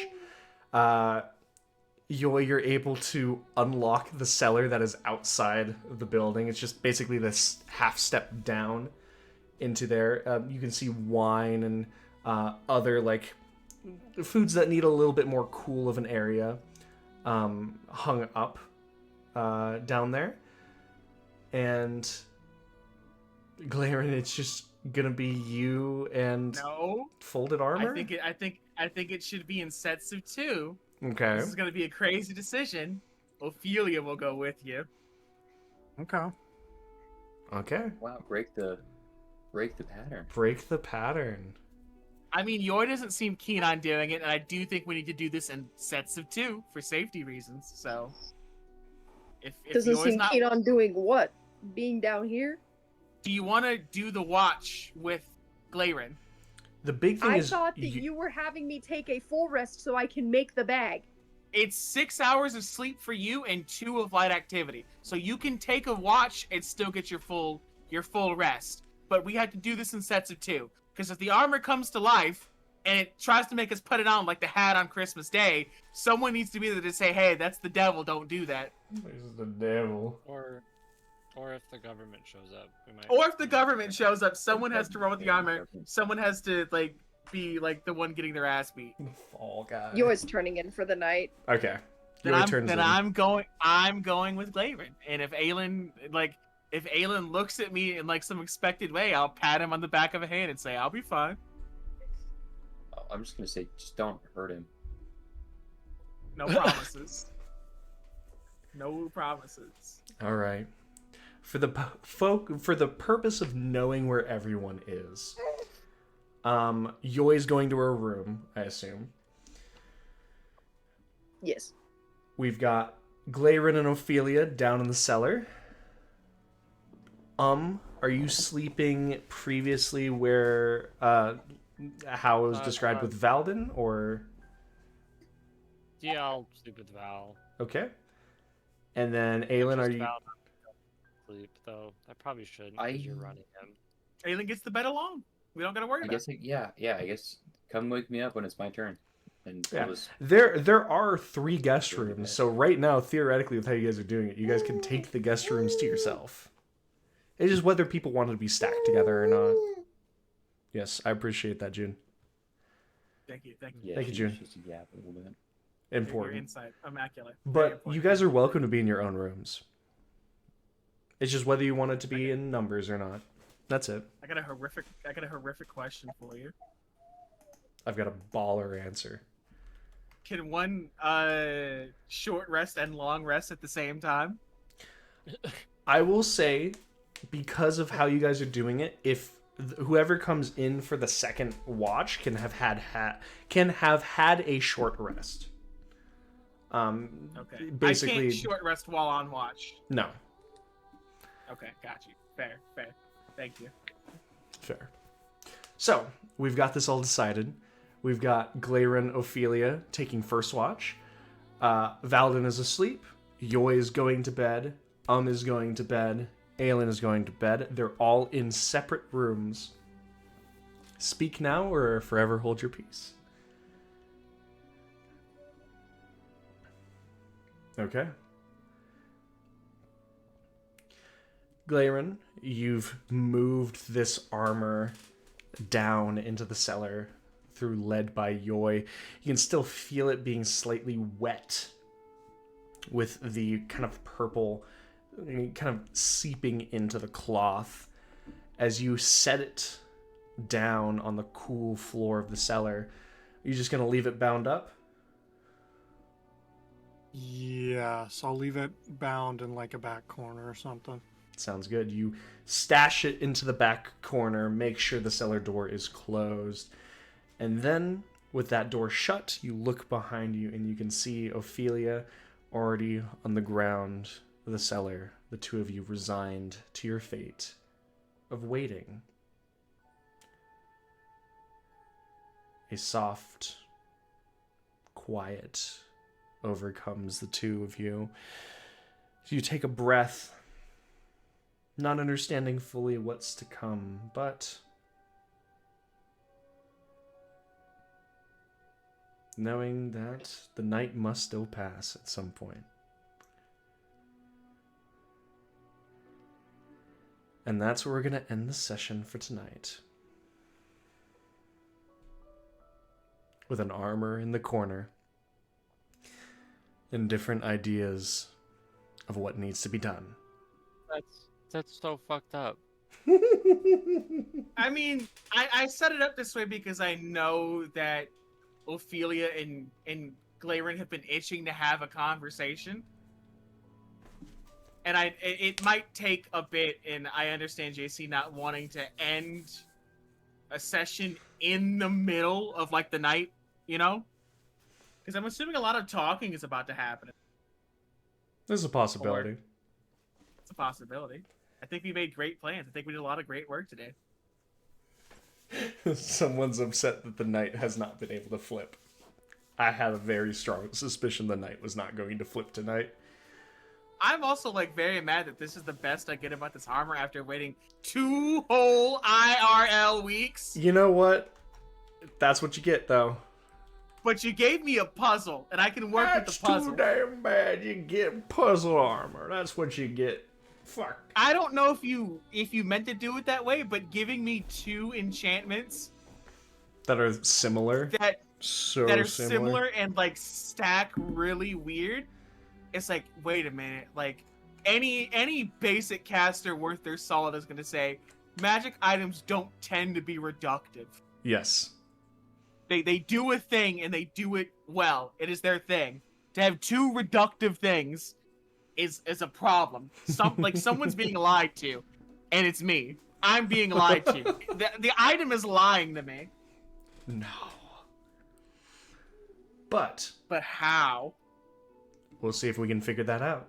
You're able to unlock the cellar that is outside of the building. It's just basically this half step down into there. You can see wine and other like foods that need a little bit more cool of an area hung up down there. And Glaren, it's just gonna be you and folded armor. I think it should be in sets of 2. Okay. This is gonna be a crazy decision. Ophelia will go with you. Okay. Okay. Wow, break the pattern. Break the pattern. I mean, Yoy doesn't seem keen on doing it, and I do think we need to do this in sets of 2 for safety reasons. So, if Doesn't Yoy's seem not keen on doing what? Being down here? Do you want to do the watch with Glaren? The big thing I is thought that you were having me take a full rest so I can make the bag. it's 6 hours of sleep for you and 2 of light activity. So you can take a watch and still get your full rest. But we have to do this in sets of 2. Because if the armor comes to life and it tries to make us put it on like the hat on Christmas Day, someone needs to be there to say, hey, that's the devil, don't do that. This is the devil. Or if the government shows up, we might. Or if the government shows up, someone has to roll with the armor. Someone has to like be like the one getting their ass beat. Fall guy. Yours turning in for the night. Okay. Then Your I'm going with Glaven. And if Aelin looks at me in like some expected way, I'll pat him on the back of a hand and say, I'll be fine. I'm just gonna say, just don't hurt him. No promises. No promises. All right. For the purpose of knowing where everyone is, Yoi's going to her room, I assume. Yes. We've got Glarin and Ophelia down in the cellar. Are you sleeping previously where how it was described with Valden, or? Yeah, I'll sleep with Val. Okay. And then Aelin, are you? Val sleep though. I probably should because you're running him. Aelin gets the bed along. We don't gotta worry about it. I guess come wake me up when it's my turn. And Yeah. There are 3 guest rooms, so right now, theoretically, with how you guys are doing it, you guys can take the guest rooms to yourself. It's just whether people want to be stacked together or not. Yes, I appreciate that, June. Thank you. Yeah, Thank you, June. Yeah, a little bit. Important. Your insight, immaculate. But you guys are welcome to be in your own rooms. It's just whether you want it to be in numbers or not. That's it. I got a horrific question for you. I've got a baller answer. Can one short rest and long rest at the same time? I will say, because of how you guys are doing it, if whoever comes in for the second watch can have had a short rest. Okay. Basically, I can't short rest while on watch. No. Okay, got you. Fair. Thank you. Fair. So we've got this all decided. We've got Glarin, Ophelia taking first watch. Valden is asleep. Yoi is going to bed. Is going to bed. Aelin is going to bed. They're all in separate rooms. Speak now or forever hold your peace. Okay. Glarin, you've moved this armor down into the cellar led by Yoi. You can still feel it being slightly wet with the kind of purple kind of seeping into the cloth. As you set it down on the cool floor of the cellar, are you just going to leave it bound up? Yes, I'll leave it bound in like a back corner or something. Sounds good. You stash it into the back corner, make sure the cellar door is closed. And then, with that door shut, you look behind you and you can see Ophelia already on the ground of the cellar. The 2 of you resigned to your fate of waiting. A soft quiet overcomes the 2 of you. You take a breath, not understanding fully what's to come, but knowing that the night must still pass at some point. And that's where we're going to end the session for tonight. With an armor in the corner and different ideas of what needs to be done. That's so fucked up. I mean, I set it up this way because I know that Ophelia and Glarin have been itching to have a conversation. And it might take a bit, and I understand JC not wanting to end a session in the middle of like the night, you know? Because I'm assuming a lot of talking is about to happen. There's a possibility. It's a possibility. I think we made great plans. I think we did a lot of great work today. Someone's upset that the night has not been able to flip. I had a very strong suspicion the night was not going to flip tonight. I'm also like very mad that this is the best I get about this armor after waiting 2 whole IRL weeks. You know what? That's what you get, though. But you gave me a puzzle, and I can work with the puzzle. That's too damn bad. You get puzzle armor. That's what you get. Fuck. I don't know if you meant to do it that way, but giving me 2 enchantments That are similar. that are similar. similar and like stack really weird. It's like, wait a minute, like any basic caster worth their salt is gonna say magic items don't tend to be reductive. Yes. They do a thing and they do it well. It is their thing. To have 2 reductive things is a problem. Someone's being lied to, and it's me. I'm being lied to. The item is lying to me. No. But how? We'll see if we can figure that out.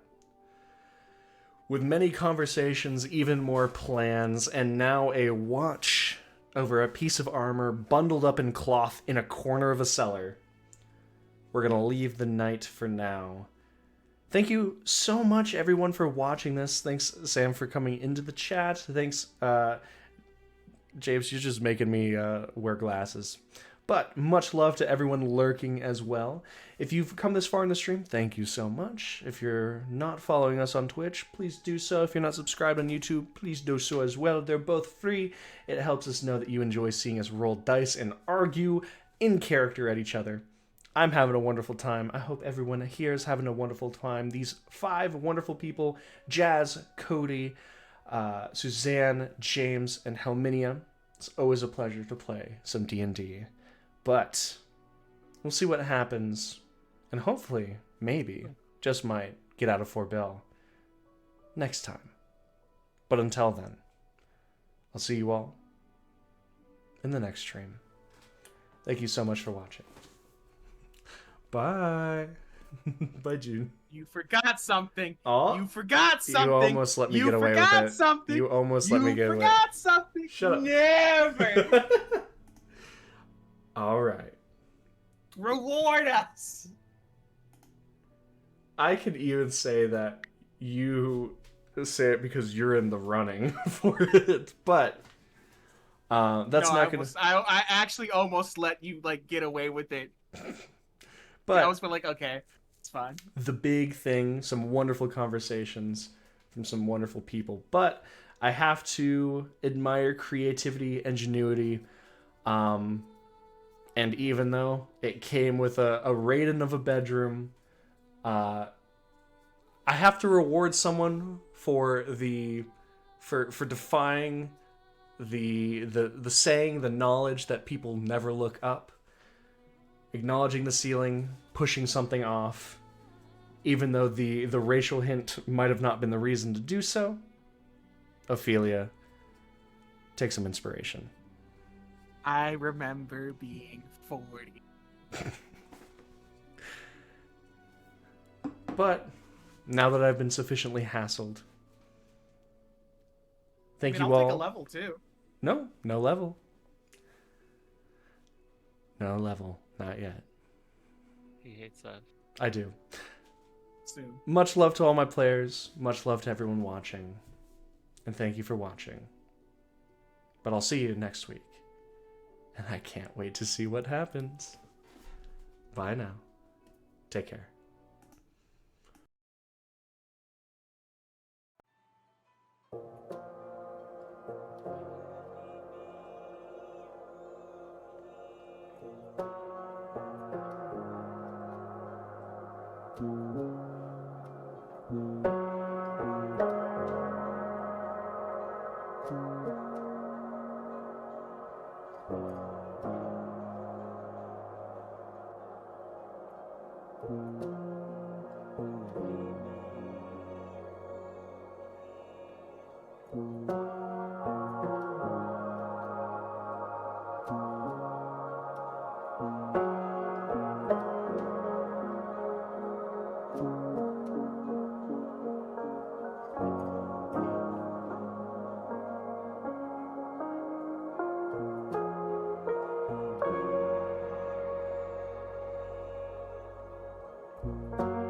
With many conversations, even more plans, and now a watch over a piece of armor bundled up in cloth in a corner of a cellar, we're going to leave the night for now. Thank you so much, everyone, for watching this. Thanks, Sam, for coming into the chat. Thanks, James, you're just making me wear glasses. But much love to everyone lurking as well. If you've come this far in the stream, thank you so much. If you're not following us on Twitch, please do so. If you're not subscribed on YouTube, please do so as well. They're both free. It helps us know that you enjoy seeing us roll dice and argue in character at each other. I'm having a wonderful time. I hope everyone here is having a wonderful time. These 5 wonderful people, Jazz, Cody, Suzanne, James, and Helminia. It's always a pleasure to play some D&D. But we'll see what happens, and hopefully, maybe, just might get out of Forbelle next time. But until then, I'll see you all in the next stream. Thank you so much for watching. Bye. Bye, June. You forgot something. Oh, you forgot something. You almost let me get away with it. You forgot something. You almost let me get away. You forgot something. Shut up. Never. All right. Reward us. I could even say that you say it because you're in the running for it, but that's no, not gonna. I actually almost let you like get away with it. But I was like, okay, it's fine. The big thing, some wonderful conversations from some wonderful people, but I have to admire creativity, ingenuity, and even though it came with a raiding of a bedroom, I have to reward someone for defying the saying, the knowledge that people never look up, acknowledging the ceiling, pushing something off, even though the racial hint might have not been the reason to do so. Ophelia, take some inspiration. I remember being 40. But now that I've been sufficiently hassled, thank you I'll all. Take a level too. No level. No level, not yet. He hates that. I do. Soon. Much love to all my players. Much love to everyone watching. And thank you for watching. But I'll see you next week. And I can't wait to see what happens. Bye now. Take care. Bye.